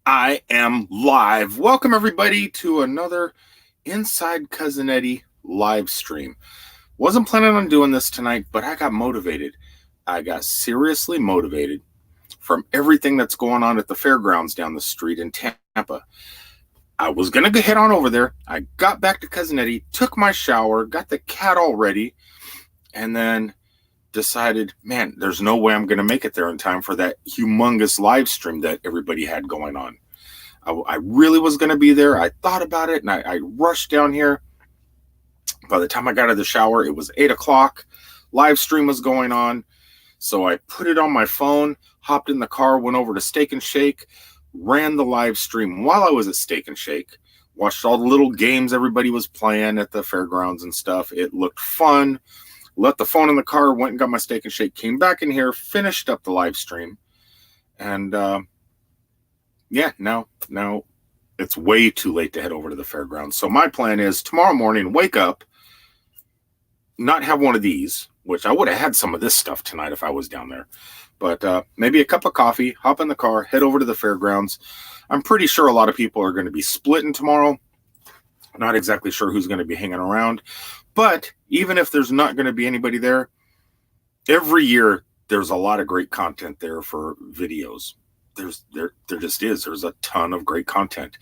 I am live. Welcome everybody to another Inside Cousin Eddie live stream. Wasn't planning on doing this tonight, but I got motivated. I got seriously motivated from everything that's going on at the fairgrounds down the street in Tampa. I was going to head on over there. I got back to Cousin Eddie, took my shower, got the cat all ready, and then decided, man, there's no way I'm going to make it there in time for that humongous live stream that everybody had going on. I really was going to be there. I thought about it and I rushed down here. By the time I got out of the shower, it was 8 o'clock. Live stream was going on. So I put it on my phone, hopped in the car, went over to Steak and Shake, ran the live stream while I was at Steak and Shake, watched all the little games everybody was playing at the fairgrounds and stuff. It looked fun. Left the phone in the car, went and got my Steak and Shake, came back in here, finished up the live stream. And yeah, now it's way too late to head over to the fairgrounds. So my plan is tomorrow morning, wake up, not have one of these, which I would have had some of this stuff tonight if I was down there. But maybe a cup of coffee, hop in the car, head over to the fairgrounds. I'm pretty sure a lot of people are going to be splitting tomorrow. Not exactly sure who's going to be hanging around. But even if there's not going to be anybody there, every year there's a lot of great content there for videos. There just is. There's a ton of great content.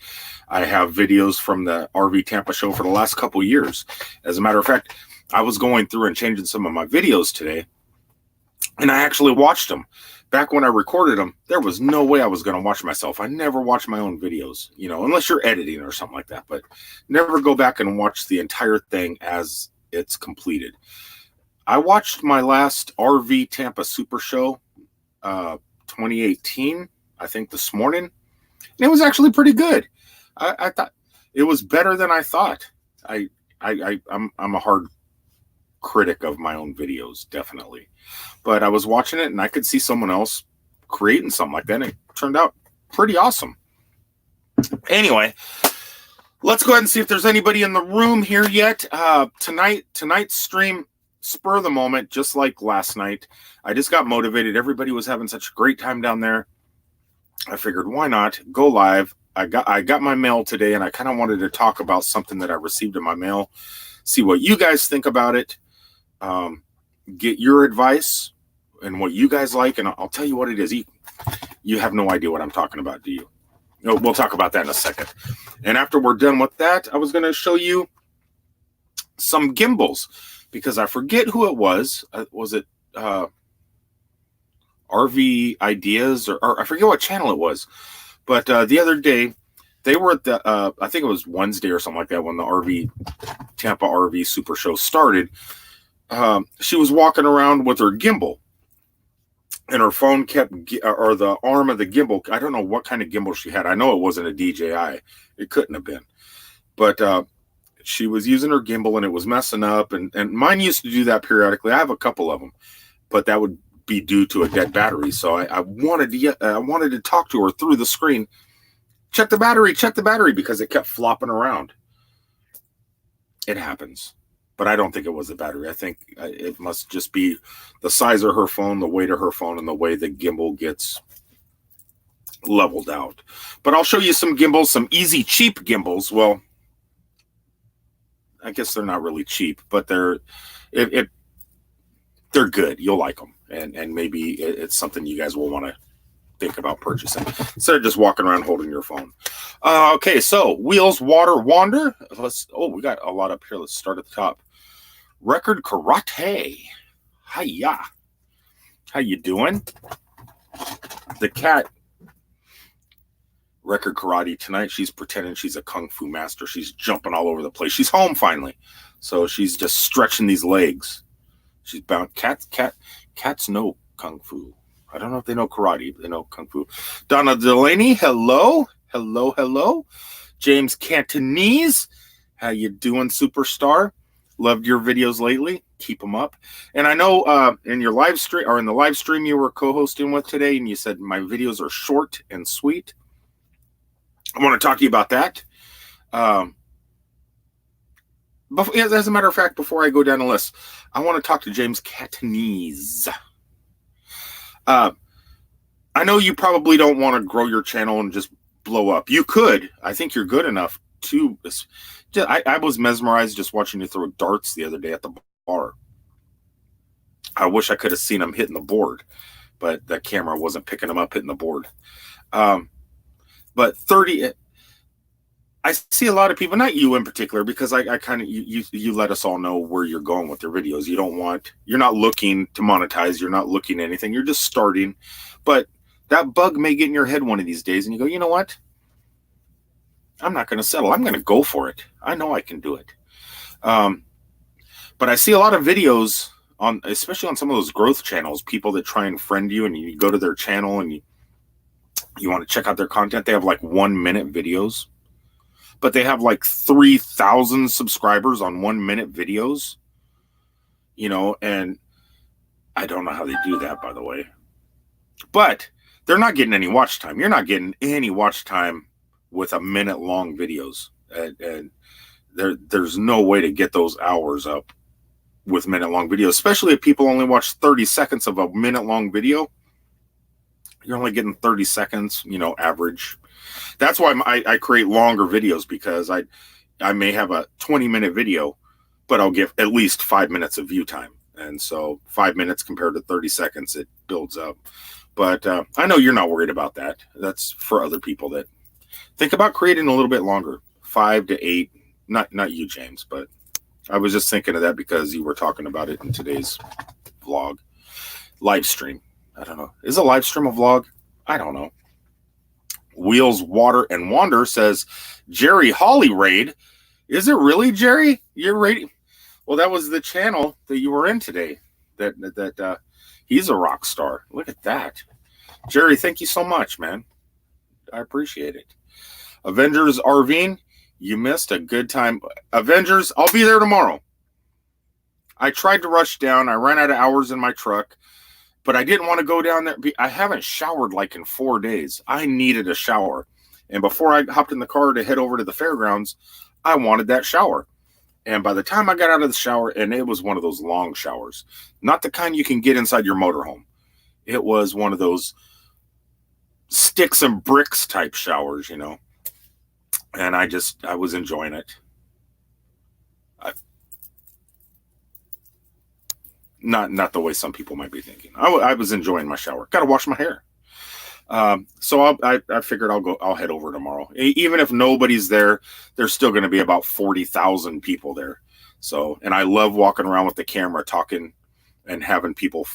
I have videos from the RV Tampa show for the last couple of years. As a matter of fact, I was going through and changing some of my videos today, and I actually watched them. Back when I recorded them, there was no way I was going to watch myself. I never watch my own videos, unless you're editing or something like that. But never go back and watch the entire thing as it's completed. I watched my last RV Tampa Super Show 2018, I think this morning. And it was actually pretty good. I thought it was better than I thought. I'm a hard critic of my own videos, definitely. But I was watching it and I could see someone else creating something like that, and it turned out pretty awesome. Anyway, let's go ahead and see if there's anybody in the room here yet. Tonight's stream, spur of the moment, just like last night. I just got motivated. Everybody was having such a great time down there. I figured, why not go live? I got my mail today, and I kind of wanted to talk about something that I received in my mail. See what you guys think about it. Get your advice and what you guys like, and I'll tell you what it is. You have no idea what I'm talking about, do you? No, we'll talk about that in a second. And after we're done with that, I was going to show you some gimbals, because I forget who it was. Was it RV Ideas or I forget what channel it was. But the other day, they were at the, I think it was Wednesday or something like that, when the Tampa RV Super Show started. She was walking around with her gimbal, and her phone or the arm of the gimbal, I don't know what kind of gimbal she had. I know it wasn't a DJI. It couldn't have been. But she was using her gimbal, and it was messing up. And mine used to do that periodically. I have a couple of them, but that would be due to a dead battery. So I wanted to talk to her through the screen. Check the battery, because it kept flopping around. It happens. But I don't think it was the battery. I think it must just be the size of her phone, the weight of her phone, and the way the gimbal gets leveled out. But I'll show you some gimbals, some easy, cheap gimbals. Well, I guess they're not really cheap, but they're good. You'll like them. And maybe it's something you guys will want to think about purchasing instead of just walking around holding your phone. Okay, so Wheels Water Wander. We got a lot up here. Let's start at the top. Record Karate. Hiya. How you doing? The cat, Record Karate, tonight she's pretending she's a kung fu master. She's jumping all over the place. She's home finally, so she's just stretching these legs. She's bound. Cats know kung fu. I don't know if they know karate, but they know kung fu. Donna Delaney, hello. James Cantonese, how you doing, superstar? Loved your videos lately. Keep them up. And I know in your live stream, or in the live stream you were co-hosting with today, and you said my videos are short and sweet. I want to talk to you about that. As a matter of fact, before I go down the list, I want to talk to James Catanese. I know you probably don't want to grow your channel and just blow up. You could. I think you're good enough to. I was mesmerized just watching you throw darts the other day at the bar. I wish I could have seen them hitting the board, but the camera wasn't picking them up hitting the board. But 30, I see a lot of people, not you in particular, because I kind of, you let us all know where you're going with your videos. You're not looking to monetize. You're not looking at anything. You're just starting. But that bug may get in your head one of these days and you go, you know what? I'm not going to settle. I'm going to go for it. I know I can do it. But I see a lot of videos especially on some of those growth channels, people that try and friend you and you go to their channel and you want to check out their content. They have like 1 minute videos, but they have like 3,000 subscribers on 1 minute videos, and I don't know how they do that, by the way, but they're not getting any watch time. You're not getting any watch time with a minute long videos. And there's no way to get those hours up with minute long videos, especially if people only watch 30 seconds of a minute long video. You're only getting 30 seconds, average. That's why I create longer videos, because I may have a 20-minute video, but I'll give at least 5 minutes of view time. And so 5 minutes compared to 30 seconds, it builds up. But I know you're not worried about that. That's for other people that think about creating a little bit longer, 5 to 8. Not you, James, but I was just thinking of that because you were talking about it in today's vlog, live stream. I don't know. Is a live stream a vlog? I don't know. Wheels, Water, and Wander says, Jerry Holly raid. Is it really, Jerry? You're raiding? Well, that was the channel that you were in today. That he's a rock star. Look at that. Jerry, thank you so much, man. I appreciate it. Avengers Arvine, you missed a good time. Avengers, I'll be there tomorrow. I tried to rush down. I ran out of hours in my truck, but I didn't want to go down there. I haven't showered like in 4 days. I needed a shower. And before I hopped in the car to head over to the fairgrounds, I wanted that shower. And by the time I got out of the shower, and it was one of those long showers, not the kind you can get inside your motorhome. It was one of those sticks and bricks type showers, And I was enjoying it. Not the way some people might be thinking. I was enjoying my shower. Got to wash my hair. So I figured I'll head over tomorrow. Even if nobody's there, there's still going to be about 40,000 people there. So, and I love walking around with the camera talking and having people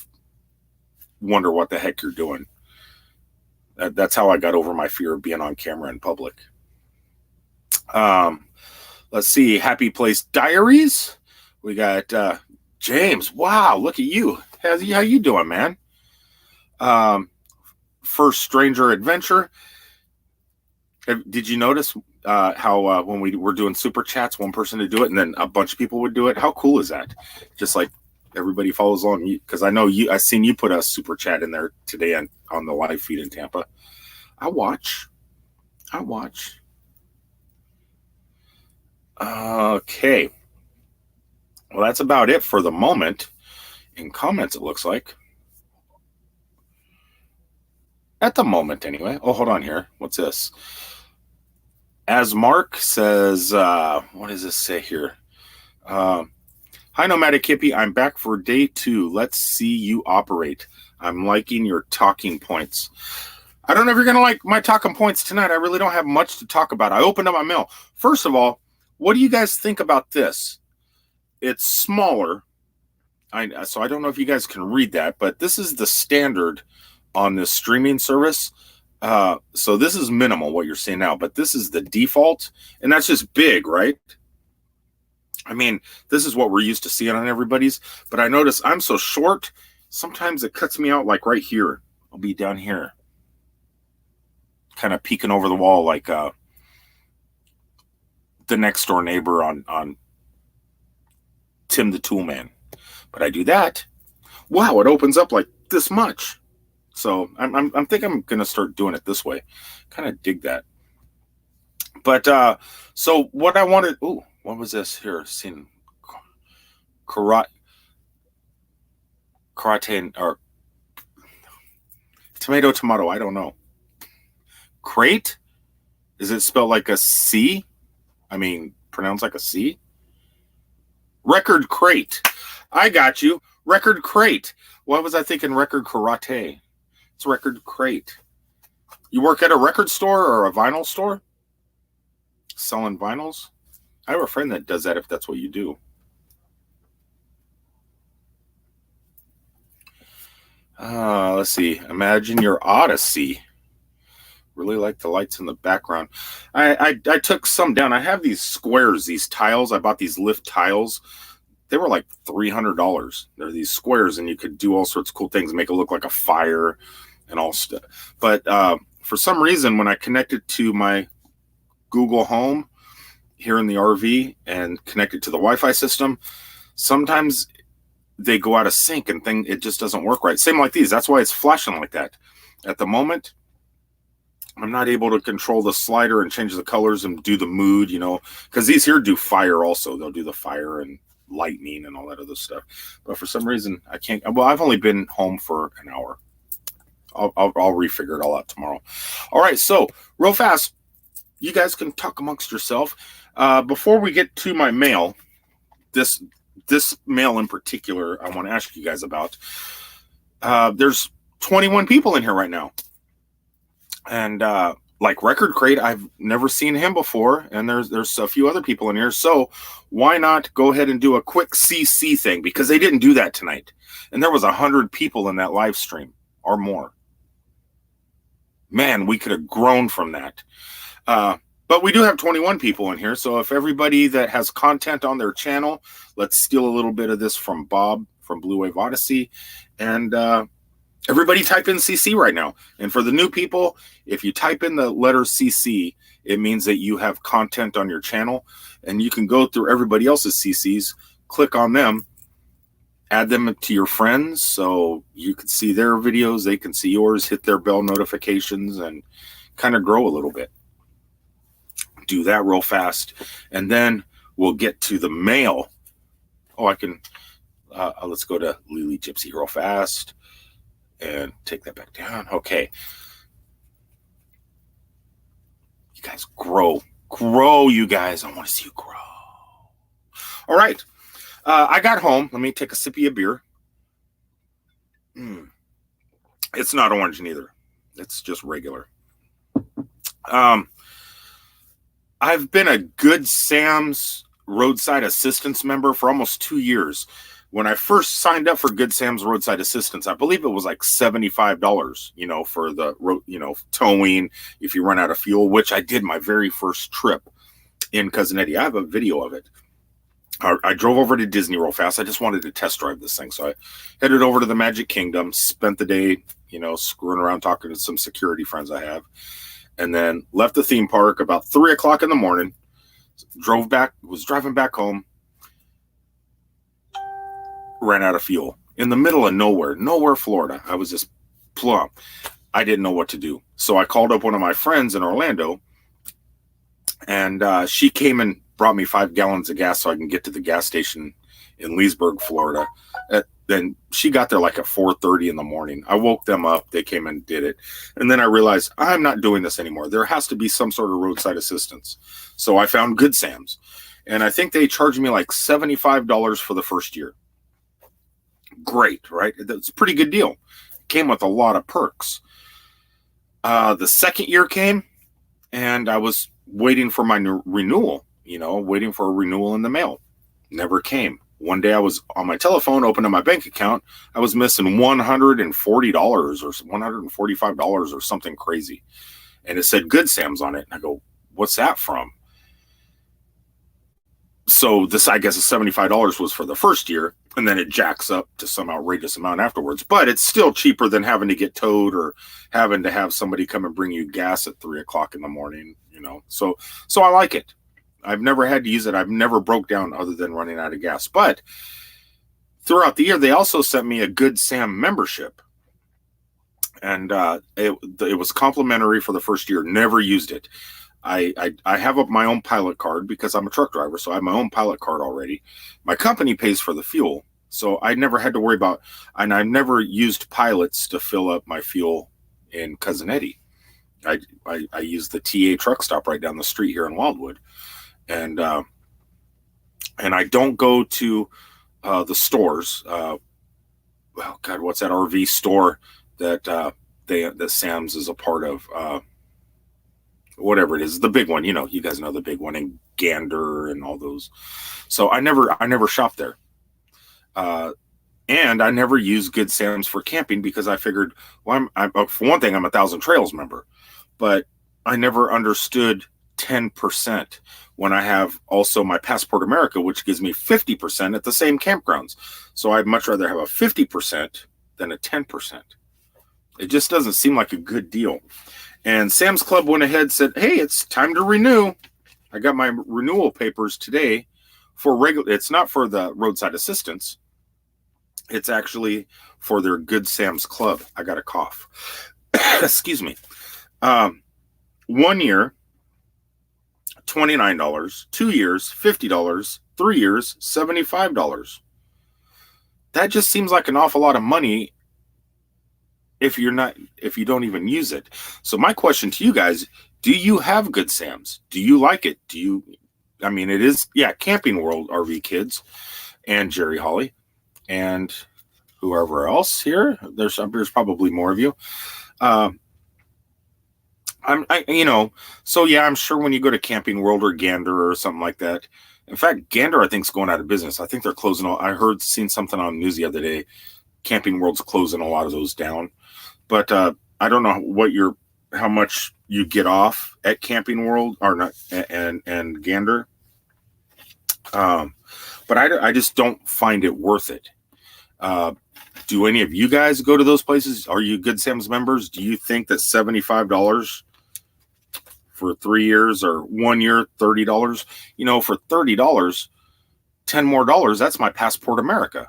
wonder what the heck you're doing. That's how I got over my fear of being on camera in public. Let's see. Happy Place Diaries. We got James. Wow, look at you. How you doing, man? First Stranger Adventure. Did you notice how when we were doing super chats, one person would do it and then a bunch of people would do it? How cool is that? Just like everybody follows along, because I know I seen you put a super chat in there today on the live feed in Tampa. I watch. Okay. Well, that's about it for the moment. In comments, it looks like. At the moment, anyway. Oh, hold on here. What's this? As Mark says, what does this say here? Hi, Nomadic Hippie. I'm back for day 2. Let's see you operate. I'm liking your talking points. I don't know if you're going to like my talking points tonight. I really don't have much to talk about. I opened up my mail. First of all, what do you guys think about this? It's smaller. So I don't know if you guys can read that, but this is the standard on this streaming service. So this is minimal, what you're seeing now, but this is the default, and that's just big, right? I mean, this is what we're used to seeing on everybody's, but I notice I'm so short, sometimes it cuts me out like right here. I'll be down here, kind of peeking over the wall like the next door neighbor on Tim the Toolman. But I do that. Wow, it opens up like this much. So I think I'm gonna start doing it this way. Kind of dig that. But so what I wanted. Oh, what was this here? Seen karate or tomato. I don't know. Crate. Is it spelled like a C? I mean, pronounced like a C? Record Crate. I got you. Record Crate. Why was I thinking Record Karate? It's Record Crate. You work at a record store or a vinyl store? Selling vinyls? I have a friend that does that if that's what you do. Let's see. Imagine your Odyssey. Really like the lights in the background. I took some down. I have these squares, these tiles. I bought these lift tiles. They were like $300. They're these squares, and you could do all sorts of cool things, make it look like a fire and all stuff. But for some reason, when I connected to my Google Home here in the RV and connected to the Wi-Fi system, sometimes they go out of sync and it just doesn't work right. Same like these. That's why it's flashing like that. At the moment, I'm not able to control the slider and change the colors and do the mood, because these here do fire also. They'll do the fire and lightning and all that other stuff. But for some reason, I can't. Well, I've only been home for an hour. I'll refigure it all out tomorrow. All right, so real fast, you guys can talk amongst yourself. Before we get to my mail, this mail in particular, I want to ask you guys about. There's 21 people in here right now. And like Record Crate, I've never seen him before, and there's a few other people in here. So why not go ahead and do a quick CC thing? Because they didn't do that tonight, and there was 100 people in that live stream or more. Man, we could have grown from that. But we do have 21 people in here. So if everybody that has content on their channel, let's steal a little bit of this from Bob from Blue Wave Odyssey, and everybody type in CC right now. And for the new people, if you type in the letter CC, it means that you have content on your channel, and you can go through everybody else's CCs, click on them, add them to your friends so you can see their videos, they can see yours, hit their bell notifications, and kind of grow a little bit. Do that real fast, and then we'll get to the mail. Oh, I can, let's go to Lily Gypsy real fast. And take that back down. Okay. You guys grow. Grow, you guys. I want to see you grow. All right. I got home. Let me take a sip of your beer. It's not orange neither. It's just regular. I've been a Good Sam's roadside assistance member for almost 2 years. When I first signed up for Good Sam's roadside assistance, I believe it was like $75, for the, towing if you run out of fuel, which I did my very first trip in Cousin Eddie. I have a video of it. I drove over to Disney real fast. I just wanted to test drive this thing. So I headed over to the Magic Kingdom, spent the day, screwing around talking to some security friends I have, and then left the theme park about 3 o'clock in the morning, was driving back home, ran out of fuel in the middle of nowhere, Florida. I was just plumb. I didn't know what to do. So I called up one of my friends in Orlando, and she came and brought me 5 gallons of gas so I can get to the gas station in Leesburg, Florida. Then she got there like at 4:30 in the morning. I woke them up. They came and did it. And then I realized I'm not doing this anymore. There has to be some sort of roadside assistance. So I found Good Sam's, and I think they charged me like $75 for the first year. Great, right? That's a pretty good deal. It came with a lot of perks. The second year came, and I was waiting for my renewal, waiting for a renewal in the mail. Never came. One day I was on my telephone, opening my bank account. I was missing $140 or $145 or something crazy. And it said Good Sam's on it. And I go, what's that from? So this, I guess, the $75 was for the first year, and then it jacks up to some outrageous amount afterwards. But it's still cheaper than having to get towed or having to have somebody come and bring you gas at 3 o'clock in the morning, So I like it. I've never had to use it. I've never broke down other than running out of gas. But throughout the year, they also sent me a Good Sam membership. And it was complimentary for the first year. Never used it. I have my own pilot card because I'm a truck driver, so I have my own pilot card already. My company pays for the fuel, so I never had to worry about, and I never used pilots to fill up my fuel in Cousin Eddie. I use the TA truck stop right down the street here in Wildwood, and I don't go to the stores. Oh God, what's that RV store that that Sam's is a part of? Whatever it is, the big one. You know, you guys know the big one in Gander and all those. So I never shop there. And I never use Good Sam's for camping because I figured, well, for one thing, I'm a Thousand Trails member, but I never understood 10% when I have also my Passport America, which gives me 50% at the same campgrounds. So I'd much rather have a 50% than a 10%. It just doesn't seem like a good deal. And Sam's Club went ahead and said, hey, it's time to renew. I got my renewal papers today for regular. It's not for the roadside assistance. It's actually for their Good Sam's Club. I got a cough. Excuse me. 1 year, $29. 2 years, $50. 3 years, $75. That just seems like an awful lot of money if you don't even use it. So my question to you guys, do you have Good Sam's? Do you like it? It is, Camping World RV Kids and Jerry Holly and whoever else here. There's probably more of you. I'm sure when you go to Camping World or Gander or something like that. In fact, Gander I think is going out of business. I think they're closing. I seen something on the news the other day. Camping World's closing a lot of those down. But I don't know how much you get off at Camping World or not, and Gander. But I just don't find it worth it. Do any of you guys go to those places? Are you Good Sam's members? Do you think that $75 for 3 years or 1 year, $30? For $30, $10 more, that's my Passport America.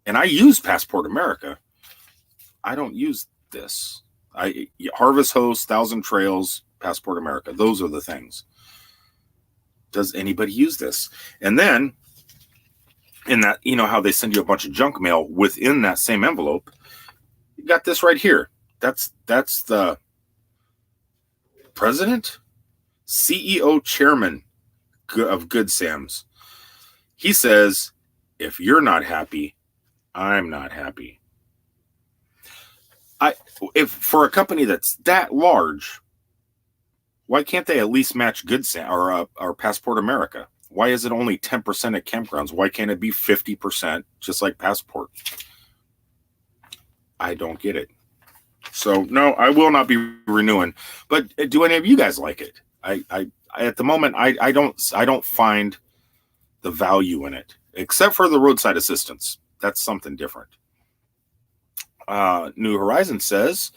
And I use Passport America. I don't use this. Harvest Host, Thousand Trails, Passport America. Those are the things. Does anybody use this? And then in that, how they send you a bunch of junk mail within that same envelope, you got this right here. That's the president, CEO, chairman of Good Sam's. He says, if you're not happy, I'm not happy. If for a company that's that large, why can't they at least match Good Sam or Passport America? Why is it only 10% at campgrounds? Why can't it be 50% just like Passport? I don't get it. So no, I will not be renewing. But do any of you guys like it? I at the moment I don't find the value in it, except for the roadside assistance. That's something different. New Horizon says,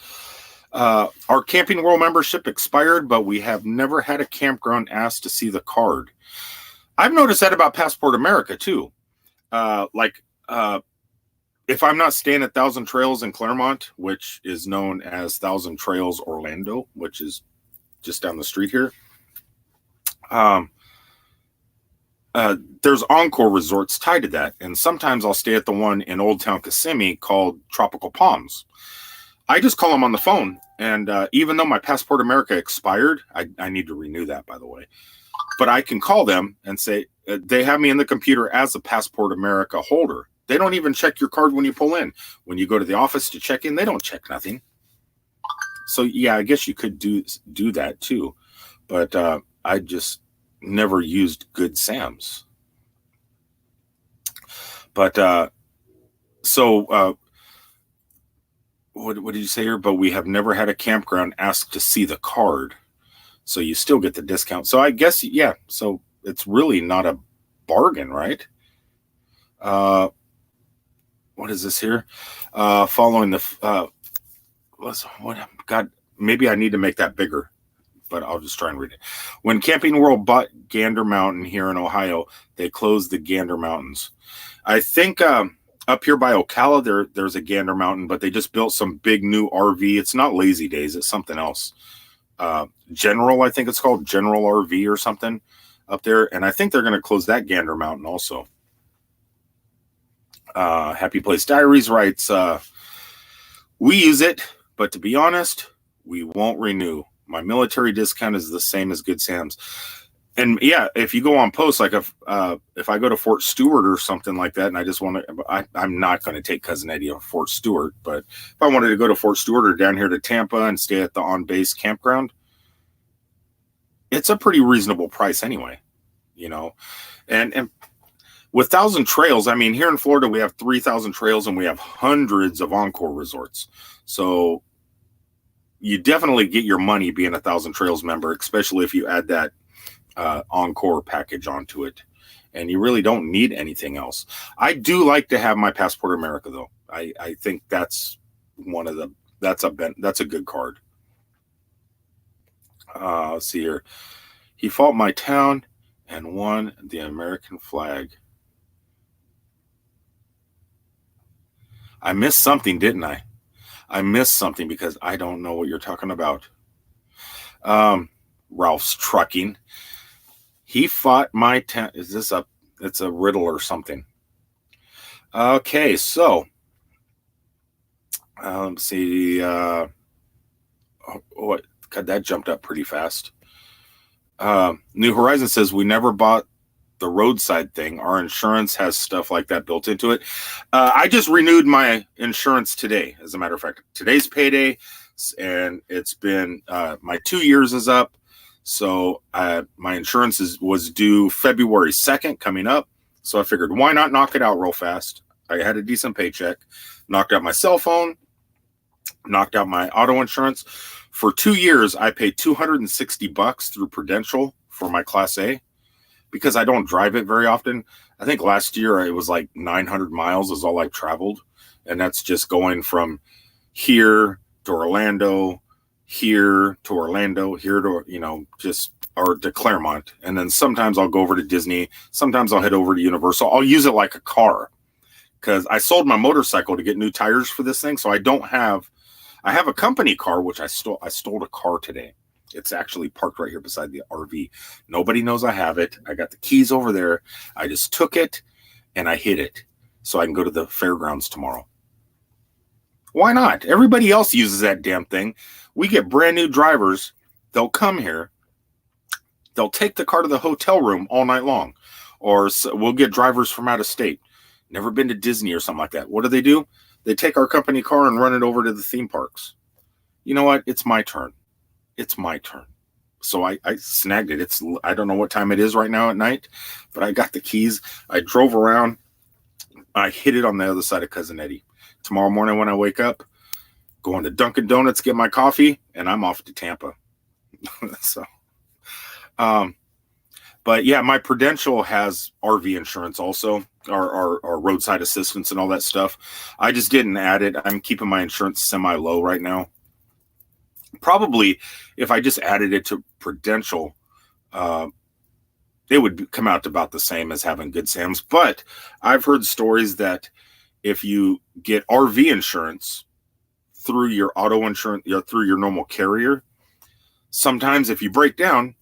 our Camping World membership expired, but we have never had a campground ask to see the card. I've noticed that about Passport America too. If I'm not staying at Thousand Trails in Claremont, which is known as Thousand Trails Orlando, which is just down the street here, there's Encore resorts tied to that. And sometimes I'll stay at the one in Old Town Kissimmee called Tropical Palms. I just call them on the phone. And even though my Passport America expired, I need to renew that, by the way. But I can call them and say, they have me in the computer as a Passport America holder. They don't even check your card when you pull in. When you go to the office to check in, they don't check nothing. So, yeah, I guess you could do that too. But I just never used Good Sam's. But what did you say here? But we have never had a campground ask to see the card. So you still get the discount. So I guess, yeah. So it's really not a bargain, right? What is this here? Following the, God, maybe I need to make that bigger, but I'll just try and read it. When Camping World bought Gander Mountain here in Ohio, they closed the Gander Mountains. I think up here by Ocala, there's a Gander Mountain, but they just built some big new RV. It's not Lazy Days. It's something else. General, I think it's called General RV or something up there. And I think they're going to close that Gander Mountain also. Happy Place Diaries writes, we use it, but to be honest, We won't renew. My military discount is the same as Good Sam's. And yeah, if you go on post, like if I go to Fort Stewart or something like that, and I just want to, I'm not going to take Cousin Eddie to Fort Stewart, but if I wanted to go to Fort Stewart or down here to Tampa and stay at the on-base campground, it's a pretty reasonable price anyway, you know. And with 1,000 trails, I mean, here in Florida, we have 3,000 trails and we have hundreds of Encore resorts. So you definitely get your money being a 1,000 Trails member, especially if you add that Encore package onto it, and you really don't need anything else. I do like to have my Passport America though. I think that's that's a good card. Let's see here. He fought my town and won the American flag. I missed something, didn't I? I missed something because I don't know what you're talking about. Ralph's Trucking. He fought my town. Is this it's a riddle or something? Okay, so let's see. What? God, that jumped up pretty fast. New Horizon says we never bought the roadside thing. Our insurance has stuff like that built into it. I just renewed my insurance today. As a matter of fact, today's payday, and it's been my 2 years is up. So my insurance was due February 2nd coming up. So I figured, why not knock it out real fast? I had a decent paycheck, knocked out my cell phone, knocked out my auto insurance. For 2 years, I paid $260 through Prudential for my Class A because I don't drive it very often. I think last year it was like 900 miles is all I traveled. And that's just going from here to Orlando, here to Orlando, here to, just, or to Claremont. And then sometimes I'll go over to Disney. Sometimes I'll head over to Universal. I'll use it like a car because I sold my motorcycle to get new tires for this thing. So I have a company car, which I stole a car today. It's actually parked right here beside the RV. Nobody knows I have it. I got the keys over there. I just took it and I hid it so I can go to the fairgrounds tomorrow. Why not? Everybody else uses that damn thing. We get brand new drivers. They'll come here. They'll take the car to the hotel room all night long. Or we'll get drivers from out of state. Never been to Disney or something like that. What do? They take our company car and run it over to the theme parks. You know what? It's my turn. It's my turn. So I snagged it. I don't know what time it is right now at night, but I got the keys. I drove around. I hid it on the other side of Cousin Eddie. Tomorrow morning when I wake up, going to Dunkin' Donuts, get my coffee, and I'm off to Tampa. So, but yeah, my Prudential has RV insurance also, or roadside assistance and all that stuff. I just didn't add it. I'm keeping my insurance semi-low right now. Probably if I just added it to Prudential, it would come out to about the same as having Good Sam's. But I've heard stories that if you get RV insurance through your auto insurance, through your normal carrier, sometimes if you break down,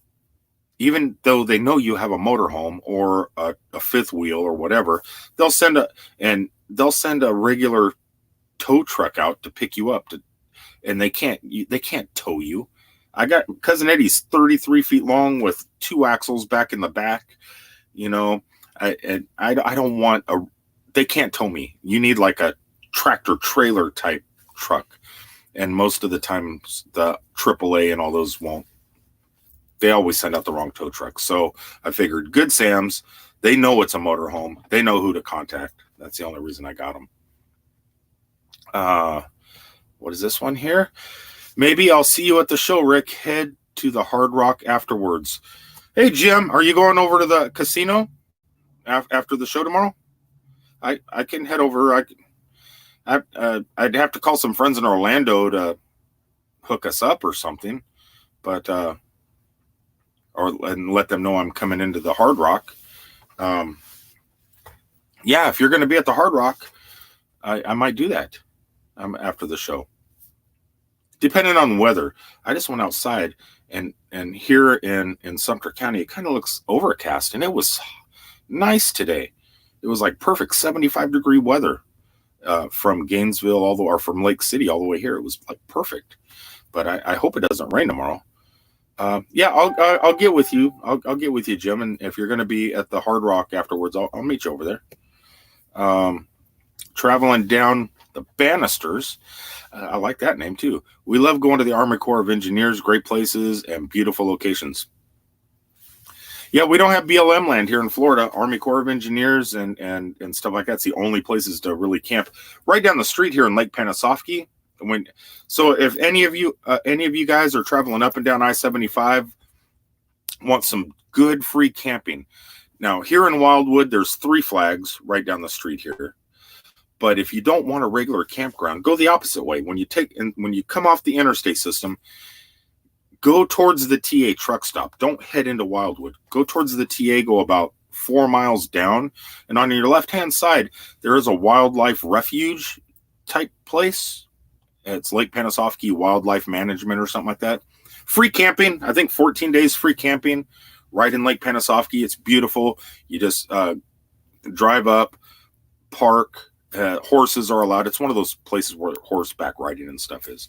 even though they know you have a motorhome or a fifth wheel or whatever, they'll send a regular tow truck out to pick you up and they can't tow you. I got Cousin Eddie's 33 feet long with 2 axles back in the back. I don't want they can't tow me. You need like a tractor trailer type truck. And most of the time the AAA and all those won't. They always send out the wrong tow truck. So I figured Good Sam's, they know it's a motorhome. They know who to contact. That's the only reason I got them. What is this one here? Maybe I'll see you at the show, Rick. Head to the Hard Rock afterwards. Hey, Jim, are you going over to the casino after the show tomorrow? I can head over. I'd have to call some friends in Orlando to hook us up or something, but and let them know I'm coming into the Hard Rock. Yeah, if you're going to be at the Hard Rock, I might do that after the show. Depending on weather. I just went outside and here in Sumter County, it kind of looks overcast, and it was nice today. It was like perfect 75-degree weather from Gainesville or from Lake City all the way here. It was like perfect. but I hope it doesn't rain tomorrow. Yeah, I'll get with you. I'll get with you, Jim. And if you're going to be at the Hard Rock afterwards, I'll meet you over there. Traveling down the Banisters. I like that name too. We love going to the Army Corps of Engineers, great places and beautiful locations. Yeah, we don't have BLM land here in Florida. Army Corps of Engineers and stuff like that's the only places to really camp. Right down the street here in Lake Panasoffkee. So if any of you guys are traveling up and down I-75, want some good free camping. Now here in Wildwood, there's 3 flags right down the street here. But if you don't want a regular campground, go the opposite way. When you come off the interstate system, go towards the TA truck stop. Don't head into Wildwood. Go towards the TA, go about 4 miles down. And on your left-hand side, there is a wildlife refuge type place. It's Lake Panasoffkee Wildlife Management or something like that. Free camping. I think 14 days free camping right in Lake Panasoffkee. It's beautiful. You just drive up, park. Horses are allowed. It's one of those places where horseback riding and stuff is.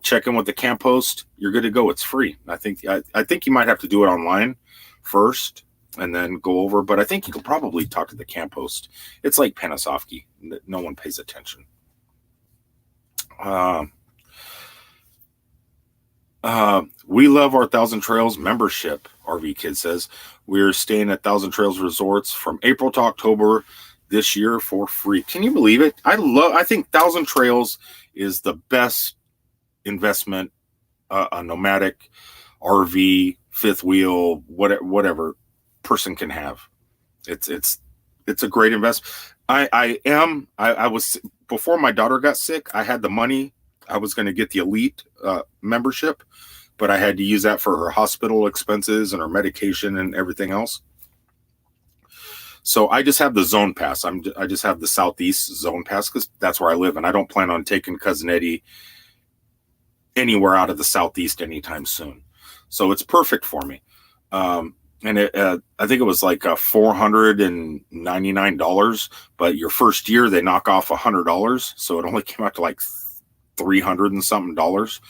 Check in with the camp host. You're good to go. It's free. I think you might have to do it online first and then go over. But I think you could probably talk to the camp host. It's like Panasoffkee. No one pays attention. We love our Thousand Trails membership, RV Kid says. We're staying at Thousand Trails Resorts from April to October this year for free. Can you believe it? I think Thousand Trails is the best investment a nomadic RV, fifth wheel, whatever person can have. It's a great investment. I was, before my daughter got sick, I had the money. I was going to get the elite membership, but I had to use that for her hospital expenses and her medication and everything else. So I just have the zone pass. I just have the Southeast zone pass because that's where I live, and I don't plan on taking Cousin Eddie anywhere out of the Southeast anytime soon. So it's perfect for me. And I think it was like $499, but your first year they knock off $100, so it only came out to like $300 and something dollars.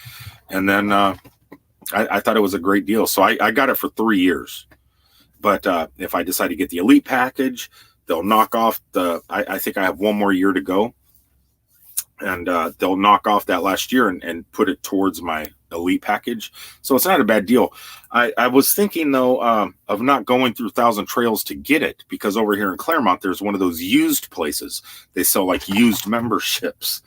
And then I thought it was a great deal, so I got it for 3 years. But if I decide to get the elite package, they'll knock off I think I have 1 more year to go, and they'll knock off that last year and put it towards my elite package. So it's not a bad deal. I was thinking though of not going through Thousand Trails to get it, because over here in Claremont there's one of those used places. They sell like used memberships.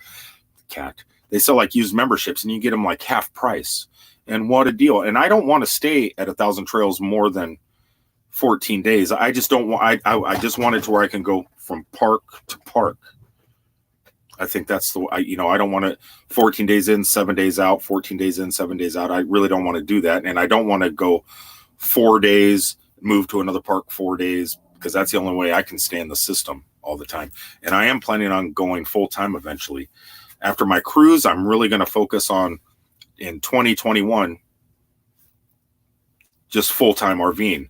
They sell like used memberships, and you get them like half price. And what a deal. And I don't want to stay at 1,000 Trails more than 14 days. I just don't want, I just want it to where I can go from park to park. I think that's I don't want to 14 days in, 7 days out, 14 days in, 7 days out. I really don't want to do that. And I don't want to go 4 days, move to another park 4 days, because that's the only way I can stay in the system all the time. And I am planning on going full time eventually. After my cruise, I'm really going to focus on, in 2021, just full-time RVing.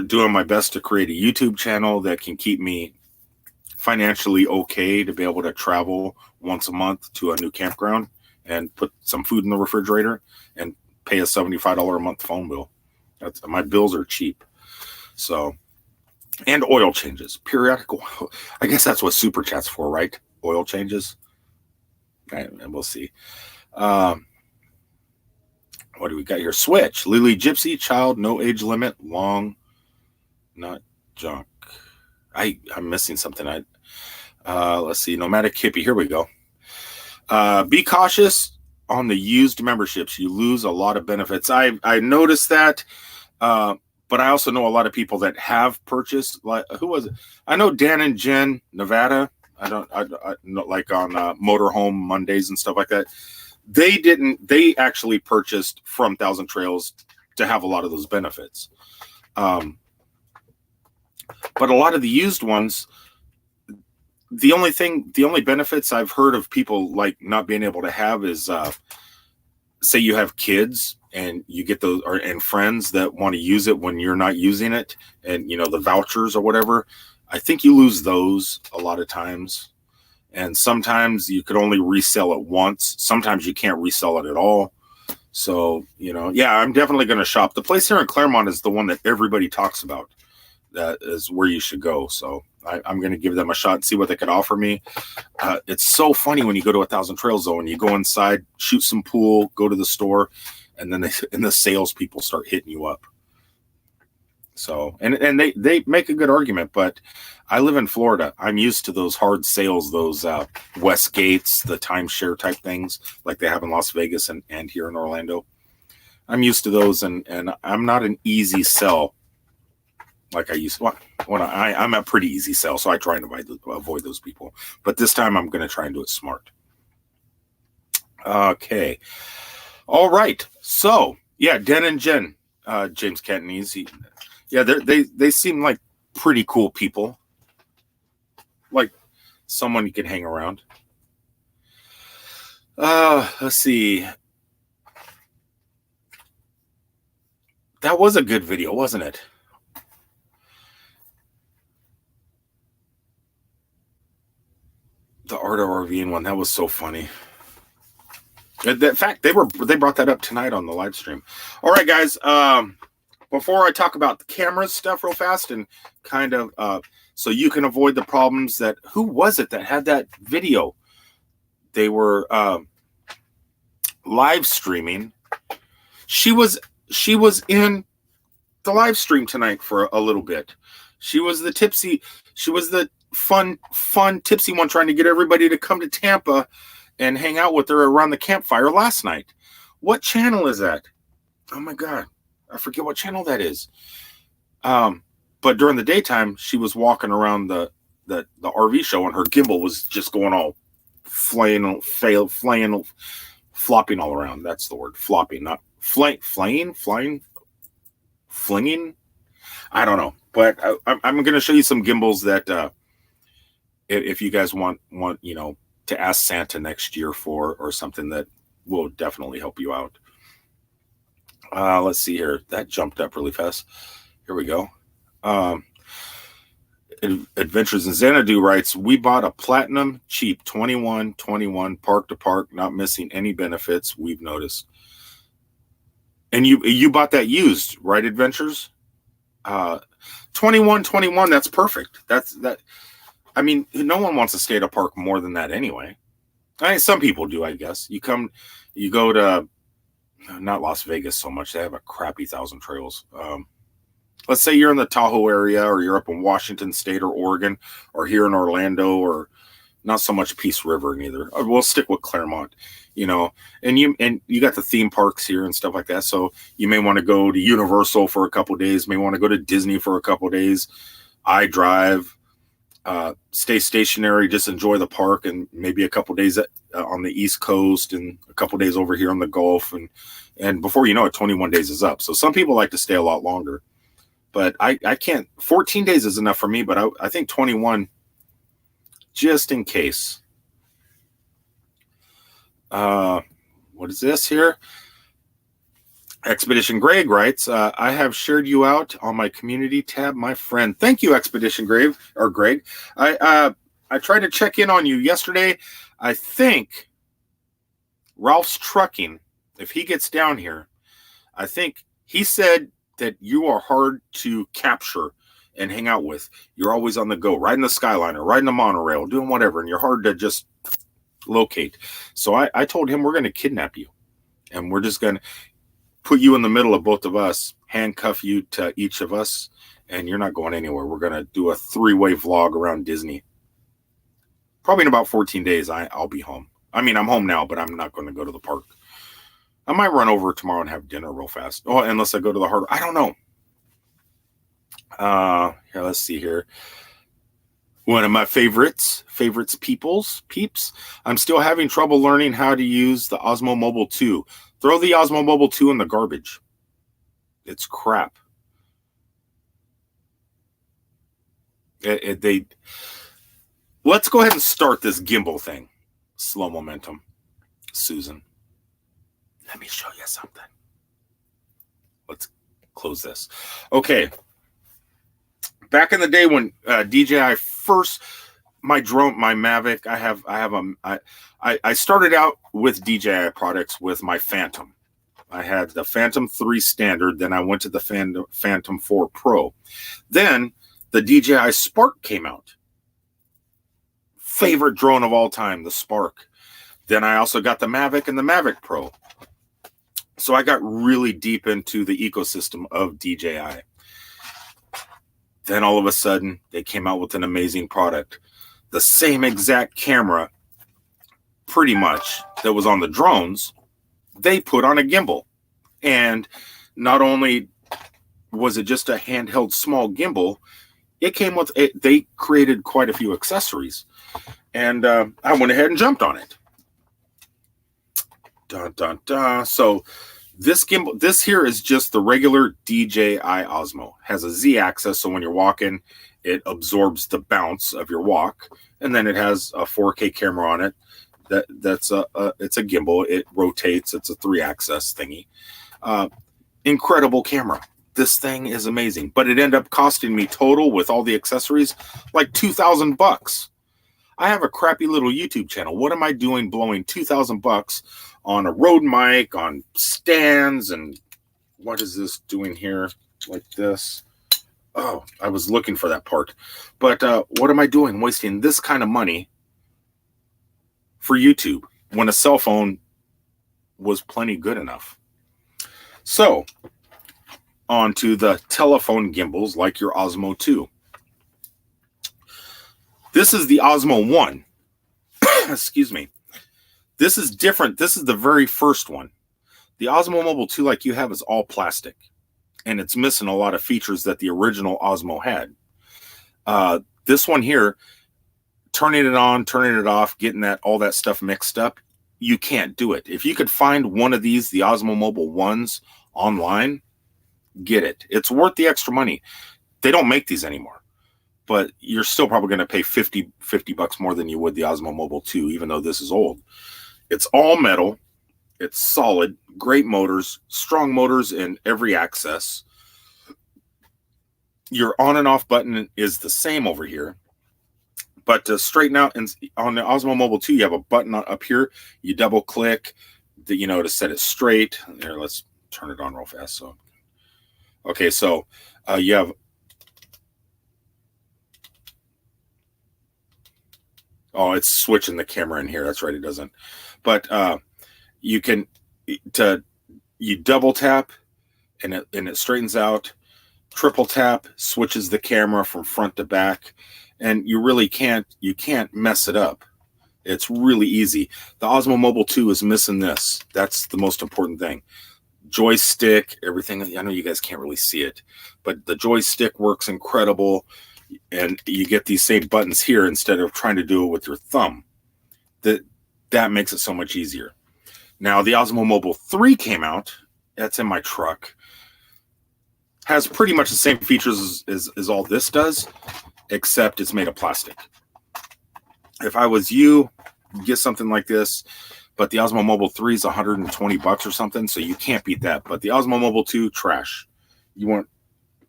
Doing my best to create a YouTube channel that can keep me financially okay to be able to travel once a month to a new campground and put some food in the refrigerator and pay a $75 a month phone bill. My bills are cheap. So, and oil changes, periodic oil. I guess that's what Super Chat's for, right? Oil changes. And we'll see. What do we got here? Switch. Lily Gypsy, child, no age limit, long, not junk. I'm missing something. Let's see. Nomadic hippie. Here we go. Be cautious on the used memberships. You lose a lot of benefits. I noticed that, but I also know a lot of people that have purchased. Like, who was it? I know Dan and Jen, Nevada. I like on motorhome Mondays and stuff like that. They actually purchased from Thousand Trails to have a lot of those benefits. But a lot of the used ones, the only benefits I've heard of people like not being able to have is, say you have kids and you get those, and friends that want to use it when you're not using it, and the vouchers or whatever. I think you lose those a lot of times. And sometimes you could only resell it once. Sometimes you can't resell it at all. So, yeah, I'm definitely going to shop. The place here in Claremont is the one that everybody talks about. That is where you should go. So I'm going to give them a shot and see what they could offer me. It's so funny when you go to 1,000 Trails, though, and you go inside, shoot some pool, go to the store, and then the salespeople start hitting you up. So, and they make a good argument, but I live in Florida. I'm used to those hard sales, those West Gates, the timeshare type things like they have in Las Vegas and here in Orlando. I'm used to those, and I'm not an easy sell like I used to. I'm a pretty easy sell, so I try and avoid those people. But this time I'm going to try and do it smart. Okay. All right. So, yeah, Den and Jen, James Cantonese, yeah, they seem like pretty cool people. Like someone you could hang around. Let's see. That was a good video, wasn't it? The Art of RVing one, that was so funny. In fact, they brought that up tonight on the live stream. All right, guys. Before I talk about the cameras stuff real fast and kind of so you can avoid the problems that, who was it that had that video? They were live streaming. She was in the live stream tonight for a little bit. She was the fun tipsy one trying to get everybody to come to Tampa and hang out with her around the campfire last night. What channel is that? Oh my God. I forget what channel that is. But during the daytime, she was walking around the RV show, and her gimbal was just going all flopping all around. That's the word, flopping, not flinging. I don't know, but I'm going to show you some gimbals that if you guys want to ask Santa next year for, or something that will definitely help you out. Let's see here. That jumped up really fast. Here we go. Adventures in Xanadu writes, we bought a platinum cheap 21 park to park, not missing any benefits we've noticed. And you bought that used, right, Adventures? 21, that's perfect. That. I mean, no one wants to stay at a park more than that anyway. I mean, some people do, I guess. You go to, not Las Vegas so much. They have a crappy 1,000 Trails. Let's say you're in the Tahoe area, or you're up in Washington State or Oregon, or here in Orlando, or not so much Peace River neither. We'll stick with Claremont, and you got the theme parks here and stuff like that. So you may want to go to Universal for a couple days, may want to go to Disney for a couple days. I drive, stay stationary, just enjoy the park, and maybe a couple days on the East Coast and a couple days over here on the Gulf. And before you know it, 21 days is up. So some people like to stay a lot longer. But I can't. 14 days is enough for me, but I think 21, just in case. What is this here? Expedition Greg writes, I have shared you out on my community tab, my friend. Thank you, Expedition Greg. I tried to check in on you yesterday. I think Ralph's Trucking, if he gets down here, I think he said that you are hard to capture and hang out with. You're always on the go, riding the Skyliner, riding the monorail, doing whatever, and you're hard to just locate. So I told him we're going to kidnap you, and we're just going to put you in the middle of both of us, handcuff you to each of us, and you're not going anywhere. We're going to do a 3-way vlog around Disney. Probably in about 14 days, I'll be home. I mean, I'm home now, but I'm not going to go to the park. I might run over tomorrow and have dinner real fast. Oh, unless I go to the hard. I don't know. Here, let's see here. One of my peeps. I'm still having trouble learning how to use the Osmo Mobile 2. Throw the Osmo Mobile 2 in the garbage. It's crap. Let's go ahead and start this gimbal thing. Slow momentum. Susan. Let me show you something. Let's close this. Okay. Back in the day when DJI first, my drone, my Mavic, I started out with DJI products with my Phantom. I had the Phantom 3 standard, then I went to the Phantom 4 Pro. Then the DJI Spark came out. Favorite drone of all time, the Spark. Then I also got the Mavic and the Mavic Pro. So I got really deep into the ecosystem of DJI. Then all of a sudden, they came out with an amazing product. The same exact camera, pretty much, that was on the drones, they put on a gimbal. And not only was it just a handheld small gimbal, it came with it. They created quite a few accessories. And I went ahead and jumped on it. Dun, dun, dun. So this gimbal, this here is just the regular DJI Osmo. Has a Z-axis, so when you're walking, it absorbs the bounce of your walk. And then it has a 4K camera on it. It's a gimbal. It rotates. It's a 3-axis thingy. Incredible camera. This thing is amazing. But it ended up costing me total with all the accessories like $2,000. I have a crappy little YouTube channel. What am I doing blowing $2,000 on a Rode mic, on stands, and what is this doing here like this? Oh, I was looking for that part. But what am I doing wasting this kind of money for YouTube when a cell phone was plenty good enough? So, on to the telephone gimbals like your Osmo 2. This is the Osmo 1. Excuse me. This is different. This is the very first one. The Osmo Mobile 2 like you have is all plastic. And it's missing a lot of features that the original Osmo had. This one here, turning it on, turning it off, getting all that stuff mixed up, you can't do it. If you could find one of these, the Osmo Mobile 1s online, get it. It's worth the extra money. They don't make these anymore. But you're still probably going to pay $50 more than you would the Osmo Mobile 2, even though this is old. It's all metal. It's solid. Great motors. Strong motors in every axis. Your on and off button is the same over here. But to straighten out, and on the Osmo Mobile 2, you have a button up here. You double click, to set it straight. Here, let's turn it on real fast. So, okay, so you have. Oh, it's switching the camera in here. That's right, it doesn't. But you can you double tap and it straightens out. Triple tap switches the camera from front to back, and you really can't mess it up. It's really easy. The Osmo Mobile 2 is missing this. That's the most important thing. Joystick, everything. I know you guys can't really see it, but the joystick works incredible. And you get these same buttons here instead of trying to do it with your thumb. That makes it so much easier. Now, the Osmo Mobile 3 came out. That's in my truck. Has pretty much the same features as all this does, except it's made of plastic. If I was you, get something like this. But the Osmo Mobile 3 is $120 or something, so you can't beat that. But the Osmo Mobile 2, trash.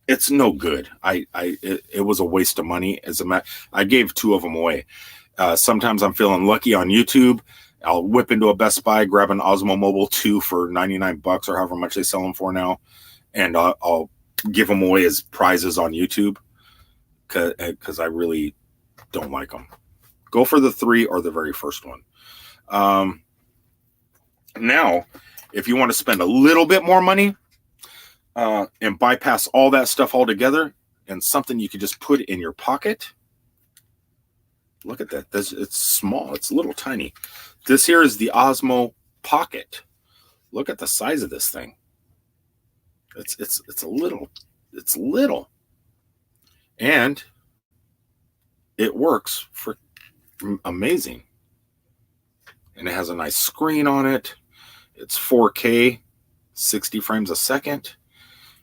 It's no good. It was a waste of money. I gave 2 of them away. Sometimes I'm feeling lucky on YouTube. I'll whip into a Best Buy, grab an Osmo Mobile 2 for $99 or however much they sell them for now, and I'll give them away as prizes on YouTube because I really don't like them. Go for the 3 or the very first one. Now, if you want to spend a little bit more money, and bypass all that stuff altogether, and something you could just put in your pocket. Look at that. It's small. It's a little tiny. This here is the Osmo Pocket. Look at the size of this thing. It's little. It's little. And it works for amazing. And it has a nice screen on it. It's 4K, 60 frames a second.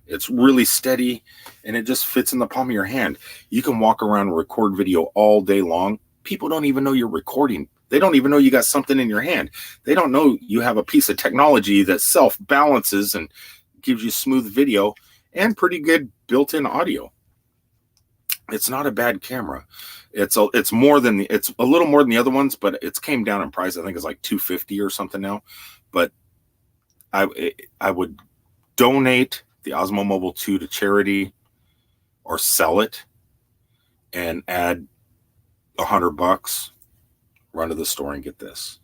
It's really steady, and it just fits in the palm of your hand. You can walk around and record video all day long. People don't even know you're recording. They don't even know you got something in your hand. They don't know you have a piece of technology that self-balances and gives you smooth video and pretty good built-in audio. It's not a bad camera. It's more than it's a little more than the other ones, but it's came down in price. I think it's like $250 or something now. But I would donate the Osmo Mobile 2 to charity or sell it and add $100. Run to the store and get this.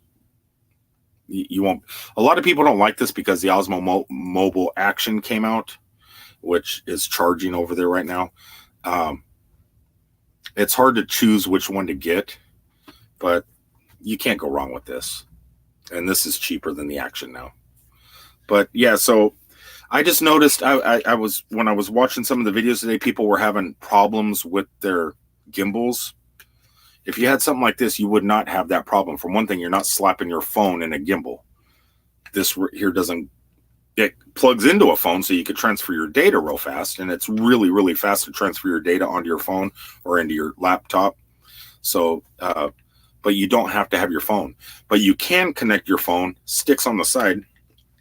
You won't. A lot of people don't like this because the Osmo Mobile Action came out, which is charging over there right now. It's hard to choose which one to get, but you can't go wrong with this. And this is cheaper than the Action now. But yeah, so I just noticed I was when I was watching some of the videos today, people were having problems with their gimbals. If you had something like this, you would not have that problem. For one thing, you're not slapping your phone in a gimbal. This here doesn't, it plugs into a phone so you could transfer your data real fast. And it's really, really fast to transfer your data onto your phone or into your laptop. So, but you don't have to have your phone. But you can connect your phone, sticks on the side.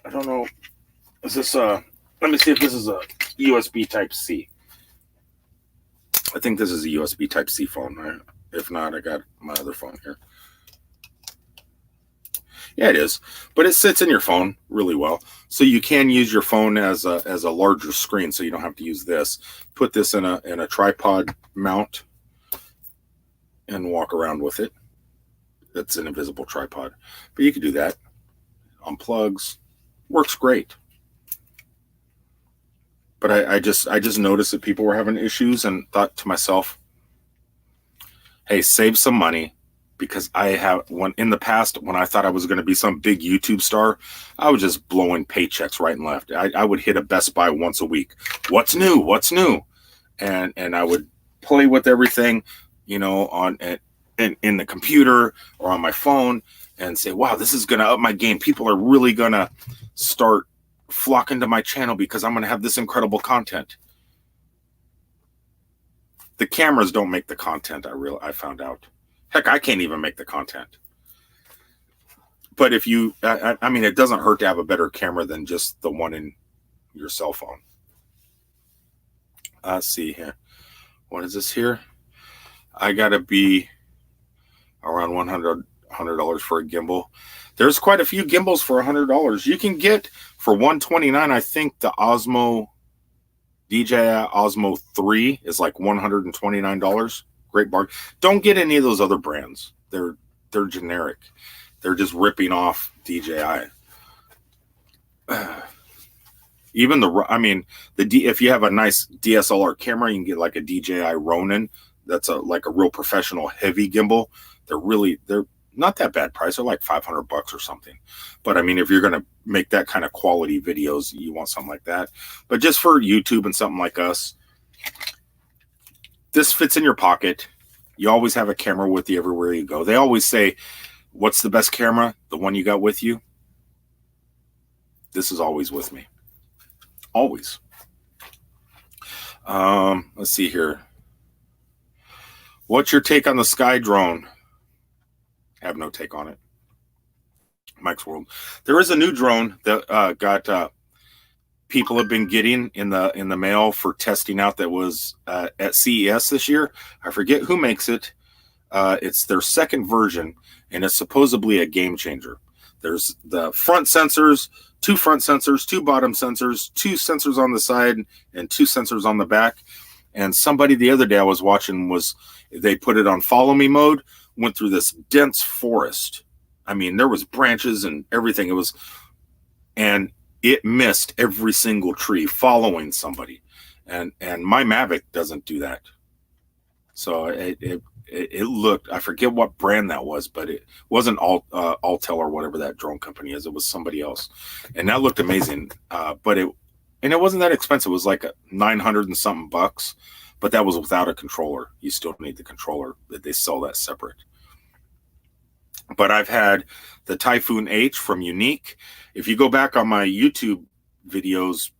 I don't know. Is this let me see if this is a USB Type-C. I think this is a USB Type-C phone. If not, I got my other phone here. Yeah, it is. But it sits in your phone really well. So you can use your phone as a larger screen, so you don't have to use this. Put this in a tripod mount and walk around with it. It's an invisible tripod. But you can do that. Unplugs. Works great. But I just noticed that people were having issues and thought to myself, hey, save some money, because I have in the past, when I thought I was going to be some big YouTube star, I was just blowing paychecks right and left. I would hit a Best Buy once a week. What's new? What's new? And I would play with everything, in the computer or on my phone and say, wow, this is going to up my game. People are really going to start flocking to my channel because I'm going to have this incredible content. The cameras don't make the content. I found out. Heck, I can't even make the content. But if you, I mean, it doesn't hurt to have a better camera than just the one in your cell phone. Let's see here. What is this here? I gotta be around $100 for a gimbal. There's quite a few gimbals for $100. You can get for $129. I think the DJI Osmo 3 is like $129. Great bargain. Don't get any of those other brands. They're generic. They're just ripping off DJI. Even if you have a nice DSLR camera, you can get like a DJI Ronin. That's like a real professional heavy gimbal. They're not that bad price. They're like $500 or something. But I mean, if you're going to make that kind of quality videos, you want something like that. But just for YouTube and something like us, this fits in your pocket. You always have a camera with you everywhere you go. They always say, what's the best camera? The one you got with you? This is always with me. Always. Let's see here. What's your take on the Sky drone? I have no take on it. Mike's World. There is a new drone that got people have been getting in the mail for testing out that was at CES this year. I forget who makes it. It's their second version, and it's supposedly a game changer. There's the front sensors, two front sensors, two bottom sensors, two sensors on the side, and two sensors on the back. And somebody the other day I was watching they put it on follow me mode, went through this dense forest. I mean, there was branches and everything. And it missed every single tree following somebody. And my Mavic doesn't do that. So it looked, I forget what brand that was, but it wasn't Altel or whatever that drone company is. It was somebody else. And that looked amazing. But it wasn't that expensive. It was like $900 and something bucks, but that was without a controller. You still need the controller. They sell that separate. But I've had the Typhoon H from Unique. If you go back on my YouTube videos,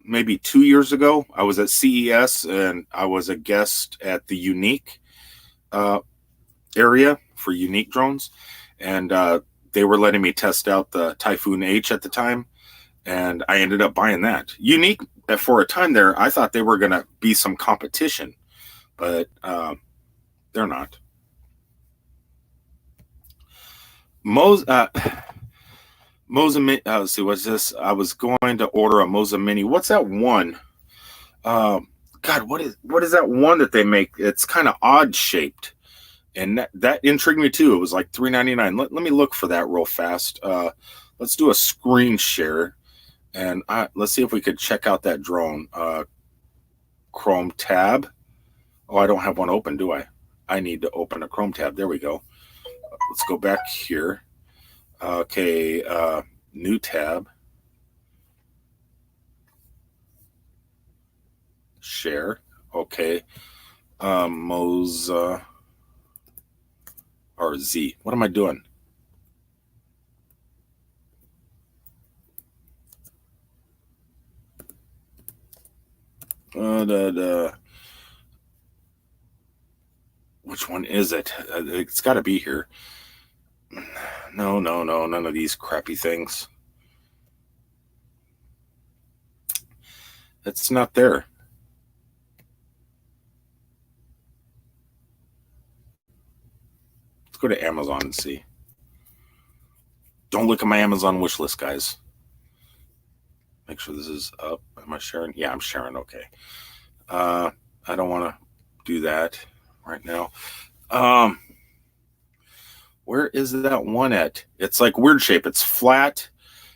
maybe 2 years ago, I was at CES and I was a guest at the Unique area for Unique drones. And they were letting me test out the Typhoon H at the time. And I ended up buying that. Unique, for a time there, I thought they were going to be some competition. but they're not. Let's see, what's this? I was going to order a Moza Mini. What's that one? God, what is that one that they make? It's kind of odd shaped, and that intrigued me too. It was like $3.99. Let me look for that real fast. Let's do a screen share, and let's see if we could check out that drone. Chrome tab. Oh, I don't have one open, do I? I need to open a Chrome tab. There we go. Let's go back here. Okay, new tab. Share. Okay. Moza or Z. What am I doing? Which one is it? It's got to be here. No, none of these crappy things. It's not there. Let's go to Amazon and see. Don't look at my Amazon wish list, guys. Make sure this is up. Am I sharing? Yeah, I'm sharing. Okay. I don't want to do that right now. Where is that one at? It's like weird shape. It's flat.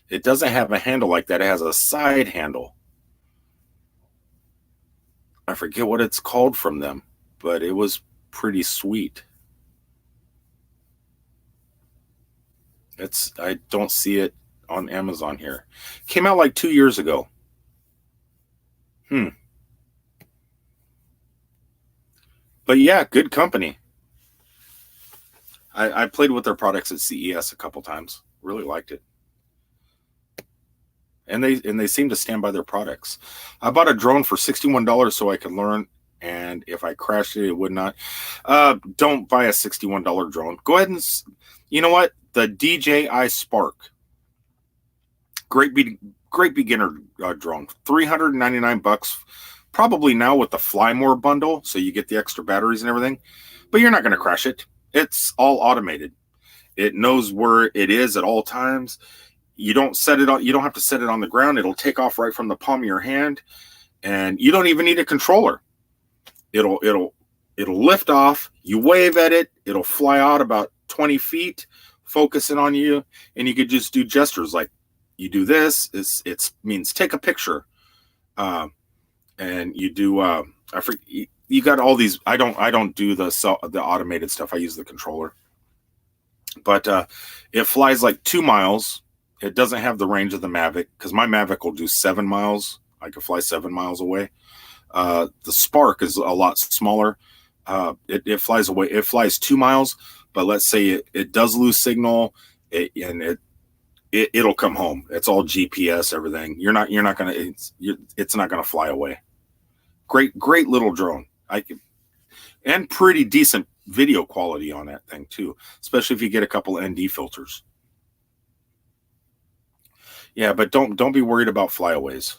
It doesn't have a handle like that. It has a side handle. I forget what it's called from them, but it was pretty sweet. I don't see it on Amazon here. Came out like 2 years ago. But yeah, good company. I played with their products at CES a couple times. Really liked it. And they seem to stand by their products. I bought a drone for $61 so I could learn, and if I crashed it, it would not. Don't buy a $61 drone. Go ahead and, you know what? The DJI Spark. Great beginner drone. $399. Probably now with the Fly More bundle, so you get the extra batteries and everything. But you're not going to crash it. It's all automated. It knows where it is at all times. You don't set it on. You don't have to set it on the ground. It'll take off right from the palm of your hand, and you don't even need a controller. It'll lift off. You wave at it. It'll fly out about 20 feet, focusing on you, and you could just do gestures like you do this. It means take a picture, and you do. You got all these. I don't do the automated stuff. I use the controller. But it flies like 2 miles. It doesn't have the range of the Mavic, because my Mavic will do 7 miles. I can fly 7 miles away. The Spark is a lot smaller. It flies away. It flies 2 miles, but let's say it does lose signal, it'll come home. It's all GPS, everything. It's not gonna fly away. Great little drone. And pretty decent video quality on that thing too, especially if you get a couple ND filters. Yeah, but don't be worried about flyaways.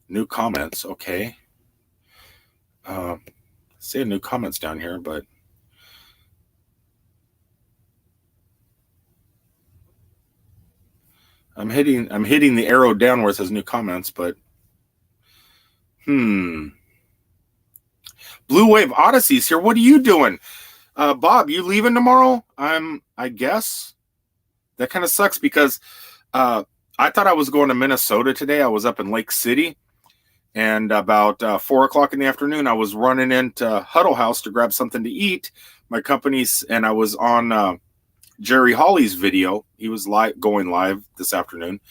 New comments, okay. See new comments down here, but I'm hitting the arrow down where it says new comments, but Blue Wave Odyssey's here. What are you doing? Bob, you leaving tomorrow? I guess. That kind of sucks because I thought I was going to Minnesota today. I was up in Lake City, and about 4 o'clock in the afternoon, I was running into Huddle House to grab something to eat. My company's, and I was on Jerry Hawley's video. He was going live this afternoon,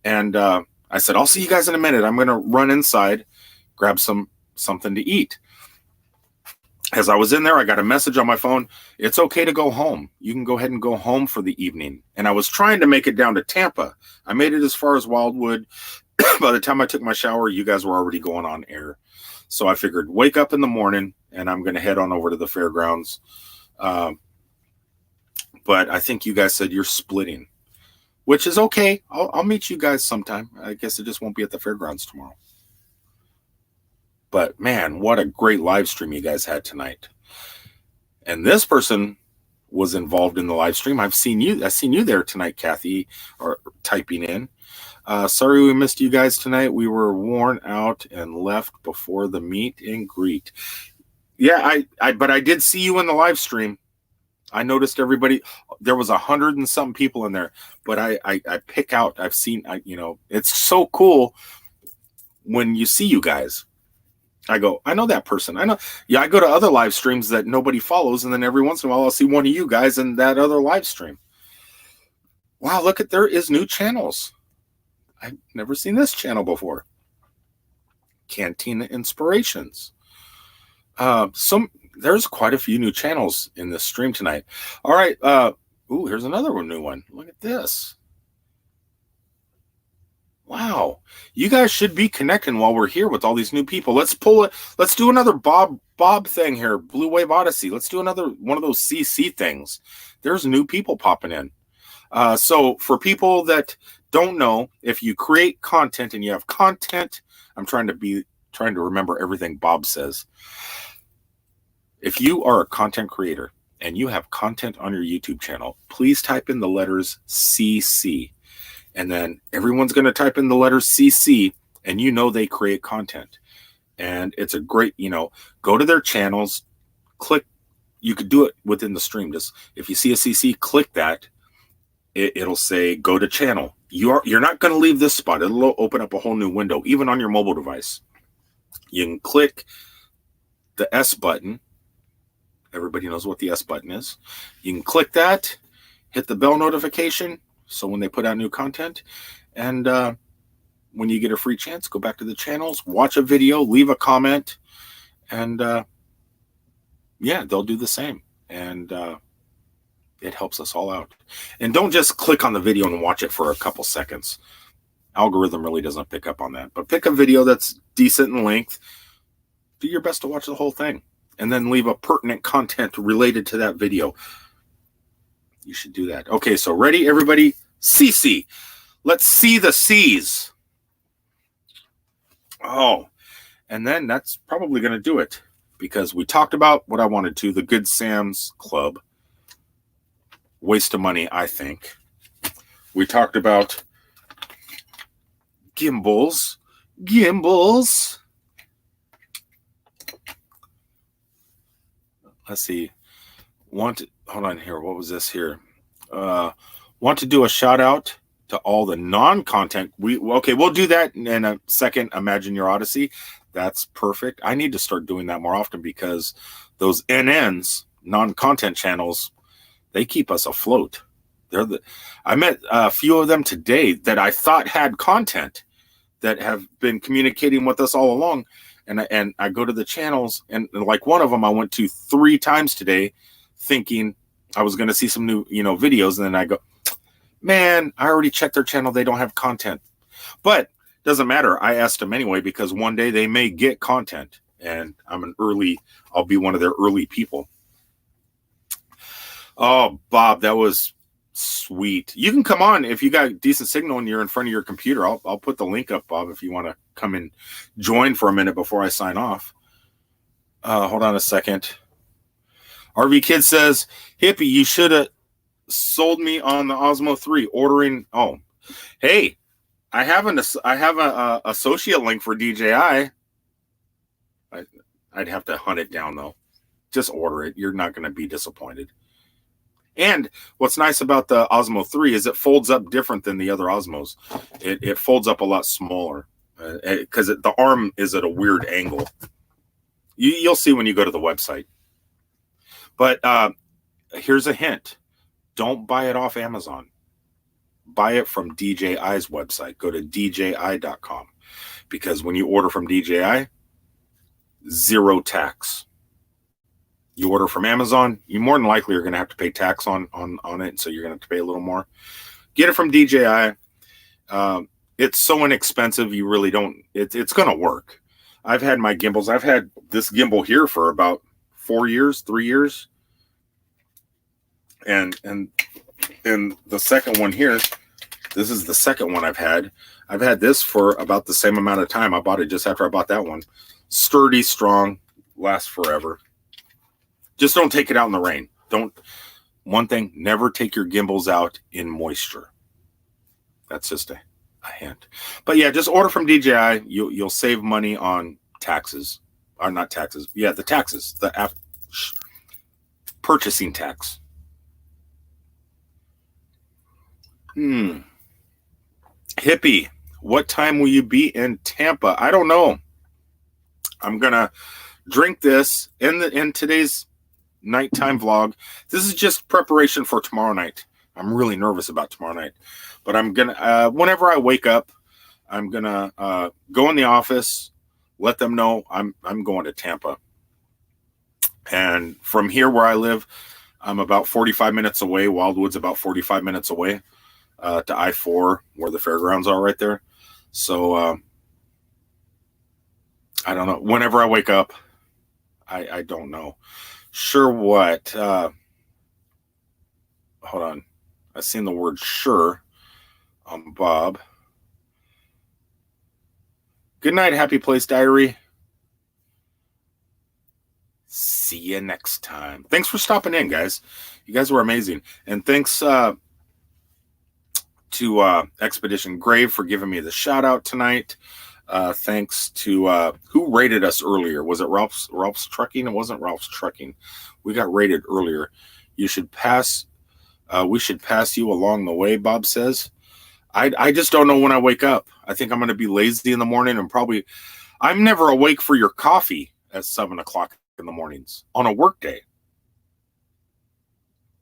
and I said, "I'll see you guys in a minute. I'm going to run inside, grab something to eat." As I was in there, I got a message on my phone. It's okay to go home. You can go ahead and go home for the evening. And I was trying to make it down to Tampa. I made it as far as Wildwood. By the time I took my shower, you guys were already going on air. So I figured, wake up in the morning, and I'm going to head on over to the fairgrounds. But I think you guys said you're splitting, which is okay. I'll meet you guys sometime. I guess it just won't be at the fairgrounds tomorrow. But man, what a great live stream you guys had tonight. And this person was involved in the live stream. I've seen you there tonight, Kathy, or typing in. Sorry we missed you guys tonight. We were worn out and left before the meet and greet. Yeah, but I did see you in the live stream. I noticed everybody. There was 100 and some people in there, but I pick out. I've seen. It's so cool when you see you guys. I go, I know that person. I know. Yeah, I go to other live streams that nobody follows, and then every once in a while I'll see one of you guys in that other live stream. Wow, look there is new channels. I've never seen this channel before. Cantina Inspirations. There's quite a few new channels in this stream tonight. All right. Here's another new one. Look at this. Wow. You guys should be connecting while we're here with all these new people. Let's pull it. Let's do another Bob thing here. Blue Wave Odyssey. Let's do another one of those CC things. There's new people popping in. So for people that don't know, if you create content and you have content, I'm trying to remember everything Bob says. If you are a content creator and you have content on your YouTube channel, please type in the letters CC. And then everyone's going to type in the letters CC, and they create content. And it's a great, go to their channels, click. You could do it within the stream. Just if you see a CC, click that. It'll say go to channel. You're not going to leave this spot. It'll open up a whole new window, even on your mobile device. You can click the S button. Everybody knows what the S button is. You can click that, hit the bell notification, so when they put out new content, and when you get a free chance, go back to the channels, watch a video, leave a comment, and they'll do the same. And it helps us all out. And don't just click on the video and watch it for a couple seconds. Algorithm really doesn't pick up on that. But pick a video that's decent in length. Do your best to watch the whole thing. And then leave a pertinent content related to that video. You should do that. Okay, so ready, everybody? CC. Let's see the C's. Oh, and then that's probably going to do it, because we talked about what I wanted to, the Good Sam's Club. Waste of money, I think. We talked about gimbals. Let's see. Hold on here. What was this here? Want to do a shout out to all the non-content. We'll do that in a second. Imagine Your Odyssey. That's perfect. I need to start doing that more often, because those NNs, non-content channels, they keep us afloat. I met a few of them today that I thought had content, that have been communicating with us all along. And I go to the channels, and like one of them I went to 3 times today, thinking I was going to see some new, videos. And then I go, man, I already checked their channel. They don't have content. But doesn't matter. I asked them anyway, because one day they may get content, and I'll be one of their early people. Oh, Bob, that was sweet. You can come on if you got decent signal and you're in front of your computer. I'll put the link up, Bob, if you want to come and join for a minute before I sign off. Hold on a second. RV Kid says, Hippie, you should have sold me on the Osmo 3 ordering. Oh, hey, I have an associate link for DJI. I'd have to hunt it down, though. Just order it. You're not going to be disappointed. And what's nice about the Osmo 3 is it folds up different than the other Osmos. It folds up a lot smaller, because the arm is at a weird angle. You'll see when you go to the website. But here's a hint. Don't buy it off Amazon. Buy it from DJI's website. Go to DJI.com. Because when you order from DJI, 0 tax. You order from Amazon, you more than likely are going to have to pay tax on it, so you're going to have to pay a little more. Get it from DJI. It's so inexpensive, you really don't. It's going to work. I've had my gimbals. I've had this gimbal here for about 3 years, and the second one here. This is the second one I've had. I've had this for about the same amount of time. I bought it just after I bought that one. Sturdy, strong, lasts forever. Just don't take it out in the rain. One thing, never take your gimbals out in moisture. That's just a hint. But yeah, just order from DJI. You'll save money on taxes. Or not taxes. Yeah, the taxes. The purchasing tax. Hippie, what time will you be in Tampa? I don't know. I'm gonna drink this in today's nighttime vlog. This is just preparation for tomorrow night. I'm really nervous about tomorrow night, but I'm gonna whenever I wake up, I'm gonna go in the office, let them know I'm going to Tampa, and from here where I live, I'm about 45 minutes away. Wildwood's about 45 minutes away to I-4 where the fairgrounds are right there. So I don't know. Whenever I wake up, I don't know. Sure what? Hold on. I seen the word sure on Bob. Good night, Happy Place Diary. See you next time. Thanks for stopping in, guys. You guys were amazing. And thanks to Expedition Grave for giving me the shout out tonight. Thanks to who rated us earlier. Was it Ralph's Trucking? It wasn't Ralph's Trucking. We got rated earlier. We should pass you along the way, Bob says. I just don't know when I wake up. I think I'm going to be lazy in the morning, and probably I'm never awake for your coffee at 7 o'clock in the mornings on a work day,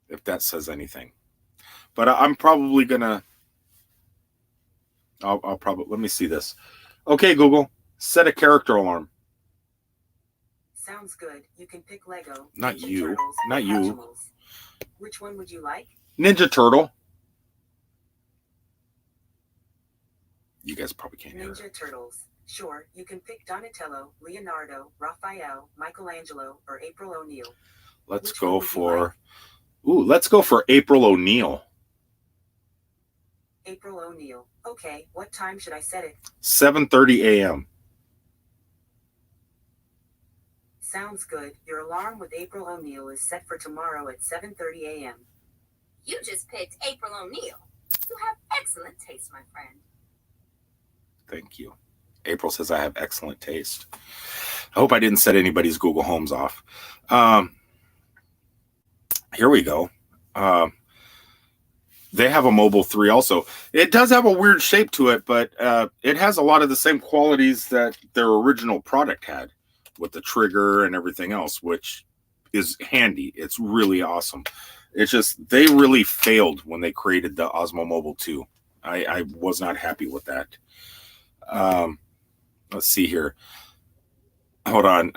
if that says anything. But I'm probably gonna I'll probably, let me see this. Okay, Google, set a character alarm. Sounds good. You can pick Lego. Not you. Not you. Which one would you like? Ninja Turtle. You guys probably can't hear. Ninja Turtles. Sure, you can pick Donatello, Leonardo, Raphael, Michelangelo, or April O'Neil. Let's go for April O'Neil. April O'Neil. Okay, what time should I set it? 7:30 a.m. Sounds good. Your alarm with April O'Neil is set for tomorrow at 7:30 a.m. You just picked April O'Neil. You have excellent taste, my friend. Thank you. April says I have excellent taste. I hope I didn't set anybody's Google Homes off. Here we go. They have a Mobile 3 also. It does have a weird shape to it, but it has a lot of the same qualities that their original product had with the trigger and everything else, which is handy. It's really awesome. It's just they really failed when they created the Osmo Mobile 2. I was not happy with that. Let's see here. Hold on.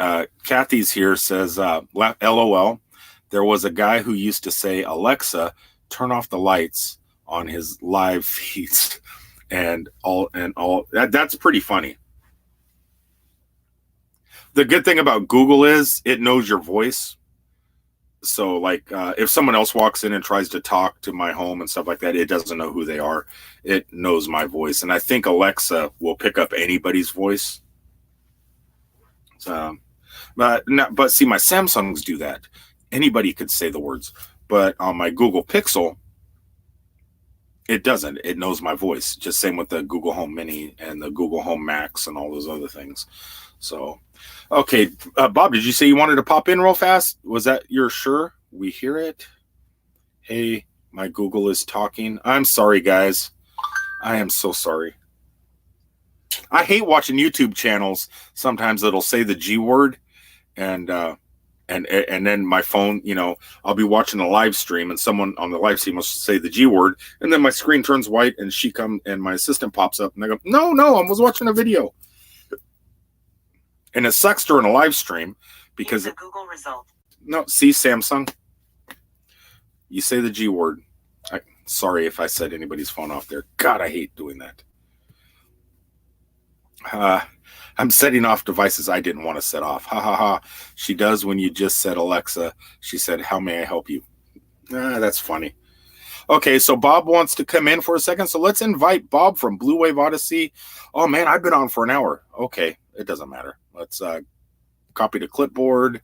Kathy's here says, LOL. There was a guy who used to say, Alexa, turn off the lights on his live feeds and all that's pretty funny. The good thing about Google is it knows your voice. So like if someone else walks in and tries to talk to my home and stuff like that, it doesn't know who they are. It knows my voice. And I think Alexa will pick up anybody's voice. So, but see, my Samsungs do that. Anybody could say the words. But on my Google Pixel, it doesn't. It knows my voice. Just same with the Google Home Mini and the Google Home Max and all those other things. So, okay. Bob, did you say you wanted to pop in real fast? Was that your sure? We hear it. Hey, my Google is talking. I'm sorry, guys. I am so sorry. I hate watching YouTube channels. Sometimes it'll say the G word and then my phone, you know, I'll be watching a live stream and someone on the live stream will say the G word, and then my screen turns white and my assistant pops up and I go, no, I was watching a video. And it sucks during a live stream because the Google result. No, see, Samsung, you say the G word. Sorry if I set anybody's phone off there. God, I hate doing that. I'm setting off devices I didn't want to set off. Ha ha ha. She does when you just said Alexa. She said, how may I help you? That's funny. Okay, so Bob wants to come in for a second. So let's invite Bob from Blue Wave Odyssey. Oh, man, I've been on for an hour. Okay. It doesn't matter. Let's copy to clipboard,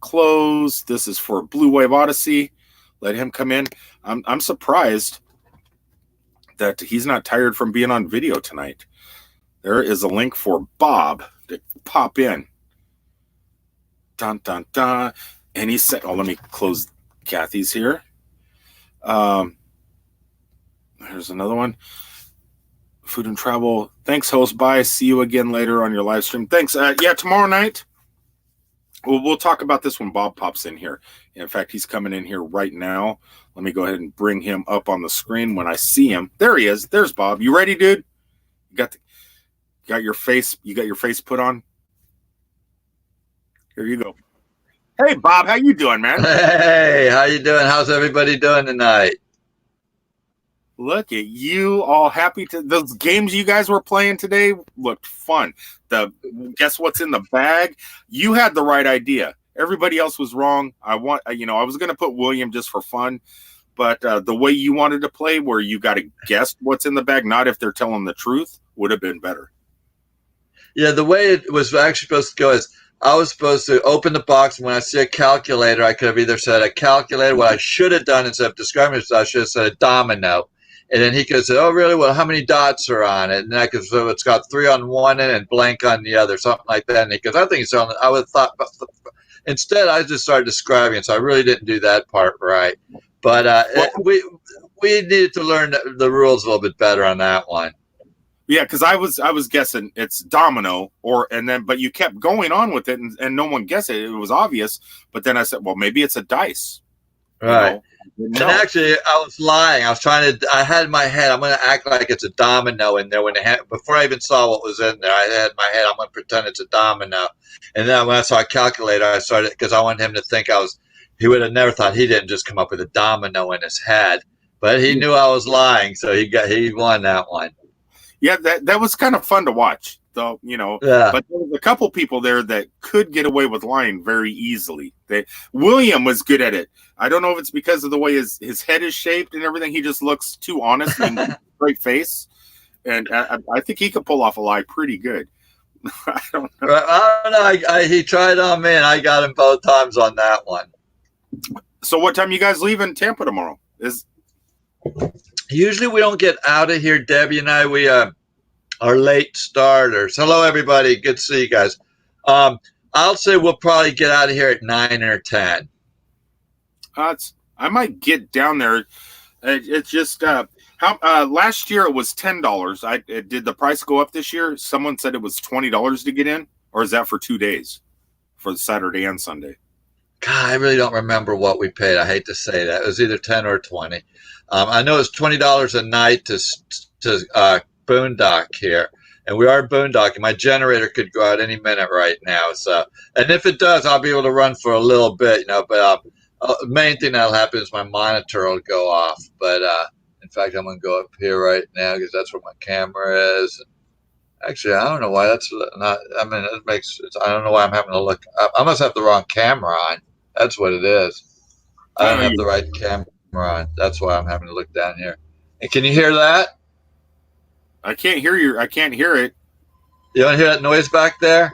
close. This is for Blue Wave Odyssey. Let him come in. I'm surprised that he's not tired from being on video tonight. There is a link for Bob to pop in. Dun, dun, dun. And he said, oh, let me close Kathy's here. There's another one. Food and travel. Thanks, host. Bye. See you again later on your live stream. Thanks. Yeah, tomorrow night, we'll talk about this when Bob pops in here. In fact, he's coming in here right now. Let me go ahead and bring him up on the screen when I see him. There he is. There's Bob. You ready, dude? You got your face. You got your face put on. Here you go. Hey, Bob. How you doing, man? Hey, how you doing? How's everybody doing tonight? Look at you, all happy to. Those games you guys were playing today looked fun. Guess what's in the bag? You had the right idea. Everybody else was wrong. I was going to put William just for fun, but the way you wanted to play, where you got to guess what's in the bag, not if they're telling the truth, would have been better. Yeah, the way it was actually supposed to go is I was supposed to open the box, and when I see a calculator, I could have either said a calculator. What I should have done instead of describing it, I should have said a domino. And then he could say, oh, really? Well, how many dots are on it? And I could say, it's got 3 on one end and blank on the other, something like that. And he goes, I think it's on. I would have thought. Instead, I just started describing it, so I really didn't do that part right. But we needed to learn the rules a little bit better on that one. Yeah, because I was guessing it's domino, but you kept going on with it, and no one guessed it. It was obvious, but then I said, well, maybe it's a dice. Right. And actually, I was lying. I had in my head, I'm going to act like it's a domino in there. Before I even saw what was in there, I had in my head, I'm going to pretend it's a domino. And then when I saw a calculator, I started, because I wanted him to think he would have never thought he didn't just come up with a domino in his head. But he knew I was lying, so he won that one. Yeah, that was kind of fun to watch, though, Yeah. But there was a couple people there that could get away with lying very easily. William was good at it. I don't know if it's because of the way his head is shaped and everything. He just looks too honest and great face. And I think he could pull off a lie pretty good. I don't know. I don't know. He tried on me, and I got him both times on that one. So what time you guys leave in Tampa tomorrow? Usually we don't get out of here, Debbie and I. We are late starters. Hello, everybody. Good to see you guys. I'll say we'll probably get out of here at 9 or 10. I might get down there. It's just last year it was $10. Did the price go up this year? Someone said it was $20 to get in, or is that for 2 days, for Saturday and Sunday? God, I really don't remember what we paid. I hate to say that. It was either 10 or 20. I know it's $20 a night to boondock here, and we are boondocking. My generator could go out any minute right now. So, and if it does, I'll be able to run for a little bit, But the main thing that'll happen is my monitor will go off. But in fact, I'm going to go up here right now because that's where my camera is. Actually, I don't know why that's not. I mean, I don't know why I'm having to look. I must have the wrong camera on. That's what it is. I don't have the right camera on. That's why I'm having to look down here. And can you hear that? I can't hear you. I can't hear it. You don't hear that noise back there?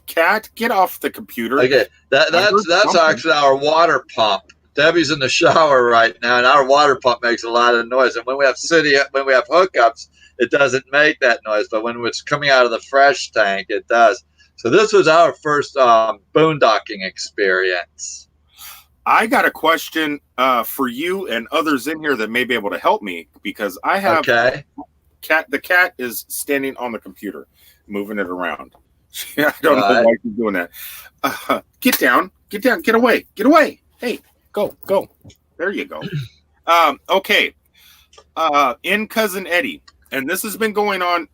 Cat, get off the computer. Okay, that's actually our water pump. Debbie's in the shower right now, and our water pump makes a lot of noise. And when we have hookups, it doesn't make that noise. But when it's coming out of the fresh tank, it does. So this was our first boondocking experience. I got a question for you and others in here that may be able to help me, because I have the cat is standing on the computer, moving it around. I don't know why she's doing that. Get down, get away. Hey, go. There you go. Okay. In Cousin Eddie, and this has been going on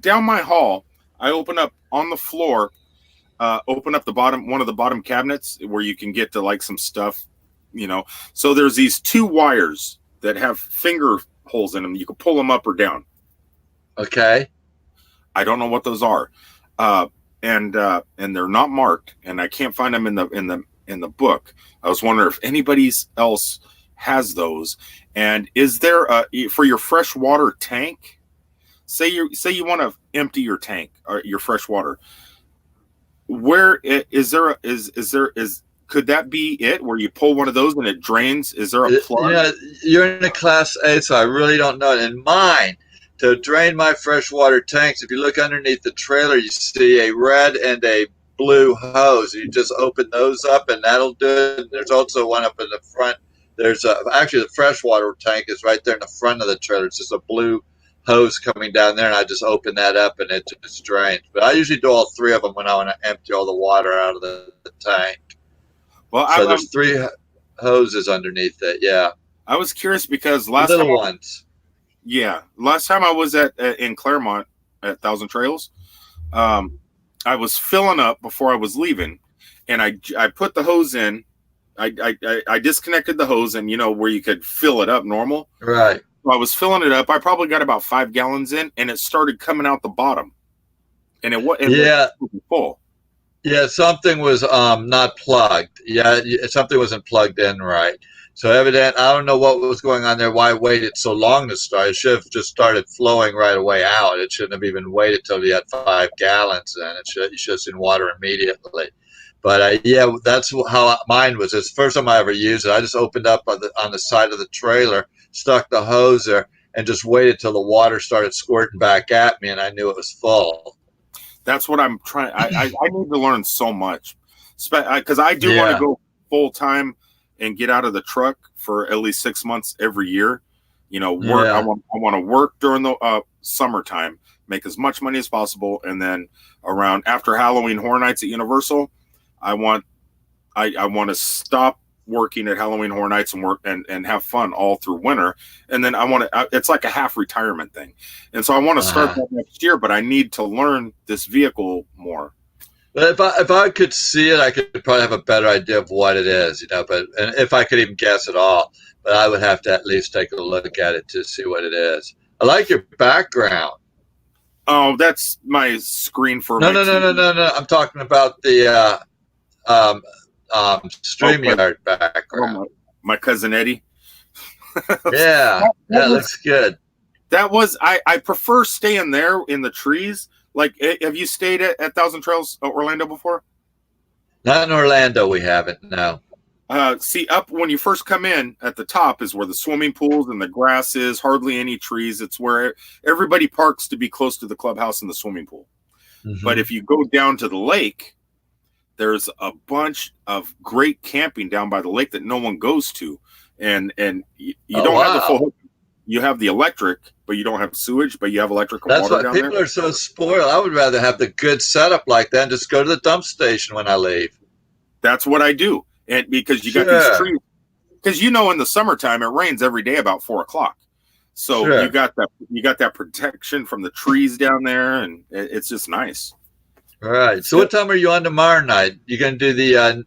down my hall. I open up on the floor, open up one of the bottom cabinets where you can get to like some stuff, So there's these 2 wires that have finger holes in them. You can pull them up or down. Okay. I don't know what those are. And they're not marked, and I can't find them in the book. I was wondering if anybody else has those. And is there for your freshwater tank? say you want to empty your tank or your fresh water. Where is there is could that be it where you pull one of those and it drains? Is there a plug? You're in a Class A, so I really don't know. In mine, to drain my freshwater tanks, if you look underneath the trailer, you see a red and a blue hose. You just open those up, and that'll do it. There's also one up in the front. There's actually the freshwater tank is right there in the front of the trailer. It's just a blue hose coming down there, and I just open that up, and it just drains. But I usually do all three of them when I want to empty all the water out of the tank. Well, so there's three hoses underneath it. Yeah, I was curious because last time I was in Claremont at Thousand Trails, I was filling up before I was leaving, and I put the hose in. I disconnected the hose, and where you could fill it up normal. Right. So I was filling it up. I probably got about 5 gallons in, and it started coming out the bottom, and it was full. Yeah, something was not plugged. Yeah, something wasn't plugged in right. So evident, I don't know what was going on there. Why waited so long to start? It should have just started flowing right away out. It shouldn't have even waited till you had 5 gallons in. You should have seen water immediately. But yeah, that's how mine was. It's the first time I ever used it. I just opened up on the side of the trailer, stuck the hose there, and just waited till the water started squirting back at me, and I knew it was full. That's what I'm trying. I need to learn so much, because I do want to go full time and get out of the truck for at least 6 months every year. Work. Yeah. I want to work during the summertime, make as much money as possible, and then around after Halloween Horror Nights at Universal, I want to stop working at Halloween Horror Nights and work and have fun all through winter. And then I want to, it's like a half retirement thing. And so I want to start that next year, but I need to learn this vehicle more. But if I could see it, I could probably have a better idea of what it is, but and if I could even guess at all, but I would have to at least take a look at it to see what it is. I like your background. Oh, that's my screen for No. I'm talking about the StreamYard background. My cousin Eddie. Yeah, that looks good. That was I prefer staying there in the trees. Like, have you stayed at Thousand Trails Orlando before? Not in Orlando, we haven't. No. See, up when you first come in at the top is where the swimming pools and the grass is. Hardly any trees. It's where everybody parks to be close to the clubhouse and the swimming pool. Mm-hmm. But if you go down to the lake, there's a bunch of great camping down by the lake that no one goes to, and you don't have the full. You have the electric, but you don't have sewage, but you have electric and water down there. People are so spoiled. I would rather have the good setup like that and just go to the dump station when I leave. That's what I do, and because you got these trees. Because in the summertime it rains every day about 4:00, so you got that protection from the trees down there, and it's just nice. All right. So what time are you on tomorrow night? You're going to do the,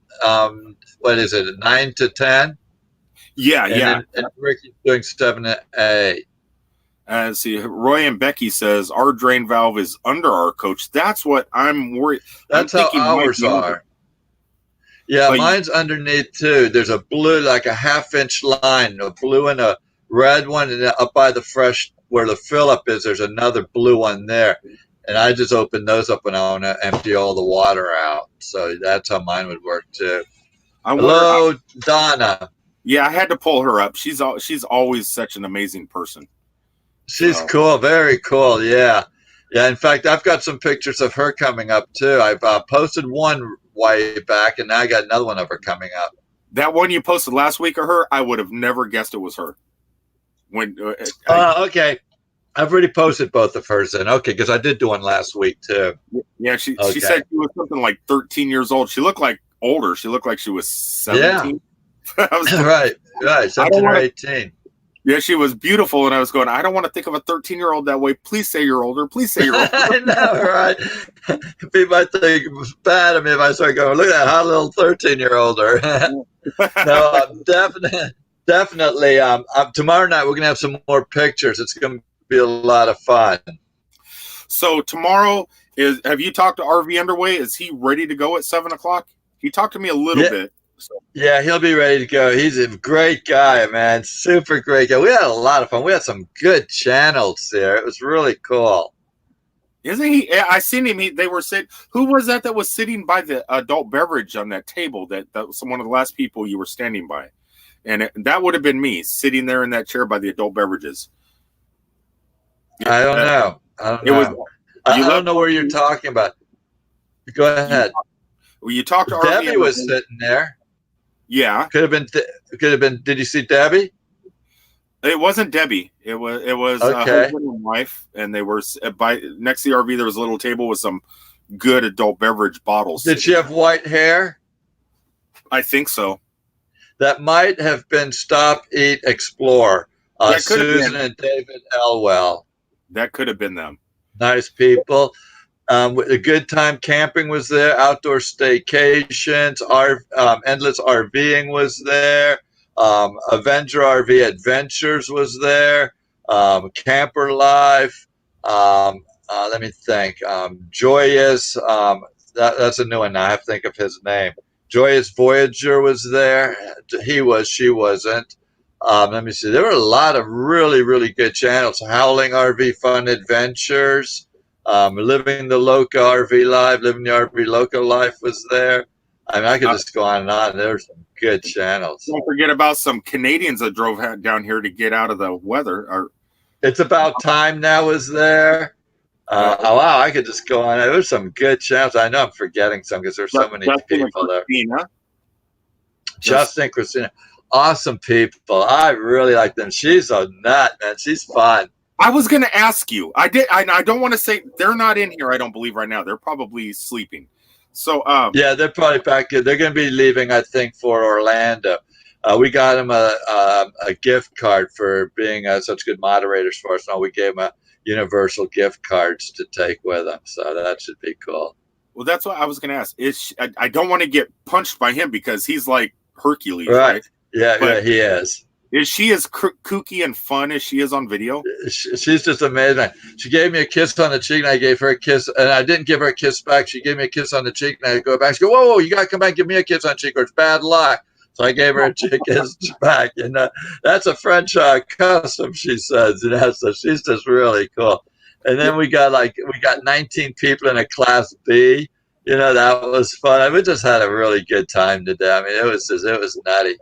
what is it, 9 to 10? Yeah. And Ricky's doing 7 to 8. See, Roy and Becky says, our drain valve is under our coach. That's what I'm worried. That's how ours are. Yeah, but mine's underneath too. There's a blue, like a 1/2-inch line, a blue and a red one. And up by the where the fill up is, there's another blue one there. And I just open those up when I want to empty all the water out. So that's how mine would work too. Hello, Donna. Yeah, I had to pull her up. She's always such an amazing person. She's cool, very cool. Yeah. In fact, I've got some pictures of her coming up too. I've posted one way back, and now I got another one of her coming up. That one you posted last week of her, I would have never guessed it was her. Okay. I've already posted both of hers then. Okay, because I did do one last week too. Yeah, she said she was something like 13 years old. She looked like older. She looked like she was 17. Yeah. Right, 17 or 18. Yeah, she was beautiful, and I was going, I don't want to think of a 13-year-old that way. Please say you're older. Please say you're older. I know, right? People might think it was bad of me if I start going, look at that hot little 13-year-older. No, definitely. Tomorrow night, we're going to have some more pictures. It's going to be a lot of fun. So tomorrow, have you talked to RV Underway? Is he ready to go at 7:00? He talked to me a little bit. So, Yeah, he'll be ready to go. He's a great guy, man. Super great guy. We had a lot of fun. We had some good channels there. It was really cool. isn't he? I seen him. They were sitting. Who was that was sitting by the adult beverage on that table? That was one of the last people you were standing by, and that would have been me sitting there in that chair by the adult beverages. I don't know. I don't It was know. you I left. don't know where you're talking about. Go You, ahead. you talked to RV. Debbie was sitting there. Yeah, Could have been. Could have been. Did you see Debbie? it wasn't Debbie. It was a Okay. husband and wife, and they were by next to the RV. There was a little table with some good adult beverage bottles. Did she have white hair? I think so. That might have been Stop, Eat, Explore. That could have Susan been. and David Elwell. That could have been them. Nice people. A good time camping was there. Outdoor staycations. Endless RVing was there. Avenger RV Adventures was there. Camper Life. Let me think. Joyous. That's a new one now. I have to think of his name. Joyous Voyager was there. He was. She wasn't. Let me see. There were a lot of really, really good channels. Howling RV Fun Adventures. Living the Loca RV Live, Living the RV Loca Life was there. I mean, I could just go on and on. There's some good channels. Don't forget about some Canadians that drove down here to get out of the weather. It's About Time Now was there. Oh, wow, I could just go on. There's some good channels. I know I'm forgetting some because there's so many people there. Justin and Christina, awesome people. I really like them. She's a nut, man. She's fun. I was going to ask you. I don't want to say they're not in here. I don't believe right now. They're probably sleeping. So yeah, they're probably back. They're going to be leaving, I think, for Orlando. We got them a gift card for being such good moderators for us. Now we gave them a universal gift cards to take with them, so that should be cool. Well, that's what I was going to ask. I don't want to get punched by him because he's like Hercules, right? Yeah, yeah, he is. Is she as kooky and fun as she is on video? She's just amazing. She gave me a kiss on the cheek, and I gave her a kiss, and I didn't give her a kiss back. She gave me a kiss on the cheek, and I go back. She go, whoa, you got to come back and give me a kiss on the cheek, or it's bad luck. So I gave her a kiss back, and that's a French custom, she says. So she's just really cool. And then we got 19 people in a Class B. That was fun. We just had a really good time today. I mean, it was nutty.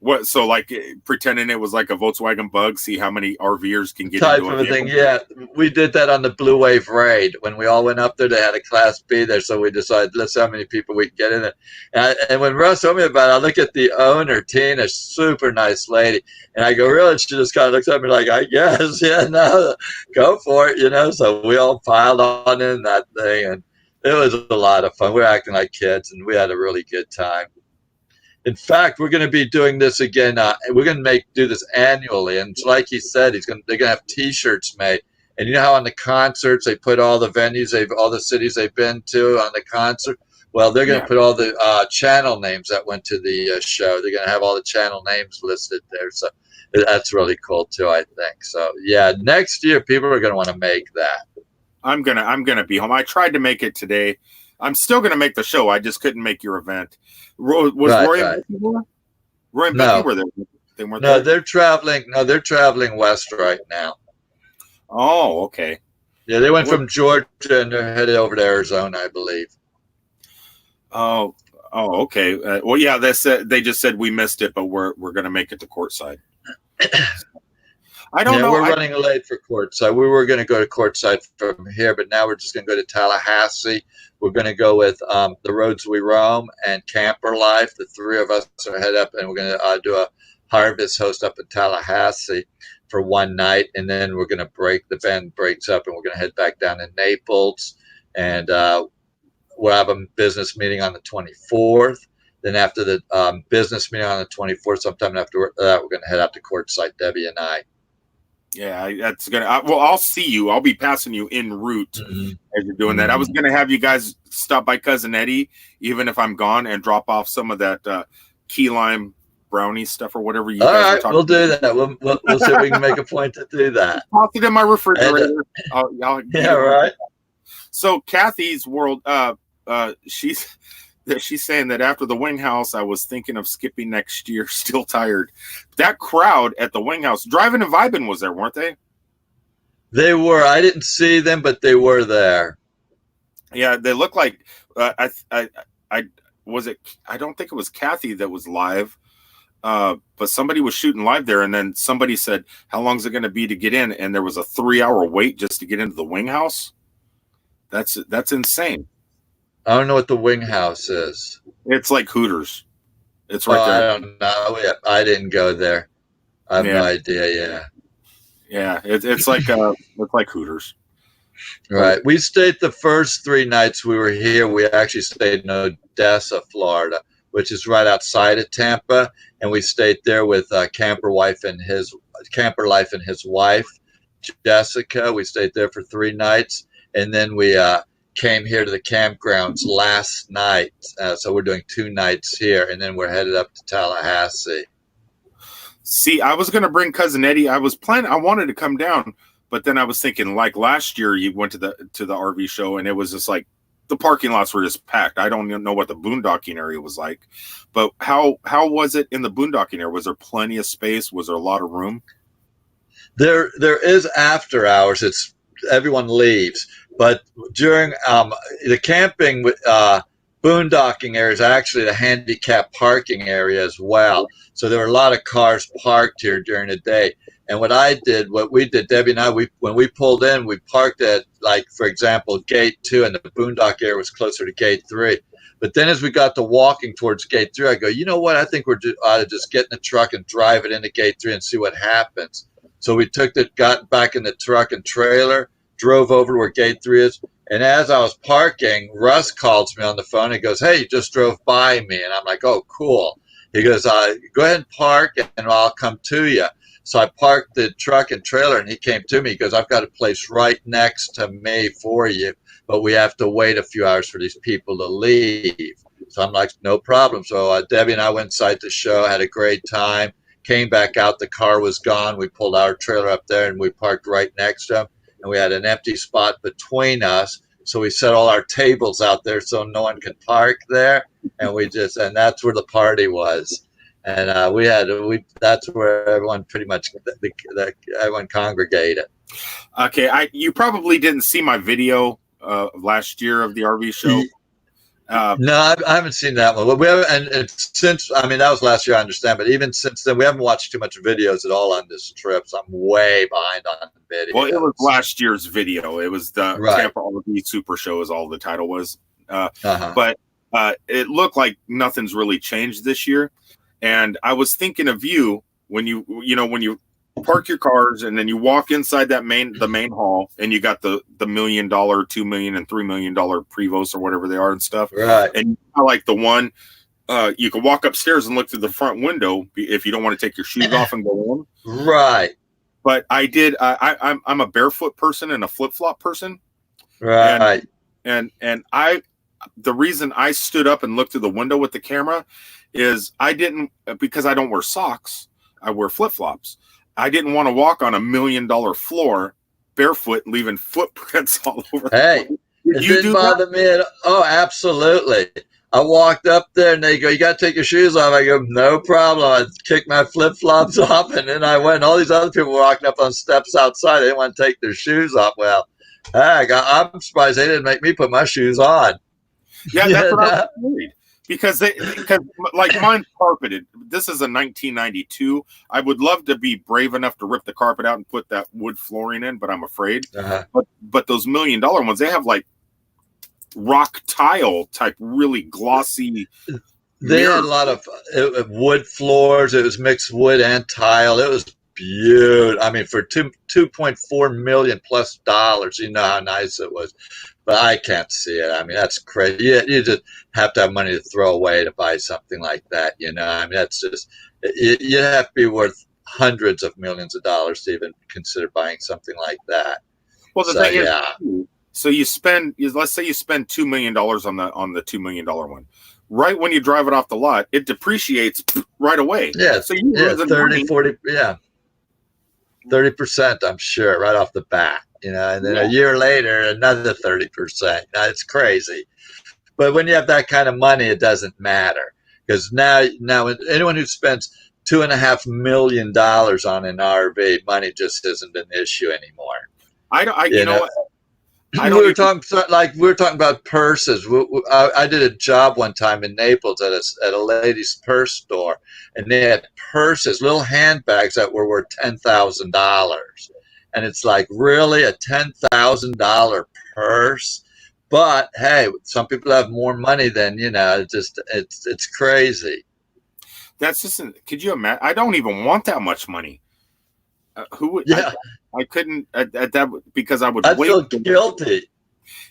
What? So like pretending it was like a Volkswagen Bug, see how many RVers can get type into of a thing. Yeah, we did that on the Blue Wave Raid when we all went up there. They had a Class B there, so we decided let's see how many people we can get in it. And when Russ told me about it, I look at the owner, Tina, super nice lady, and I go, really? She just kind of looks at me like, I guess, yeah, no, go for it, So we all piled on in that thing, and it was a lot of fun. We were acting like kids, and we had a really good time. In fact, we're going to be doing this again. We're going to do this annually, and like he said, they're going to have T-shirts made. And you know how on the concerts they put all the venues, all the cities they've been to on the concert. Well, they're going to put all the channel names that went to the show. They're going to have all the channel names listed there. So that's really cool too, I think. So yeah, next year people are going to want to make that. I'm gonna be home. I tried to make it today. I'm still going to make the show. I just couldn't make your event. Was Roy and Becky there? Roy and Becky were there. They weren't there? They're traveling. No, they're traveling west right now. Oh, okay. Yeah, they went from Georgia and they're headed over to Arizona, I believe. Oh, okay. Well, yeah, they just said we missed it, but we're going to make it to courtside. I don't know. We're running late for courtside. We were going to go to courtside from here, but now we're just going to go to Tallahassee. We're going to go with The Roads We Roam and Camper Life. The three of us are head up, and we're going to do a harvest host up in Tallahassee for one night, and then we're going to the band breaks up, and we're going to head back down to Naples, and we'll have a business meeting on the 24th. Then after the business meeting on the 24th, sometime after that, we're going to head out to courtside, Debbie and I. Yeah, that's gonna. I'll see you. I'll be passing you en route as you're doing that. I was gonna have you guys stop by Cousin Eddie, even if I'm gone, and drop off some of that key lime brownie stuff or whatever you. All right, we'll do that. We'll see if we can make a point to do that. Toss it in my refrigerator. Yeah, right. So Kathy's world, she's saying that after the Wing House, I was thinking of skipping next year. Still tired. That crowd at the Wing House, Driving and Vibing was there, weren't they? They were. I didn't see them, but they were there. Yeah, they look like I was it. I don't think it was Kathy that was live, but somebody was shooting live there, and then somebody said, "How long is it going to be to get in?" And there was a 3-hour wait just to get into the Wing House. That's insane. I don't know what the Wing House is. It's like Hooters. It's right I there. don't know. I didn't go there. I have no idea. Yeah. Yeah, it's like Hooters. Right. We stayed the first 3 nights we were here. We actually stayed in Odessa, Florida, which is right outside of Tampa, and we stayed there with Camper Life and his wife, Jessica. We stayed there for 3 nights, and then we came here to the campgrounds last night. So we're doing 2 nights here, and then we're headed up to Tallahassee. See, I was going to bring Cousin Eddie. I wanted to come down, but then I was thinking, like last year, you went to the RV show, and it was just like the parking lots were just packed. I don't even know what the boondocking area was like, but how was it in the boondocking area? Was there plenty of space? Was there a lot of room? There is after hours. It's everyone leaves, but during the camping boondocking area is actually the handicap parking area as well. So there were a lot of cars parked here during the day. And what we did, Debbie and I, when we pulled in, we parked at, like, for example, gate 2, and the boondock area was closer to gate 3. But then as we got to walking towards gate 3, I go, you know what? I think ought to just get in the truck and drive it into gate 3 and see what happens. So we got back in the truck and trailer, drove over to where gate 3 is. And as I was parking, Russ calls me on the phone and goes, "Hey, you just drove by me." And I'm like, "Oh, cool." He goes, "Go ahead and park and I'll come to you." So I parked the truck and trailer, and he came to me. He goes, "I've got a place right next to me for you, but we have to wait a few hours for these people to leave." So I'm like, "No problem." So Debbie and I went inside the show, had a great time, came back out. The car was gone. We pulled our trailer up there, and we parked right next to him. And we had an empty spot between us. So we set all our tables out there so no one could park there. And and that's where the party was. And that's where everyone pretty much, everyone congregated. Okay. You probably didn't see my video last year of the RV show. No, I haven't seen that one. But we haven't, and since, I mean, that was last year, I understand. But even since then, we haven't watched too much videos at all on this trip. So I'm way behind on videos. Well, it was last year's video. It was the Tampa RV Super Show, is all the title was. But it looked like nothing's really changed this year. And I was thinking of you when you park your cars and then you walk inside the main hall, and you got the $1 million, $2 million, and $3 million Prevost or whatever they are and stuff. Right. And I like the one you can walk upstairs and look through the front window if you don't want to take your shoes off and go in. Right. But I did. I'm a barefoot person and a flip flop person. Right. And the reason I stood up and looked through the window with the camera is because I don't wear socks. I wear flip flops. I didn't want to walk on $1 million floor barefoot, leaving footprints all over. Hey, it didn't bother me at all. Oh, absolutely. I walked up there and they go, "You got to take your shoes off." I go, "No problem." I kicked my flip flops off, and then I went. And all these other people were walking up on steps outside. They didn't want to take their shoes off. Well, I'm surprised they didn't make me put my shoes on. Yeah, that's what I was worried. Because like mine's carpeted. This is a 1992. I would love to be brave enough to rip the carpet out and put that wood flooring in, but I'm afraid. But those $1 million ones, they have like rock tile type, really glossy. They had a lot of wood floors. It was mixed wood and tile. It was beautiful. I mean, for $2.4 million plus, you know how nice it was. But I can't see it. I mean, that's crazy. You just have to have money to throw away to buy something like that. You know, I mean, that's just, you have to be worth hundreds of millions of dollars to even consider buying something like that. Well, the thing is, so let's say you spend $2 million on the $2 million one. Right when you drive it off the lot, it depreciates right away. Yeah, so you 30, 40, 30%, I'm sure, right off the bat. You know, and then a year later, another 30%. It's crazy. But when you have that kind of money, it doesn't matter, because now anyone who spends $2.5 million on an RV, money just isn't an issue anymore. You know what? We were talking about purses. I did a job one time in Naples at a ladies' purse store, and they had purses, little handbags that were worth $10,000, and it's like, really, a $10,000 purse? But hey, some people have more money than it's crazy. That's just. Could you imagine? I don't even want that much money. Who would? Yeah. I couldn't at that, because I would I'd wait. feel guilty.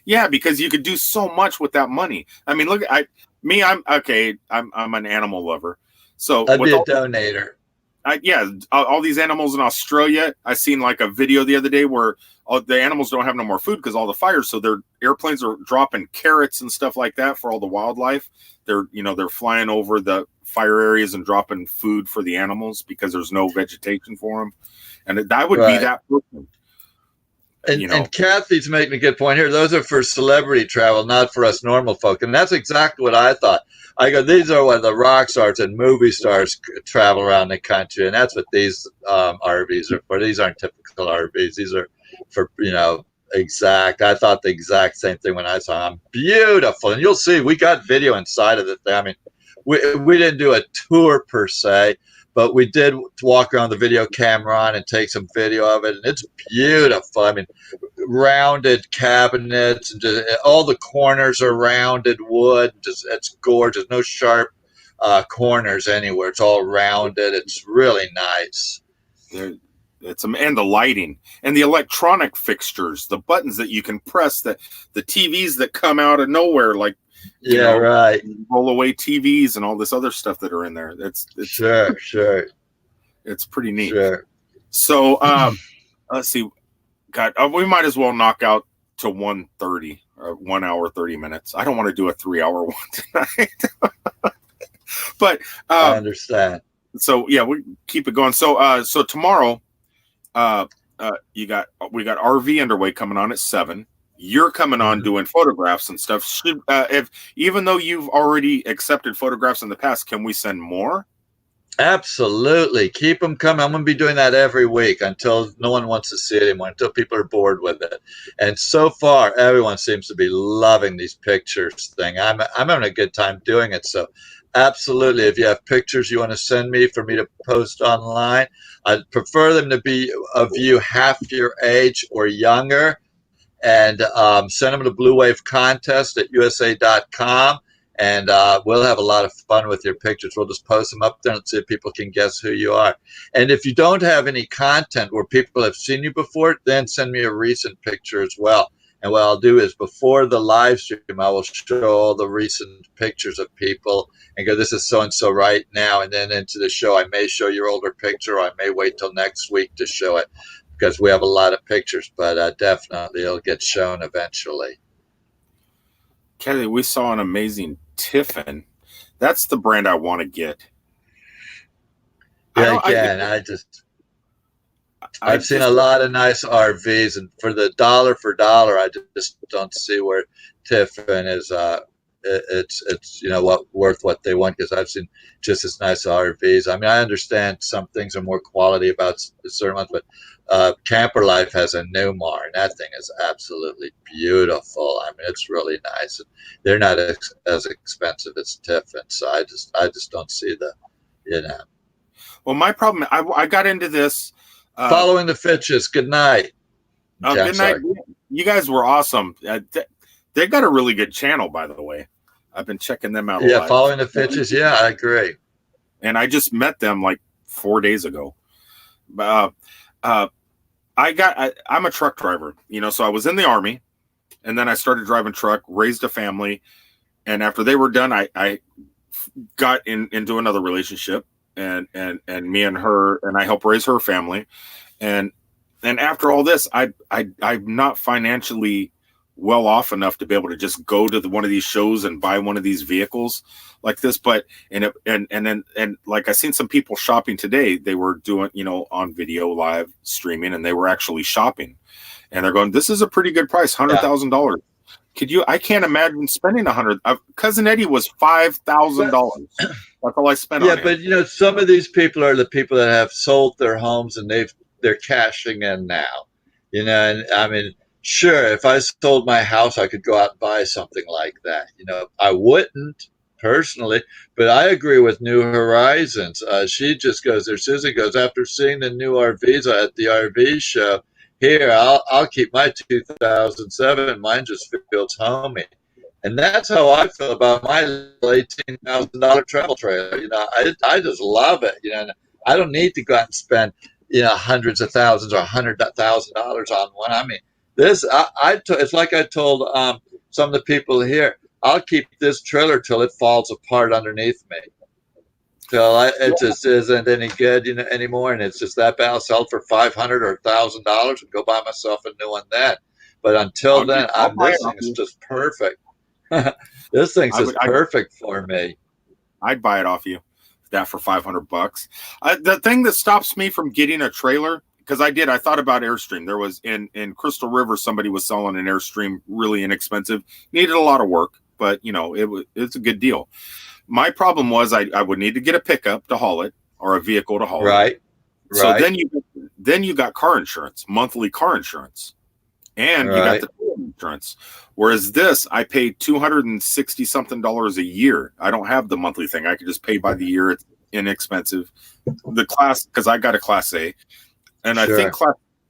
Yeah, because you could do so much with that money. I mean, look, I'm okay. I'm an animal lover, so I'd be a donator. All these animals in Australia. I seen like a video the other day where the animals don't have no more food because all the fires. So their airplanes are dropping carrots and stuff like that for all the wildlife. They're flying over the fire areas and dropping food for the animals because there's no vegetation for them. And I would be that person. And Kathy's making a good point here. Those are for celebrity travel, not for us normal folk. And that's exactly what I thought. I go, these are what the rock stars and movie stars travel around the country, and that's what these RVs are for. These aren't typical RVs. These are for, exact. I thought the exact same thing when I saw them. Beautiful. And you'll see, we got video inside of the thing. I mean, we didn't do a tour per se, but we did walk around the video camera on and take some video of it, and it's beautiful. I mean, rounded cabinets, and just, all the corners are rounded wood. It's gorgeous. No sharp corners anywhere. It's all rounded. It's really nice. And the lighting and the electronic fixtures, the buttons that you can press, the TVs that come out of nowhere, like right, roll away TVs and all this other stuff that are in there. It's sure. It's pretty neat. Sure. So let's see. God, we might as well knock out to 1:30 or 1 hour 30 minutes. I don't want to do a 3-hour one tonight. But I understand. So yeah, we keep it going. So tomorrow, we got RV underway coming on at 7. You're coming on doing photographs and stuff. Even though you've already accepted photographs in the past, can we send more? Absolutely. Keep them coming. I'm going to be doing that every week until no one wants to see it anymore, until people are bored with it. And so far, everyone seems to be loving these pictures thing. I'm having a good time doing it. So absolutely, if you have pictures you want to send me for me to post online, I'd prefer them to be of you half your age or younger. And send them to Blue Wave Contest at USA.com. And we'll have a lot of fun with your pictures. We'll just post them up there and see if people can guess who you are. And if you don't have any content where people have seen you before, then send me a recent picture as well. And what I'll do is, before the live stream, I will show all the recent pictures of people and go, this is so-and-so right now. And then into the show, I may show your older picture, or I may wait till next week to show it, because we have a lot of pictures. But definitely it'll get shown eventually. Kelly, we saw an amazing Tiffin. That's the brand I want to get. I've seen a lot of nice RVs, and for dollar, I just don't see where Tiffin is. It's worth what they want, because I've seen just as nice RVs. I mean, I understand some things are more quality about certain ones, but Camper Life has a Newmar, and that thing is absolutely beautiful. I mean, it's really nice. They're not as expensive as Tiffin, so I just don't see the. Well, my problem, I got into this. Following the Fitches. Good night. Good night. You guys were awesome. They got a really good channel, by the way. I've been checking them out. Yeah, Following the Fitches. Yeah, I agree. And I just met them like 4 days ago. I'm a truck driver, so I was in the Army, and then I started driving truck, raised a family. And after they were done, I got into another relationship, and me and her, and I helped raise her family. And after all this, I'm not financially well off enough to be able to just go to one of these shows and buy one of these vehicles like this. But and like I seen some people shopping today, they were doing, on video live streaming, and they were actually shopping, and they're going, this is a pretty good price, $100,000. Could you? I can't imagine spending $100. Cousin Eddie was $5,000. That's all I spent Yeah, on him. but some of these people are the people that have sold their homes and they're cashing in now. And I mean, sure, if I sold my house, I could go out and buy something like that. I wouldn't personally, but I agree with New Horizons. She just goes there. Susan goes, after seeing the new RVs at the RV show here, I'll keep my 2007. Mine just feels homey. And that's how I feel about my $18,000 travel trailer. I just love it. And I don't need to go out and spend hundreds of thousands or $100,000 on one. I mean, this it's like I told some of the people here. I'll keep this trailer till it falls apart underneath me. Till it just isn't any good anymore, and it's just that bad. I'll sell it for $500 or $1,000 and go buy myself a new one then. But until then, this thing is just perfect. This thing's just perfect for me. I'd buy it off you, that for $500. The thing that stops me from getting a trailer, because I thought about Airstream. There was in Crystal River, somebody was selling an Airstream really inexpensive, needed a lot of work, but it's a good deal. My problem was I would need to get a pickup to haul it or a vehicle to haul it. Right. So then you got car insurance, monthly car insurance. And you got the insurance. Whereas this, I paid $260 something a year. I don't have the monthly thing. I could just pay by the year. It's inexpensive. The class, because I got a Class A, and I think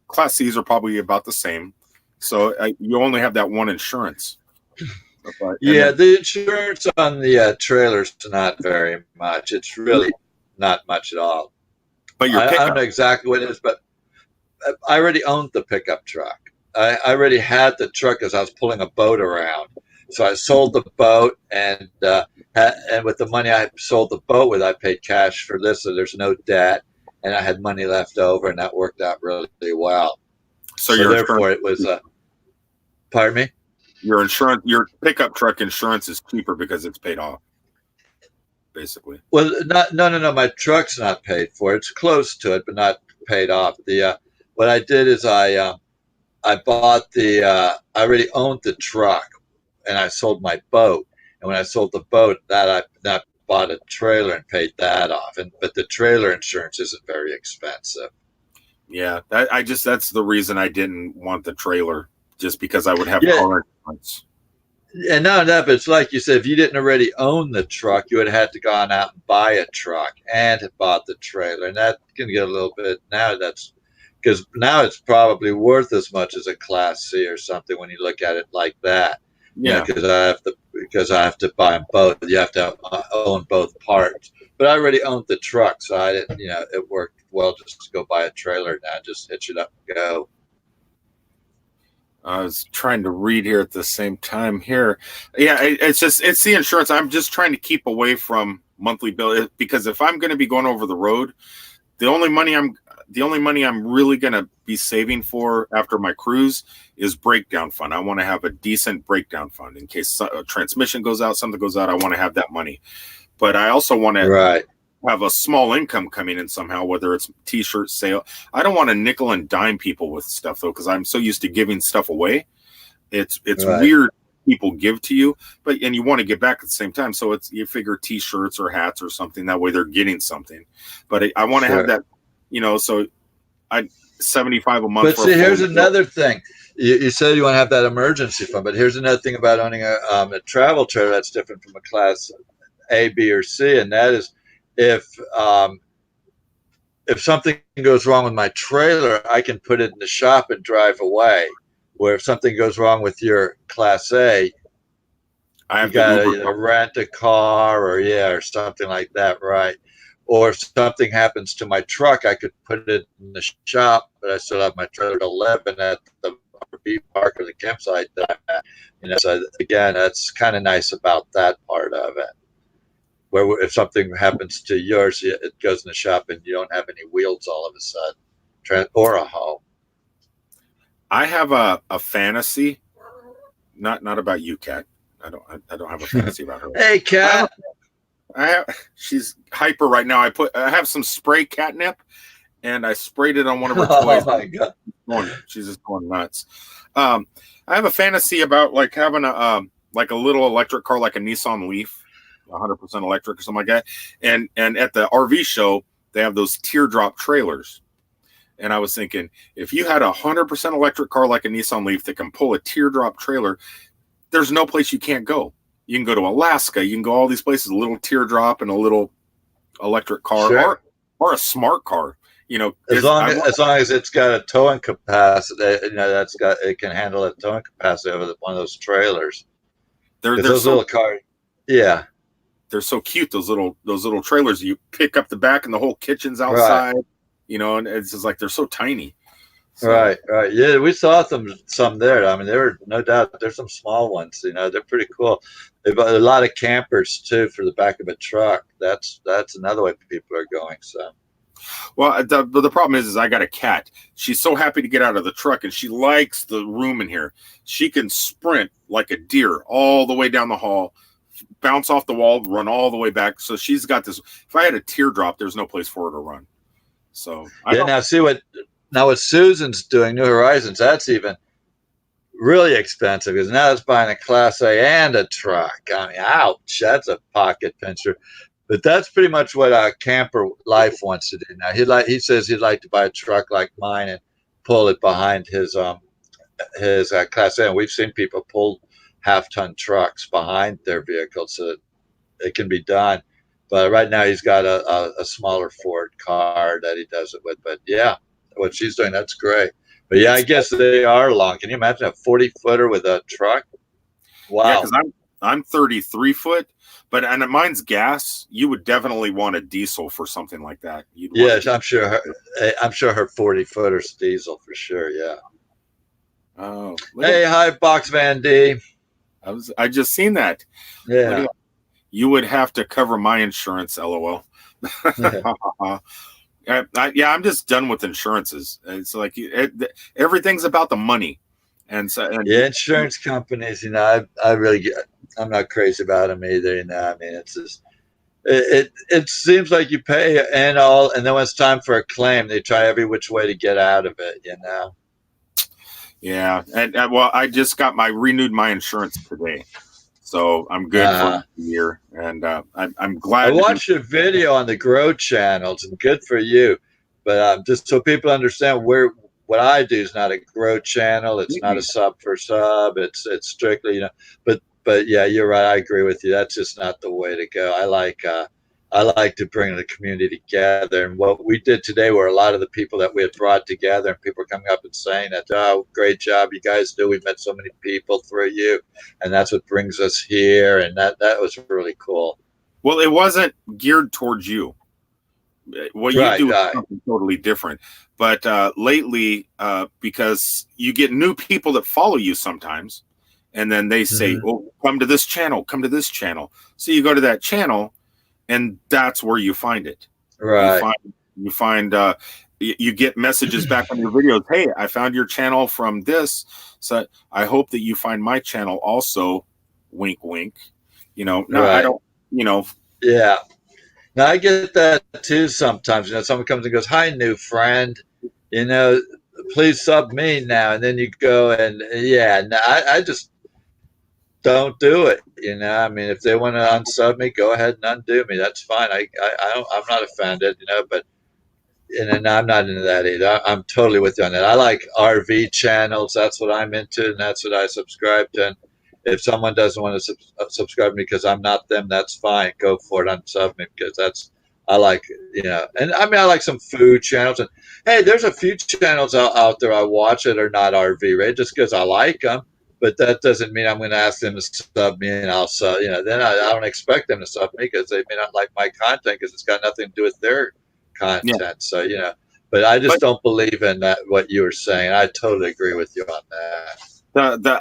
Class C's are probably about the same. So you only have that one insurance. The insurance on the trailer's not very much. It's really not much at all. But I don't know exactly what it is, but I already owned the pickup truck. I already had the truck as I was pulling a boat around. So I sold the boat, and with the money I sold the boat with, I paid cash for this, so there's no debt, and I had money left over, and that worked out really well. So therefore, it was. Pardon me? Your pickup truck insurance is cheaper because it's paid off, basically. Well, no. My truck's not paid for. It's close to it, but not paid off. What I did is I bought I already owned the truck, and I sold my boat. And when I sold the boat, I bought a trailer and paid that off. But the trailer insurance isn't very expensive. Yeah, that's the reason I didn't want the trailer, just because I would have car insurance. And but it's like you said, if you didn't already own the truck, you would have had to go on out and buy a truck and have bought the trailer. And that can get a little bit because now it's probably worth as much as a Class C or something when you look at it like that. Yeah, because I have to buy them both. You have to own both parts. But I already owned the truck, so I didn't. It worked well just to go buy a trailer now, just hitch it up and go. I was trying to read here at the same time here. Yeah, it's the insurance. I'm just trying to keep away from monthly bill, because if I'm going to be going over the road, the only money I'm really going to be saving for after my cruise is breakdown fund. I want to have a decent breakdown fund in case a transmission goes out, something goes out. I want to have that money, but I also want to have a small income coming in somehow, whether it's t-shirt sale. I don't want to nickel and dime people with stuff though, because I'm so used to giving stuff away. It's weird people give to you, and you want to give back at the same time. So you figure t-shirts or hats or something, that way they're getting something. But I want to have that, so I $75 a month. But see, here's another thing. You said you want to have that emergency fund, but here's another thing about owning a travel trailer that's different from a Class A, B, or C, and that is if something goes wrong with my trailer, I can put it in the shop and drive away. Where if something goes wrong with your Class A, you got to rent a car or something like that, right? Or if something happens to my truck, I could put it in the shop, but I still have my trailer to live in at the RV park or the campsite that I'm at. So again, that's kind of nice about that part of it. Where if something happens to yours, it goes in the shop and you don't have any wheels all of a sudden, or a home. I have a fantasy, not about you, Kat. I don't have a fantasy about her. Hey, Kat. She's hyper right now. I have some spray catnip, and I sprayed it on one of her Oh toys. my God. She's just going nuts. I have a fantasy about like having a little electric car, like a Nissan Leaf, 100% electric or something like that. And at the RV show, they have those teardrop trailers. And I was thinking, if you had 100% electric car like a Nissan Leaf that can pull a teardrop trailer, there's no place you can't go. You can go to Alaska. You can go all these places. A little teardrop and a little electric car, Sure. or a smart car. You know, As long as it's got a towing capacity, it can handle a towing capacity of one of those trailers. they're Because those so little cars, yeah, they're so cute. Those little trailers. You pick up the back and the whole kitchen's right. outside. You know, and it's just like they're so tiny. So, Right, right. Yeah, we saw some there. I mean, there were no doubt there's some small ones. They're pretty cool. They've got a lot of campers too for the back of a truck. That's another way people are going. So well, the problem is I got a cat. She's so happy to get out of the truck, and she likes the room in here. She can sprint like a deer all the way down the hall, bounce off the wall, run all the way back. So she's got this. If I had a teardrop, there's no place for her to run. So yeah. Now what Susan's doing, New Horizons. That's even really expensive because now it's buying a Class A and a truck. I mean, ouch, that's a pocket pincher. But that's pretty much what Camper Life wants to do now. He says he'd like to buy a truck like mine and pull it behind his Class A. And we've seen people pull half-ton trucks behind their vehicles so that it can be done. But right now he's got a smaller Ford car that he does it with. But yeah, what she's doing, that's great. But yeah, I guess they are long. Can you imagine a 40-footer with a truck? Wow. Yeah, because I'm 33 foot, and mine's gas. You would definitely want a diesel for something like that. Yes, I'm sure her 40-footer's diesel for sure. Yeah. Oh, hey, hi, Box Van D. I just seen that. Yeah. You would have to cover my insurance, LOL. Yeah, I'm just done with insurances. It's like everything's about the money, yeah, insurance companies. I'm not crazy about them either. I mean, it's just it seems like you pay and all, and then when it's time for a claim, they try every which way to get out of it. Yeah, and well, I just renewed my insurance today. So I'm good for a year, and I'm glad. I watched your video on the Grow channels, and good for you. But just so people understand, what I do is not a Grow channel. It's not a sub for sub. It's strictly, But yeah, you're right. I agree with you. That's just not the way to go. I like to bring the community together, and what we did today were a lot of the people that we had brought together, and people are coming up and saying that, oh, great job you guys do. We've met so many people through you, and that's what brings us here, and that was really cool. Well, it wasn't geared towards you. What you do is something totally different. But lately, because you get new people that follow you sometimes, and then they say, "Oh, come to this channel, come to this channel." So you go to that channel, and that's where you find it. Right. You get messages back on your videos. Hey, I found your channel from this. So I hope that you find my channel also. Wink, wink. I don't. Yeah. Now I get that too sometimes. Someone comes and goes, "Hi, new friend. Please sub me now." And then you go and I just don't do it. I mean, if they want to unsub me, go ahead and undo me. That's fine. I'm not offended. But I'm not into that either. I'm totally with you on that. I like RV channels. That's what I'm into, and that's what I subscribe to. And if someone doesn't want to subscribe to me because I'm not them, that's fine. Go for it. Unsub me because I like, and I mean, I like some food channels. And hey, there's a few channels out there I watch that are not RV related just because I like them. But that doesn't mean I'm going to ask them to sub me, and I'll sub. Then I don't expect them to sub me because they may not like my content because it's got nothing to do with their content. Yeah. So but I just don't believe in that. What you were saying, I totally agree with you on that.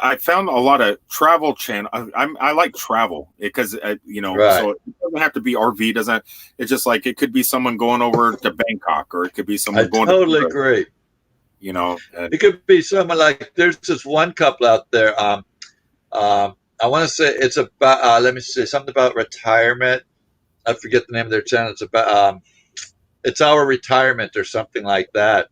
I found a lot of travel channel. I like travel because right. So it doesn't have to be RV. Doesn't it's just like it could be someone going over to Bangkok, or it could be someone going. I totally agree. It could be someone like there's this one couple out there. I want to say it's about. Let me see something about retirement. I forget the name of their channel. It's about. it's our retirement or something like that.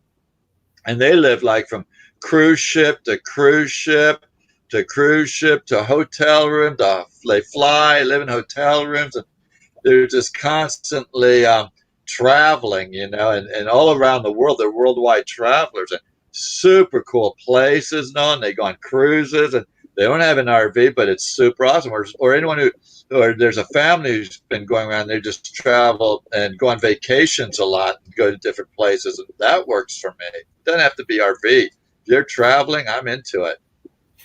And they live like from cruise ship to cruise ship to cruise ship to hotel room. They fly, live in hotel rooms, and they're just constantly traveling, and all around the world. They're worldwide travelers and super cool places. And they go on cruises, and they don't have an RV, but it's super awesome. Or anyone or there's a family who's been going around, they just travel and go on vacations a lot and go to different places, and that works for me. It doesn't have to be RV. If you're traveling, I'm into it.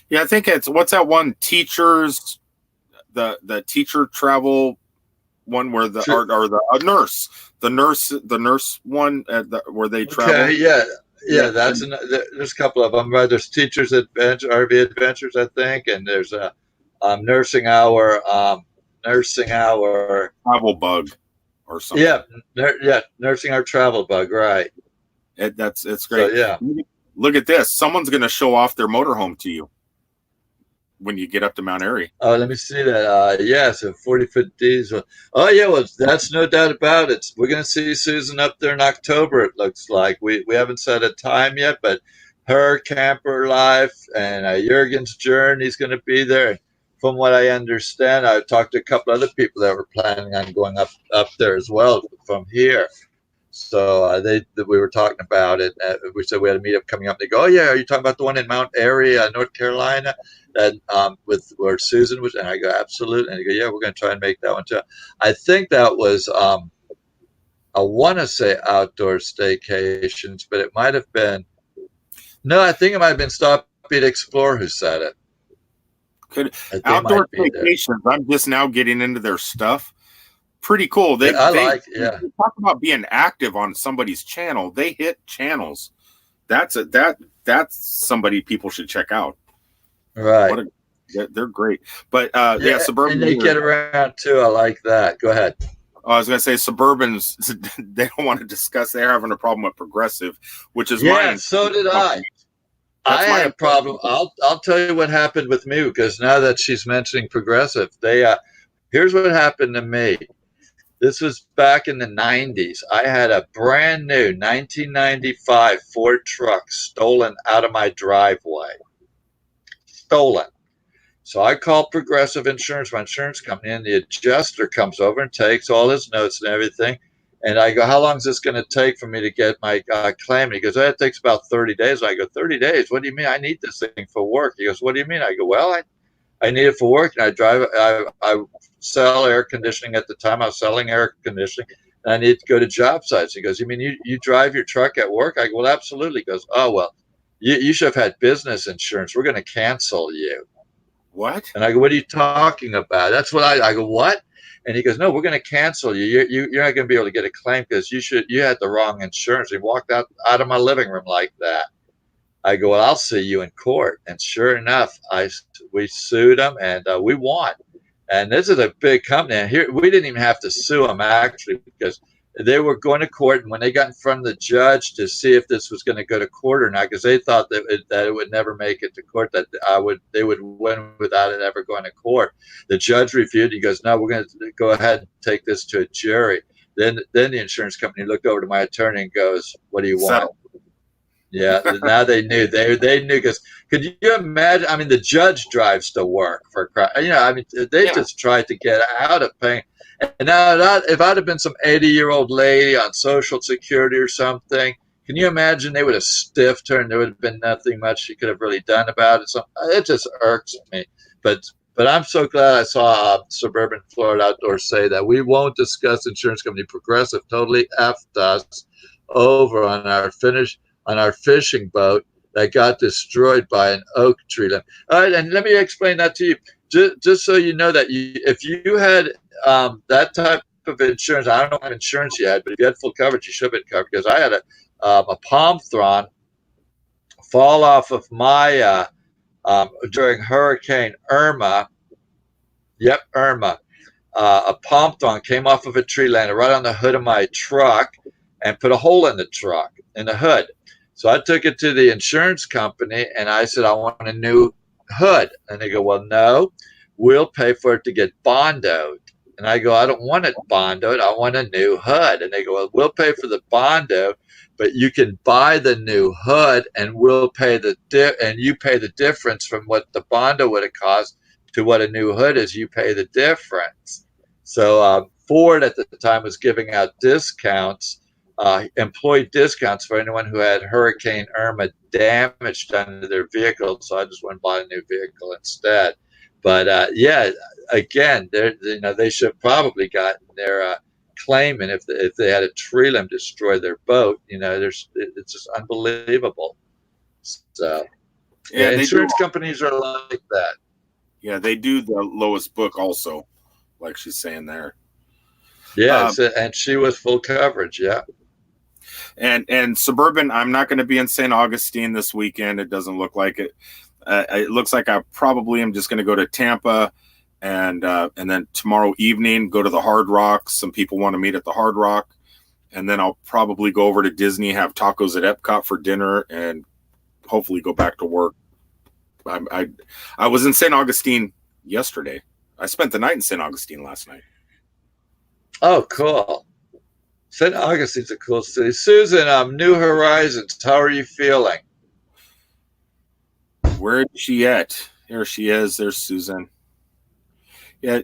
Yeah, I think it's what's that one? Teachers, the teacher travel one where the art or the nurse one where they travel. Okay, yeah. There's a couple of them. Right? There's Teachers Adventure, RV Adventures, I think, and there's a nursing hour Travel Bug or something. Yeah, nursing hour travel bug, right? It's great. So, yeah. Look at this. Someone's going to show off their motorhome to you when you get up to Mount Airy. Oh, let me see that. So 40-foot diesel. Oh, yeah, well, that's no doubt about it. We're going to see Susan up there in October, it looks like. We haven't set a time yet, but her camper life and Jurgen's journey's going to be there. From what I understand, I've talked to a couple other people that were planning on going up there as well from here. So we were talking about it. We said we had a meetup coming up. They go, "Oh yeah, are you talking about the one in Mount Airy, North Carolina, that with where Susan was?" And I go, "Absolutely." And they go, "Yeah, we're going to try and make that one too." I think that was I want to say outdoor staycations, but it might have been. No, I think it might have been Stop Beat Explore who said it. Outdoor staycations. I'm just now getting into their stuff. Pretty cool. They talk about being active on somebody's channel. They hit channels. That's somebody people should check out. Right. They're great. But Suburban. And they get around too. I like that. Go ahead. I was going to say Suburbans. They don't want to discuss. They're having a problem with Progressive, which is mine. So did I. I had a problem. I'll tell you what happened with me, because now that she's mentioning Progressive, here's what happened to me. This was back in the 90s. I had a brand new 1995 Ford truck stolen out of my driveway. Stolen. So I called Progressive Insurance, my insurance company, and the adjuster comes over and takes all his notes and everything. And I go, "How long is this going to take for me to get my claim?" And he goes, "It takes about 30 days. I go, 30 days? What do you mean? I need this thing for work." He goes, "What do you mean?" I go, "Well, I need it for work, and I sell air conditioning at the time. I was selling air conditioning, and I need to go to job sites." He goes, "You mean you drive your truck at work?" I go, "Well, absolutely." He goes, "Oh, well, you should have had business insurance. We're going to cancel you." What? And I go, "What are you talking about?" That's what I go, "What?" And he goes, "No, we're going to cancel you. You're not going to be able to get a claim because you had the wrong insurance." He walked out of my living room like that. I go, "Well, I'll see you in court." And sure enough, we sued them, and we won. And this is a big company. And here we didn't even have to sue them, actually, because they were going to court. And when they got in front of the judge to see if this was going to go to court or not, because they thought that it would never make it to court, that they would win without it ever going to court. The judge reviewed. He goes, "No, we're going to go ahead and take this to a jury." Then the insurance company looked over to my attorney and goes, "What do you want?" Yeah, now they knew. They knew, because could you imagine? I mean, the judge drives to work for crap. They just tried to get out of paying. And now, if I'd have been some 80-year-old lady on Social Security or something, can you imagine they would have stiffed her and there would have been nothing much she could have really done about it? So it just irks me. But I'm so glad I saw Suburban Florida Outdoors say that we won't discuss insurance company Progressive totally effed us over on our fishing boat that got destroyed by an oak tree limb. All right, and let me explain that to you, just so you know that if you had that type of insurance, I don't know what insurance you had, but if you had full coverage, you should have been covered, because I had a palm frond fall off of my during Hurricane Irma. Yep, Irma. A palm frond came off of a tree, landed right on the hood of my truck, and put a hole in the truck, in the hood. So I took it to the insurance company, and I said, "I want a new hood." And they go, "Well, no, we'll pay for it to get bondoed." And I go, I don't want it bondoed. I want a new hood. And they go, well, we'll pay for the bondo, but you can buy the new hood, and we'll pay and you pay the difference from what the bondo would have cost to what a new hood is. You pay the difference. So Ford at the time was giving out discounts, employee discounts for anyone who had Hurricane Irma damage done to their vehicle. So I just went and bought a new vehicle instead. But yeah, again, they should have probably gotten their claim, and if they had a tree limb destroy their boat, it's just unbelievable. So yeah, insurance companies are like that. Yeah, they do the lowest book also, like she's saying there. Yeah, and she was full coverage. Yeah. And Suburban, I'm not going to be in St. Augustine this weekend. It doesn't look like it. It looks like I probably am just going to go to Tampa, and then tomorrow evening go to the Hard Rock. Some people want to meet at the Hard Rock, and then I'll probably go over to Disney, have tacos at Epcot for dinner, and hopefully go back to work. I was in St. Augustine yesterday. I spent the night in St. Augustine last night. Oh, cool. St. Augustine's a cool city. Susan, New Horizons, how are you feeling? Where is she at? Here she is. There's Susan. Yeah.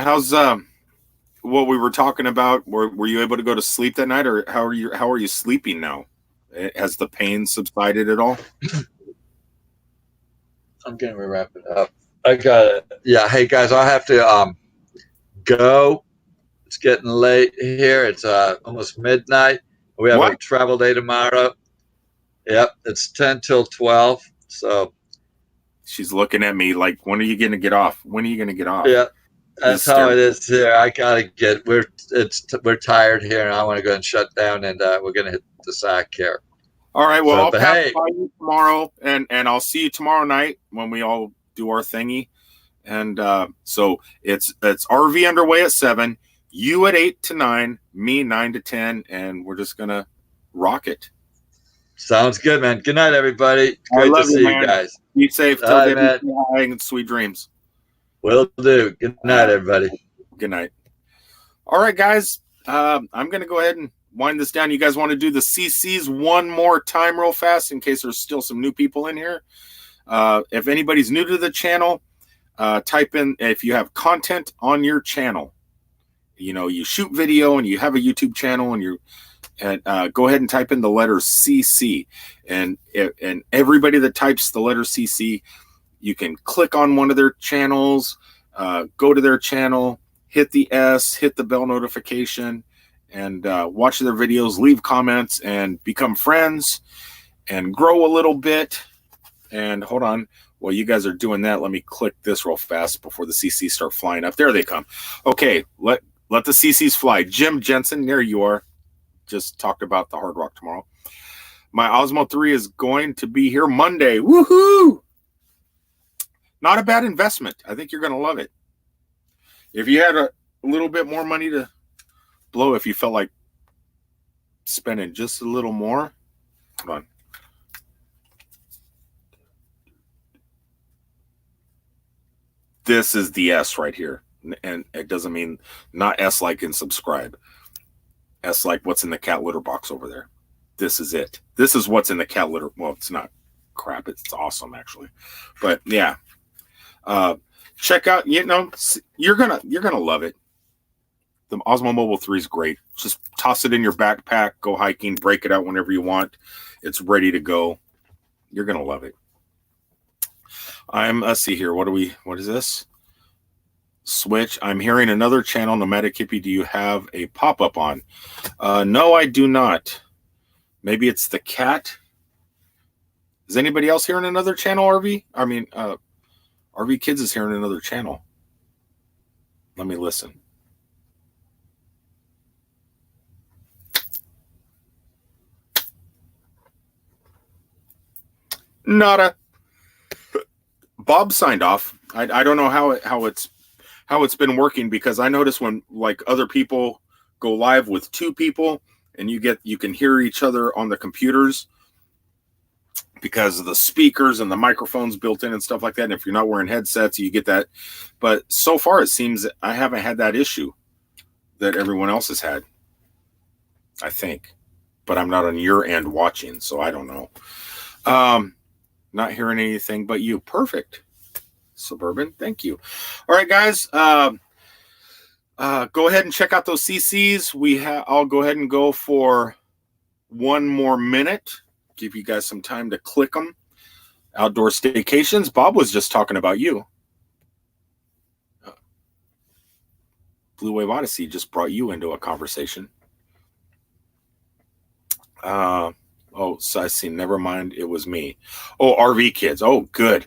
How's what we were talking about? Were you able to go to sleep that night, or how are you sleeping now? Has the pain subsided at all? I'm getting ready to wrap it up. I got it. Yeah. Hey guys, I have to go. It's getting late here. It's almost midnight. We have a travel day tomorrow. Yep, it's 10 till 12. So she's looking at me like, when are you going to get off? When are you going to get off? Yeah, that's how it is here. I gotta get. We're tired here, and I want to go and shut down. And we're gonna hit the sack here. All right. Well, I'll pass by you tomorrow, and I'll see you tomorrow night when we all do our thingy. And so it's RV underway at 7, you at 8 to 9, me 9 to 10, and we're just gonna rock it. Sounds good, man. Good night, everybody. Great to see you guys. Be safe. Tell Debbie hi and sweet dreams. Will do. Good night, everybody. Good night. All right, guys. I'm gonna go ahead and wind this down. You guys want to do the CCs one more time real fast in case there's still some new people in here? If anybody's new to the channel, type in, if you have content on your channel, you shoot video and you have a YouTube channel, and go ahead and type in the letter CC, and everybody that types the letter CC, you can click on one of their channels, go to their channel, hit the S, hit the bell notification, and watch their videos, leave comments, and become friends and grow a little bit. And hold on, while you guys are doing that, let me click this real fast before the CCs start flying up. There they come. Okay, let the CCs fly. Jim Jensen, there you are. Just talked about the Hard Rock tomorrow. My Osmo 3 is going to be here Monday. Woohoo! Not a bad investment. I think you're going to love it. If you had a little bit more money to blow, if you felt like spending just a little more, hold on. This is the S right here. And it doesn't mean not S like and subscribe. S like what's in the cat litter box over there. This is it. This is what's in the cat litter. Well, it's not crap. It's awesome, actually. But yeah. Check out, you're gonna love it. The Osmo Mobile 3 is great. Just toss it in your backpack, go hiking, break it out whenever you want. It's ready to go. You're gonna love it. Let's see here. What is this? Switch. I'm hearing another channel, Nomadic Hippie. Do you have a pop-up on? No, I do not. Maybe it's the cat. Is anybody else hearing another channel, RV? I mean, RV Kids is hearing another channel. Let me listen. Nada. Bob signed off. I don't know how it's been working, because I notice when like other people go live with 2 people and you can hear each other on the computers, because of the speakers and the microphones built in and stuff like that. And if you're not wearing headsets, you get that. But so far, it seems that I haven't had that issue that everyone else has had, I think. But I'm not on your end watching, so I don't know. Not hearing anything but you. Perfect. Suburban, thank you. All right, guys. Go ahead and check out those CCs. I'll go ahead and go for one more minute. Give you guys some time to click them. Outdoor staycations. Bob was just talking about you. Blue Wave Odyssey just brought you into a conversation. Oh, so I see. Never mind. It was me. Oh, RV kids. Oh, good.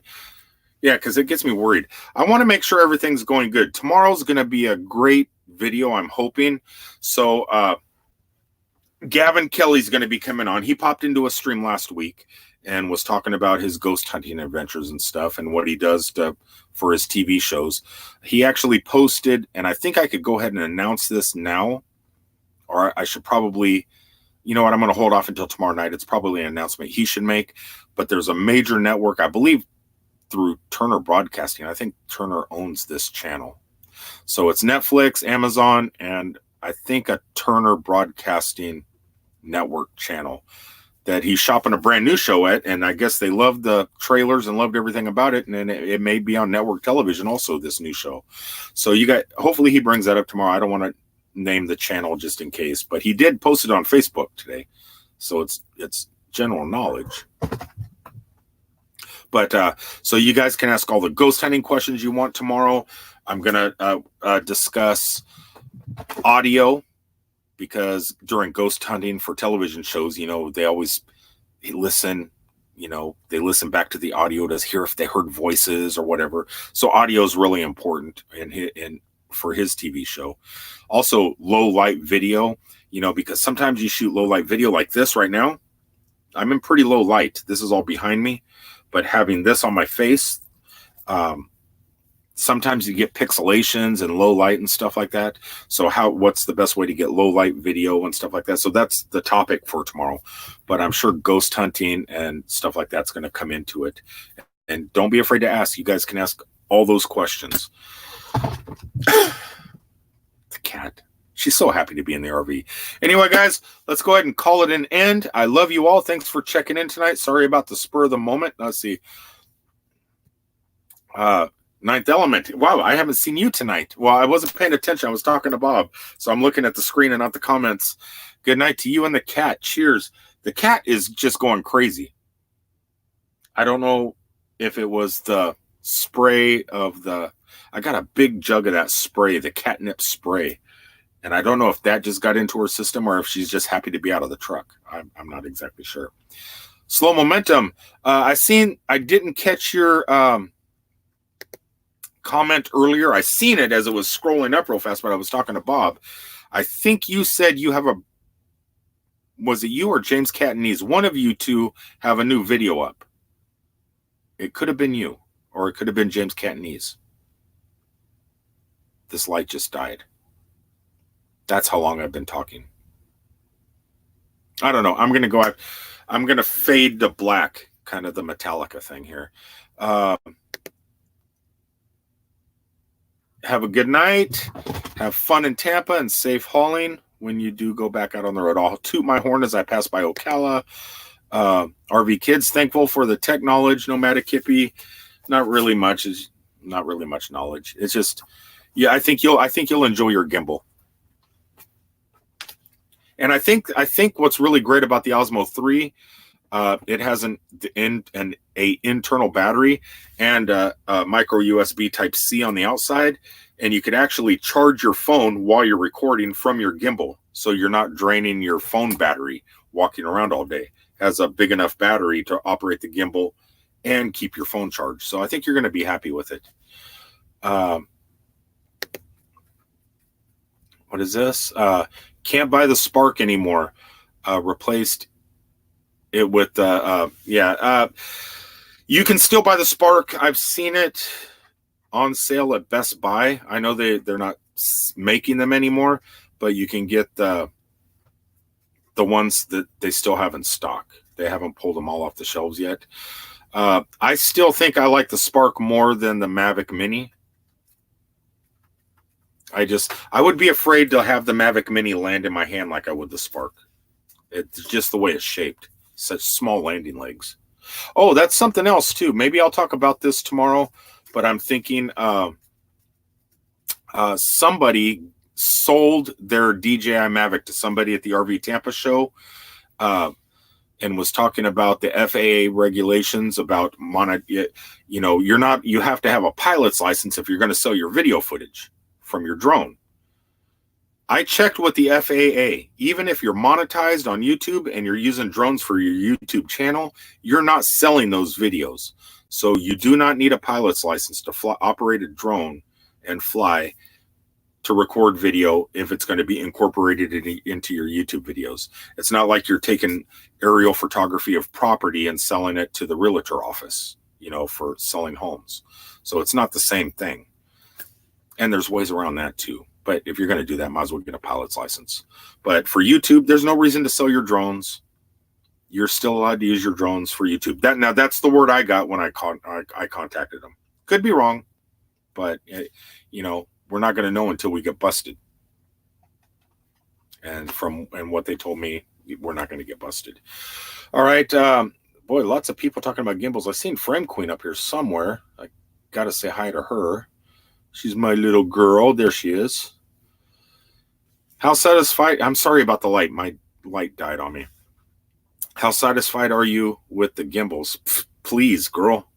Yeah, because it gets me worried. I want to make sure everything's going good. Tomorrow's going to be a great video, I'm hoping. So, Gavin Kelly's going to be coming on. He popped into a stream last week and was talking about his ghost hunting adventures and stuff and what he does for his TV shows. He actually posted, and I think I could go ahead and announce this now, or I should probably, you know what, I'm going to hold off until tomorrow night. It's probably an announcement he should make, but there's a major network, I believe through Turner Broadcasting. I think Turner owns this channel. So it's Netflix, Amazon, and I think a Turner Broadcasting network channel that he's shopping a brand new show at, and I guess they loved the trailers and loved everything about it, and then it may be on network television also, this new show. So hopefully he brings that up tomorrow. I don't want to name the channel just in case, but he did post it on Facebook today, so it's general knowledge. But so you guys can ask all the ghost hunting questions you want tomorrow. I'm gonna discuss audio, because during ghost hunting for television shows, they listen back to the audio to hear if they heard voices or whatever. So audio is really important for his TV show. Also, low light video, because sometimes you shoot low light video like this right now. I'm in pretty low light. This is all behind me, but having this on my face, sometimes you get pixelations and low light and stuff like that. So what's the best way to get low light video and stuff like that? So that's the topic for tomorrow, but I'm sure ghost hunting and stuff like that's going to come into it. And don't be afraid to ask. You guys can ask all those questions. The cat, she's so happy to be in the RV. Anyway, guys, let's go ahead and call it an end. I love you all. Thanks for checking in tonight. Sorry about the spur of the moment. Let's see. Ninth Element. Wow, I haven't seen you tonight. Well, I wasn't paying attention. I was talking to Bob, so I'm looking at the screen and not the comments. Good night to you and the cat. Cheers. The cat is just going crazy. I don't know if it was the spray I got a big jug of that spray, the catnip spray. And I don't know if that just got into her system or if she's just happy to be out of the truck. I'm not exactly sure. Slow Momentum. I didn't catch your comment earlier. I seen it as it was scrolling up real fast, but I was talking to Bob. I think you said you have was it you or James Catanese? One of you two have a new video up. It could have been you, or it could have been James Catanese. This light just died. That's how long I've been talking. I don't know. I'm going to fade to black, kind of the Metallica thing here. Have a good night. Have fun in Tampa and safe hauling when you do go back out on the road. I'll toot my horn as I pass by Ocala. RV Kids, thankful for the tech knowledge. Nomadic Hippie, not really much knowledge. It's just, yeah, I think you'll enjoy your gimbal. And I think what's really great about the Osmo 3, it has an internal battery and a micro USB type C on the outside, and you could actually charge your phone while you're recording from your gimbal, so you're not draining your phone battery walking around all day. It has a big enough battery to operate the gimbal and keep your phone charged. So I think you're going to be happy with it. What is this? Can't buy the Spark anymore. Replaced it with you can still buy the Spark. I've seen it on sale at Best Buy. I know they're not making them anymore, but you can get the ones that they still have in stock. They haven't pulled them all off the shelves yet. I still think I like the Spark more than the Mavic Mini. I would be afraid to have the Mavic Mini land in my hand like I would the Spark. It's just the way it's shaped. Such small landing legs. Oh, that's something else too. Maybe I'll talk about this tomorrow, but I'm thinking somebody sold their DJI Mavic to somebody at the RV Tampa show and was talking about the FAA regulations about you have to have a pilot's license if you're going to sell your video footage from your drone. I checked with the FAA. Even if you're monetized on YouTube and you're using drones for your YouTube channel, you're not selling those videos. So you do not need a pilot's license to operate a drone and fly to record video if it's going to be incorporated into your YouTube videos. It's not like you're taking aerial photography of property and selling it to the realtor office, for selling homes. So it's not the same thing. And there's ways around that too. But if you're going to do that, might as well get a pilot's license. But for YouTube, there's no reason to sell your drones. You're still allowed to use your drones for YouTube. That's the word I got when I contacted them. Could be wrong, but we're not going to know until we get busted. And what they told me, we're not going to get busted. All right, boy, lots of people talking about gimbals. I've seen Frame Queen up here somewhere. I got to say hi to her. She's my little girl. There she is. How satisfied? I'm sorry about the light. My light died on me. How satisfied are you with the gimbals? Please, girl.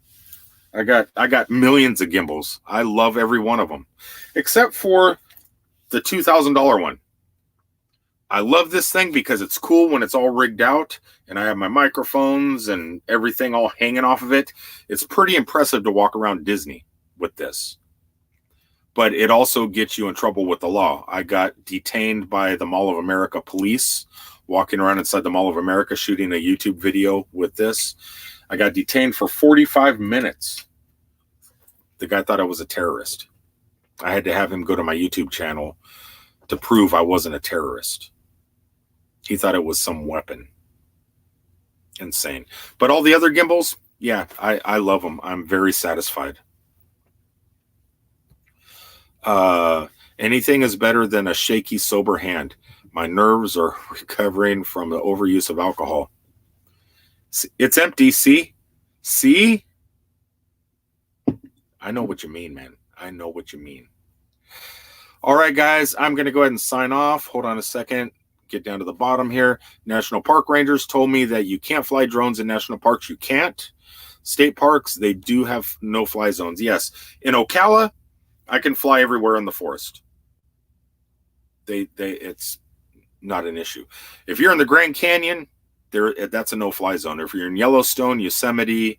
I got millions of gimbals. I love every one of them, except for the $2,000 one. I love this thing because it's cool when it's all rigged out and I have my microphones and everything all hanging off of it. It's pretty impressive to walk around Disney with this. But it also gets you in trouble with the law. I got detained by the Mall of America police walking around inside the Mall of America shooting a YouTube video with this. I got detained for 45 minutes. The guy thought I was a terrorist. I had to have him go to my YouTube channel to prove I wasn't a terrorist. He thought it was some weapon. Insane. But all the other gimbals, yeah, I love them. I'm very satisfied. Anything is better than a shaky, sober hand. My nerves are recovering from the overuse of alcohol. It's empty. See? I know what you mean, man. I know what you mean. All right, guys, I'm going to go ahead and sign off. Hold on a second. Get down to the bottom here. National Park Rangers told me that you can't fly drones in national parks. You can't. State parks, they do have no-fly zones. Yes. In Ocala, I can fly everywhere in the forest. It's not an issue. If you're in the Grand Canyon, that's a no-fly zone. If you're in Yellowstone, Yosemite,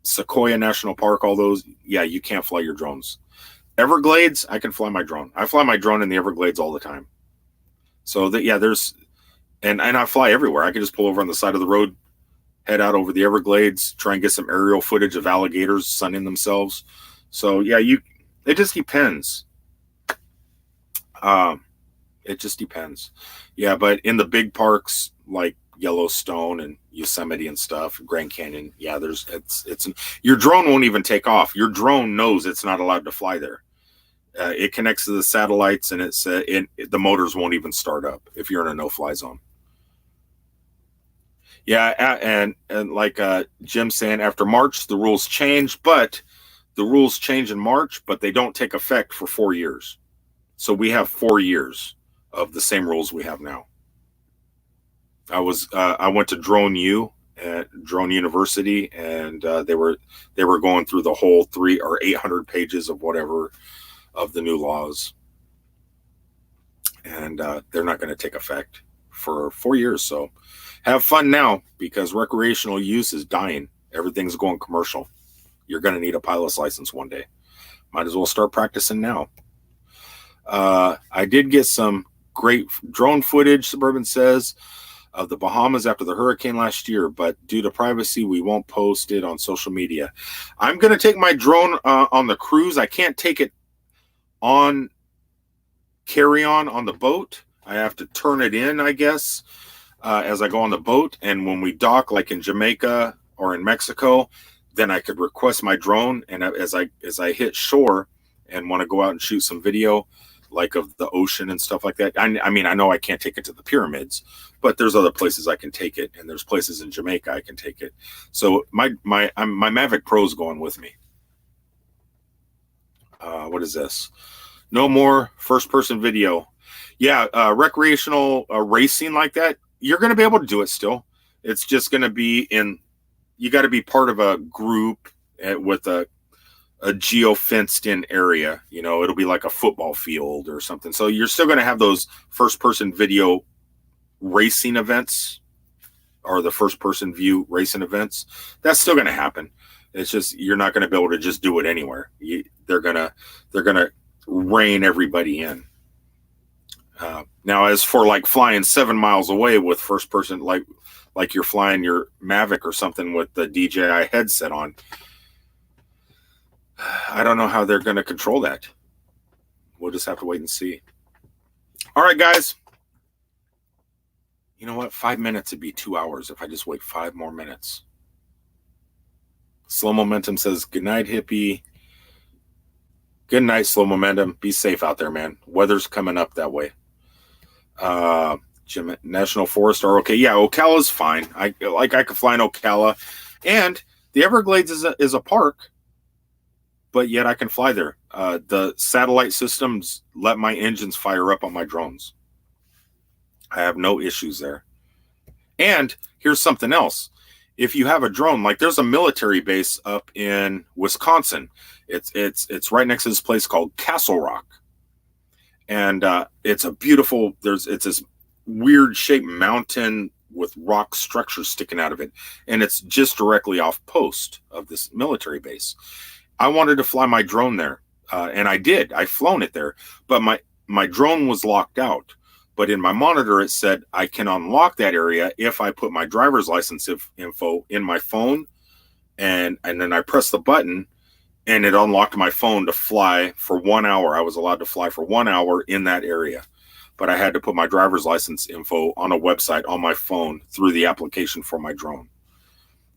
Sequoia National Park, all those, yeah, you can't fly your drones. Everglades, I can fly my drone. I fly my drone in the Everglades all the time. So and I fly everywhere. I can just pull over on the side of the road, head out over the Everglades, try and get some aerial footage of alligators sunning themselves. So yeah, it just depends. It just depends. Yeah, but in the big parks like Yellowstone and Yosemite and stuff, Grand Canyon, yeah, your drone won't even take off. Your drone knows it's not allowed to fly there. It connects to the satellites, and the motors won't even start up if you're in a no-fly zone. Yeah, and like Jim's saying, after March the rules change, but the rules change in March, but they don't take effect for 4 years. So we have 4 years of the same rules we have now. I went to Drone University, and they were going through the whole 300 or 800 pages of whatever of the new laws, and they're not going to take effect for 4 years. So have fun now, because recreational use is dying. Everything's going commercial. You're going to need a pilot's license one day. Might as well start practicing now. I did get some great drone footage, Suburban says, of the Bahamas after the hurricane last year, but due to privacy, we won't post it on social media. I'm going to take my drone on the cruise. I can't take it on carry-on on the boat. I have to turn it in, I guess. as I go on the boat. And when we dock, like in Jamaica or in Mexico, then I could request my drone. And as I hit shore and want to go out and shoot some video, like of the ocean and stuff like that. I mean, I know I can't take it to the pyramids, but there's other places I can take it, and there's places in Jamaica I can take it. So my Mavic Pro is going with me. What is this? No more first-person video. Yeah, recreational racing like that, you're going to be able to do it still. It's just going to be you got to be part of a group with a geo-fenced-in area. You know, it'll be like a football field or something. So you're still going to have those first-person video racing events, or the first-person view racing events. That's still going to happen. It's just you're not going to be able to just do it anywhere. They're gonna rein everybody in. Now, as for like flying 7 miles away with first person, like you're flying your Mavic or something with the DJI headset on, I don't know how they're going to control that. We'll just have to wait and see. All right, guys. You know what? 5 minutes would be 2 hours if I just wait 5 more minutes. Slow Momentum says, good night, hippie. Good night, Slow Momentum. Be safe out there, man. Weather's coming up that way. National Forest are okay. Yeah, Ocala's fine. I could fly in Ocala. And the Everglades is a park, but yet I can fly there. The satellite systems let my engines fire up on my drones. I have no issues there. And here's something else. If you have a drone, like there's a military base up in Wisconsin. It's right next to this place called Castle Rock. And it's a beautiful, it's this weird shaped mountain with rock structures sticking out of it. And it's just directly off post of this military base. I wanted to fly my drone there. And I did. I've flown it there. But my drone was locked out. But in my monitor, it said I can unlock that area if I put my driver's license info in my phone. And then I pressed the button, and it unlocked my phone to fly for 1 hour. I was allowed to fly for 1 hour in that area. But I had to put my driver's license info on a website on my phone through the application for my drone.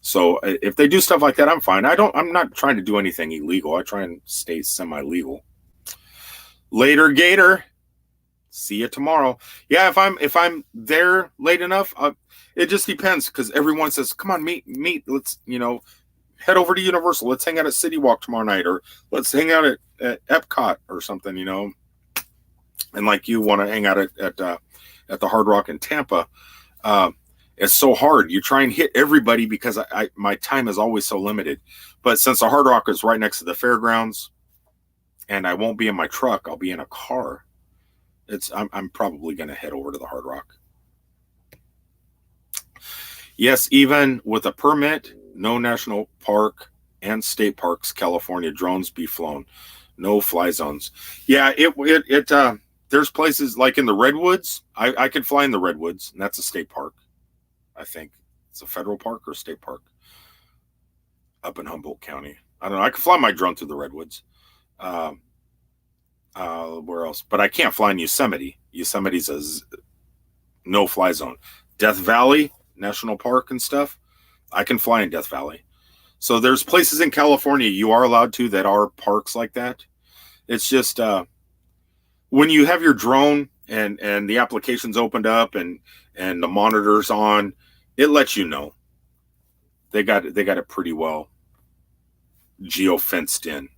So if they do stuff like that, I'm fine. I'm not trying to do anything illegal. I try and stay semi-legal. Later, Gator. See you tomorrow. Yeah, if I'm there late enough, it just depends, because everyone says, come on, meet, let's, head over to Universal. Let's hang out at City Walk tomorrow night, or let's hang out at Epcot or something, and like you want to hang out at the Hard Rock in Tampa. It's so hard. You try and hit everybody because my time is always so limited. But since the Hard Rock is right next to the fairgrounds, and I won't be in my truck, I'll be in a car. I'm probably going to head over to the Hard Rock. Yes, even with a permit, no national park and state parks, California drones be flown. No fly zones. Yeah, there's places like in the Redwoods. I could fly in the Redwoods, and that's a state park. I think it's a federal park or a state park up in Humboldt County. I don't know. I could fly my drone through the Redwoods. Where else? But I can't fly in Yosemite. Yosemite's a no-fly zone. Death Valley National Park and stuff, I can fly in Death Valley. So there's places in California you are allowed to that are parks like that. It's just when you have your drone and the application's opened up and the monitor's on, it lets you know. They got it pretty well geo-fenced in.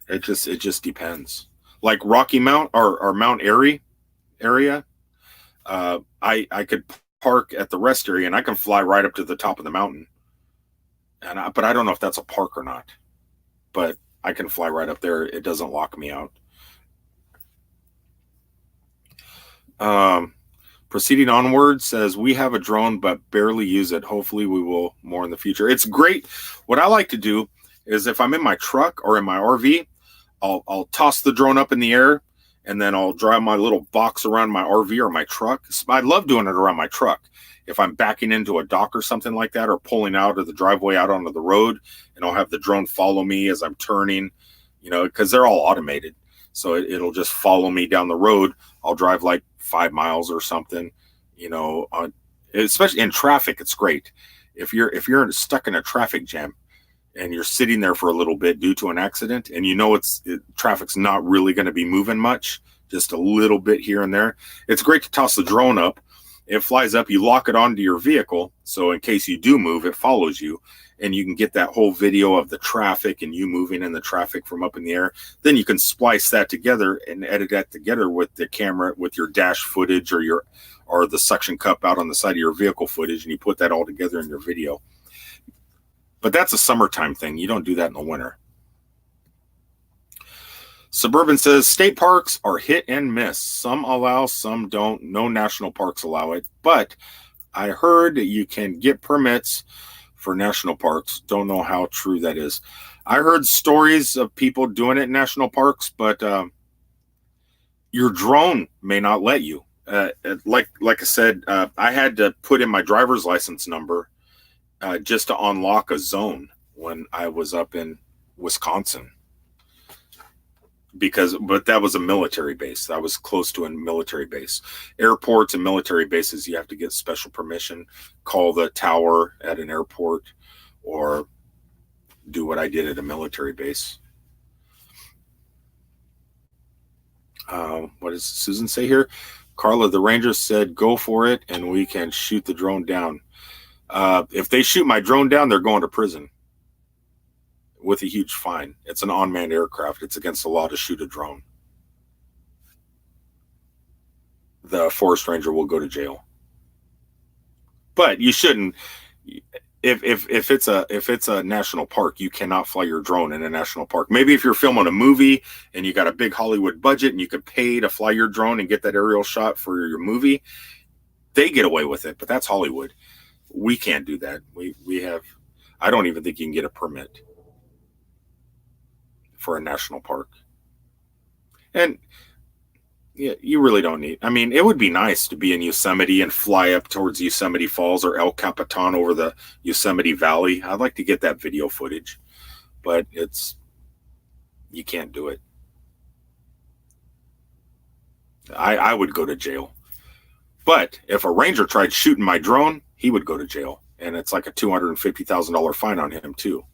It just depends. Like Rocky Mount or Mount Airy area, I could park at the rest area and I can fly right up to the top of the mountain. But I don't know if that's a park or not. But I can fly right up there. It doesn't lock me out. Proceeding onward says, we have a drone but barely use it. Hopefully we will more in the future. It's great. What I like to do is if I'm in my truck or in my RV, I'll toss the drone up in the air, and then I'll drive my little box around my RV or my truck. I love doing it around my truck. If I'm backing into a dock or something like that, or pulling out of the driveway out onto the road, and I'll have the drone follow me as I'm turning, because they're all automated. So it'll just follow me down the road. I'll drive like 5 miles or something, especially in traffic. It's great. If you're stuck in a traffic jam and you're sitting there for a little bit due to an accident, and traffic's not really going to be moving much, just a little bit here and there, it's great to toss the drone up. It flies up, you lock it onto your vehicle, so in case you do move, it follows you, and you can get that whole video of the traffic and you moving in the traffic from up in the air. Then you can splice that together and edit that together with the camera, with your dash footage or the suction cup out on the side of your vehicle footage, and you put that all together in your video. But that's a summertime thing. You don't do that in the winter. Suburban says state parks are hit and miss. Some allow, some don't. No national parks allow it. But I heard that you can get permits for national parks. Don't know how true that is. I heard stories of people doing it in national parks, but your drone may not let you. Like I said, I had to put in my driver's license number just to unlock a zone when I was up in Wisconsin. But that was a military base. I was close to a military base. Airports and military bases, you have to get special permission, call the tower at an airport, or do what I did at a military base. What does Susan say here? Carla, the Rangers said, go for it, and we can shoot the drone down. If they shoot my drone down, they're going to prison with a huge fine. It's an unmanned aircraft. It's against the law to shoot a drone. The forest ranger will go to jail. But you shouldn't. If it's a national park, you cannot fly your drone in a national park. Maybe if you're filming a movie and you got a big Hollywood budget and you could pay to fly your drone and get that aerial shot for your movie, they get away with it. But that's Hollywood. We can't do that. We have. I don't even think you can get a permit for a national park. And yeah, you really don't need. I mean, it would be nice to be in Yosemite and fly up towards Yosemite Falls or El Capitan over the Yosemite Valley. I'd like to get that video footage, but you can't do it. I would go to jail. But if a ranger tried shooting my drone, he would go to jail. And it's like a $250,000 fine on him too.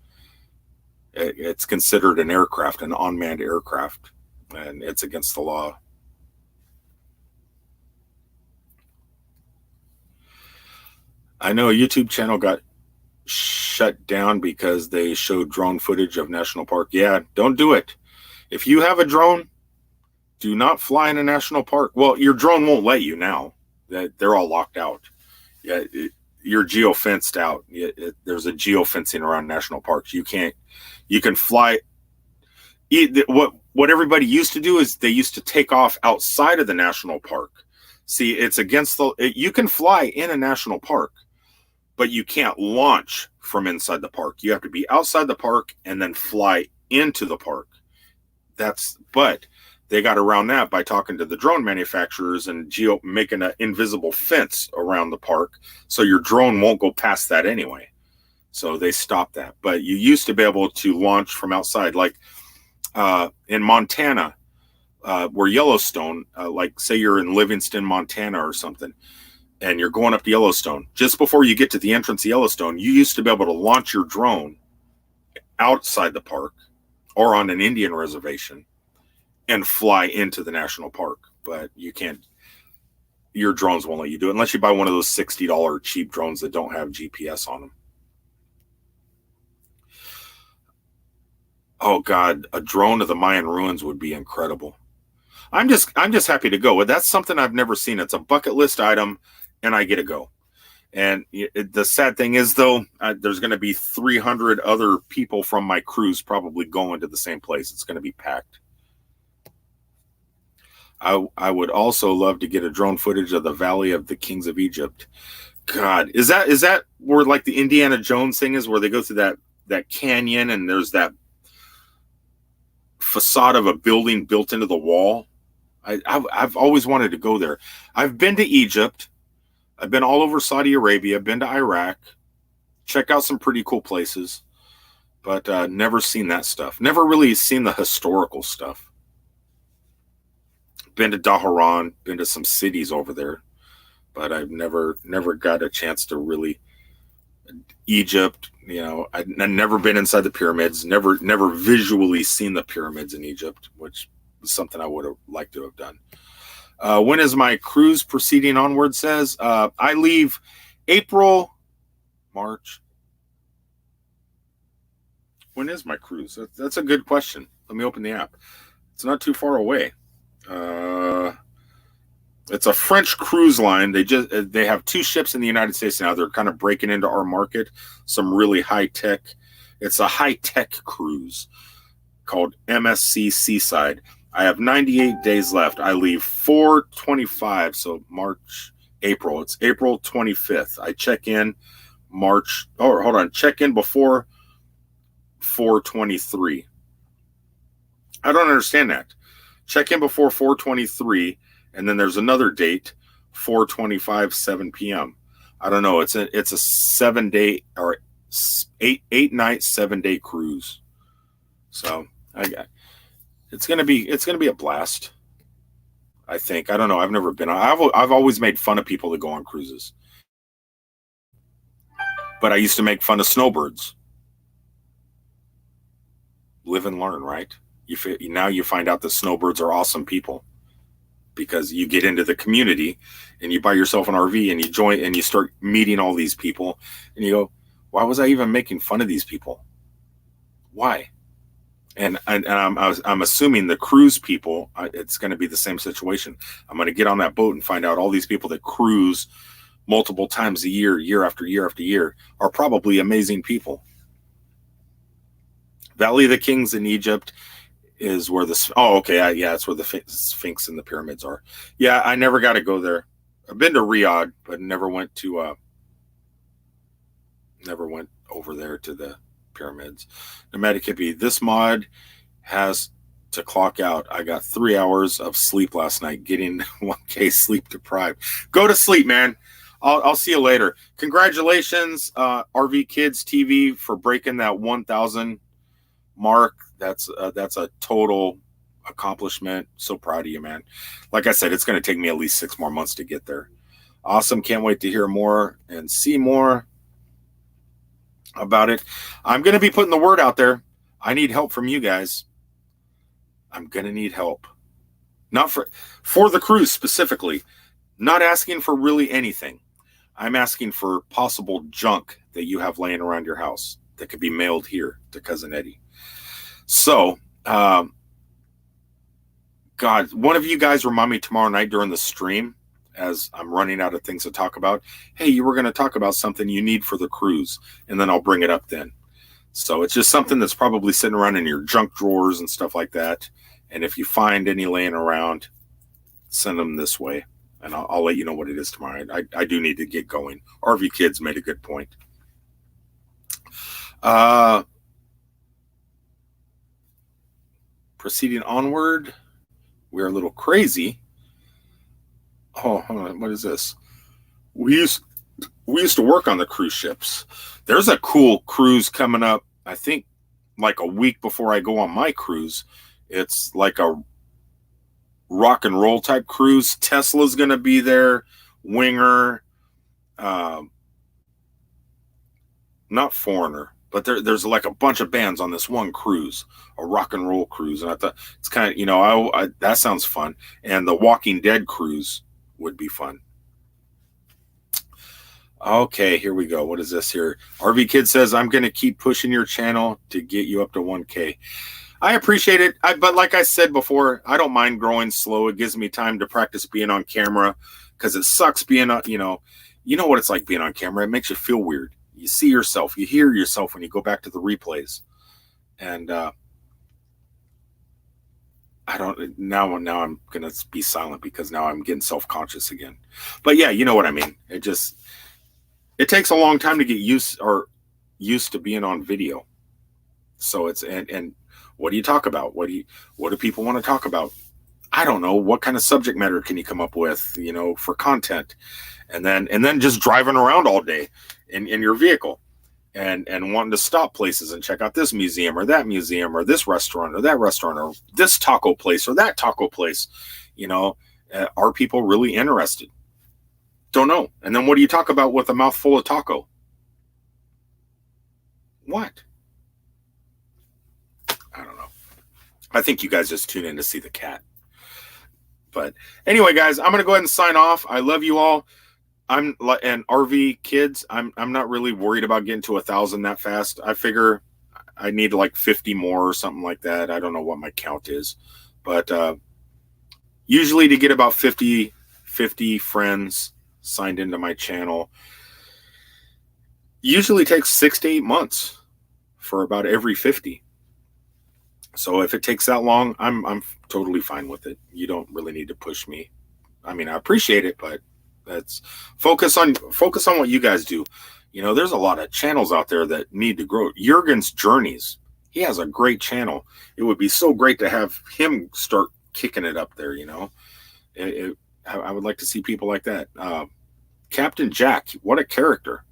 It's considered an aircraft, an unmanned aircraft, and it's against the law. I know a YouTube channel got shut down because they showed drone footage of national park. Yeah, don't do it. If you have a drone, do not fly in a national park. Well, your drone won't let you now. They're all locked out. Yeah, you're geo-fenced out. There's a geo-fencing around national parks. You can fly. What everybody used to do is they used to take off outside of the national park. See, it's against you can fly in a national park, but you can't launch from inside the park. You have to be outside the park and then fly into the park. But they got around that by talking to the drone manufacturers and making an invisible fence around the park, so your drone won't go past that anyway. So they stopped that. But you used to be able to launch from outside, like in Montana, where Yellowstone, like say you're in Livingston, Montana or something, and you're going up to Yellowstone. Just before you get to the entrance of Yellowstone, you used to be able to launch your drone outside the park or on an Indian reservation and fly into the national park. But you can't. Your drones won't let you do it unless you buy one of those $60 cheap drones that don't have GPS on them. Oh God, a drone of the Mayan ruins would be incredible. I'm just happy to go. That's something I've never seen. It's a bucket list item, and I get to go. And the sad thing is, though, there's going to be 300 other people from my cruise probably going to the same place. It's going to be packed. I would also love to get a drone footage of the Valley of the Kings of Egypt. God, is that where like the Indiana Jones thing is, where they go through that canyon and there's that facade of a building built into the wall? I've always wanted to go there. I've been to Egypt. I've been all over Saudi Arabia. Been to Iraq. Checked out some pretty cool places, but never seen that stuff. Never really seen the historical stuff. Been to Daharan, been to some cities over there, but I've never got a chance to really Egypt. I've never been inside the pyramids, never visually seen the pyramids in Egypt, which is something I would have liked to have done. When is my cruise proceeding onward? Says I leave April, March. When is my cruise? That's a good question. Let me open the app. It's not too far away. It's a French cruise line. They have 2 ships in the United States now. They're kind of breaking into our market. Some really high tech. It's a high tech cruise called MSC Seaside. I have 98 days left. I leave 4/25, so April. It's April 25th. I check in March. Oh, hold on. Check in before 4/23. I don't understand that. Check in before 4/23, and then there's another date, 4/25, 7 p.m. I don't know. It's a 7-day or 8-night, 7-day cruise. So it's gonna be a blast. I think. I don't know. I've never been. I've always made fun of people that go on cruises, but I used to make fun of snowbirds. Live and learn, right? Now you find out that snowbirds are awesome people, because you get into the community and you buy yourself an RV and you join and you start meeting all these people and you go, why was I even making fun of these people? Why? And I'm assuming the cruise people, it's going to be the same situation. I'm going to get on that boat and find out all these people that cruise multiple times a year, year after year after year, are probably amazing people. Valley of the Kings in Egypt is where it's where the Sphinx and the pyramids are. Yeah, I never got to go there. I've been to Riyadh, but never went over there to the pyramids. Nomadic hippie. This mod has to clock out. I got 3 hours of sleep last night, getting 1K sleep deprived. Go to sleep, man. I'll see you later. Congratulations, RV Kids TV, for breaking that 1,000 mark. That's a total accomplishment. So proud of you, man. Like I said, it's going to take me at least 6 more months to get there. Awesome. Can't wait to hear more and see more about it. I'm going to be putting the word out there. I need help from you guys. I'm going to need help. Not for the cruise specifically. Not asking for really anything. I'm asking for possible junk that you have laying around your house that could be mailed here to Cousin Eddie. So, God, one of you guys remind me tomorrow night during the stream, as I'm running out of things to talk about. Hey, you were going to talk about something you need for the cruise, and then I'll bring it up then. So it's just something that's probably sitting around in your junk drawers and stuff like that. And if you find any laying around, send them this way, and I'll let you know what it is tomorrow. I do need to get going. RV Kids made a good point. Proceeding onward, we're a little crazy. Oh, hold on. What is this? We used to work on the cruise ships. There's a cool cruise coming up, I think, like a week before I go on my cruise. It's like a rock and roll type cruise. Tesla's going to be there. Winger. Not Foreigner. But there's like a bunch of bands on this one cruise, a rock and roll cruise. And I thought it's kind of, that sounds fun. And the Walking Dead cruise would be fun. Okay, here we go. What is this here? RV Kid says, I'm going to keep pushing your channel to get you up to 1K. I appreciate it. But like I said before, I don't mind growing slow. It gives me time to practice being on camera, because it sucks being on, you know what it's like being on camera. It makes you feel weird. You see yourself, you hear yourself when you go back to the replays. And now I'm going to be silent because now I'm getting self-conscious again. But yeah, you know what I mean. It takes a long time to get used to being on video. So it's, and what do you talk about? What do people want to talk about? I don't know. What kind of subject matter can you come up with, for content? And then just driving around all day in your vehicle. and wanting to stop places and check out this museum or this restaurant or that restaurant or this taco place or that taco place. You know, are people really interested? Don't know. And then what do you talk about with a mouthful of taco? What? I don't know. I think you guys just tune in to see the cat. But anyway, guys, I'm going to go ahead and sign off. I love you all. And RV kids, I'm not really worried about getting to 1,000 that fast. I figure I need like 50 more or something like that. I don't know what my count is. But usually to get about 50 friends signed into my channel usually takes 6 to 8 months for about every 50. So if it takes that long, I'm totally fine with it. You don't really need to push me. I mean, I appreciate it, but that's focus on what you guys do. You know, there's a lot of channels out there that need to grow. Jurgen's Journeys, he has a great channel. It would be so great to have him start kicking it up there. You know, I would like to see people like that. Captain Jack, what a character.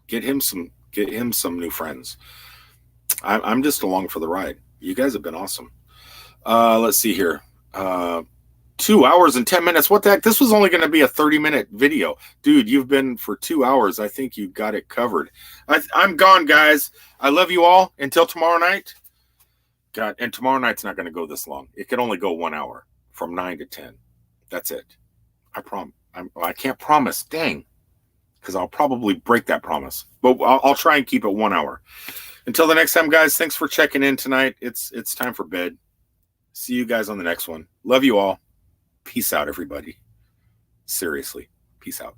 Get him some new friends. I'm just along for the ride. You guys have been awesome. Let's see here. 2 hours and 10 minutes. What the heck? This was only going to be a 30-minute video. Dude, you've been for 2 hours. I think you got it covered. I'm gone, guys. I love you all. Until tomorrow night. God, and tomorrow night's not going to go this long. It could only go 1 hour from 9 to 10. That's it. I can't promise. Dang. Because I'll probably break that promise. But I'll try and keep it 1 hour. Until the next time, guys, thanks for checking in tonight. It's time for bed. See you guys on the next one. Love you all. Peace out, everybody. Seriously. Peace out.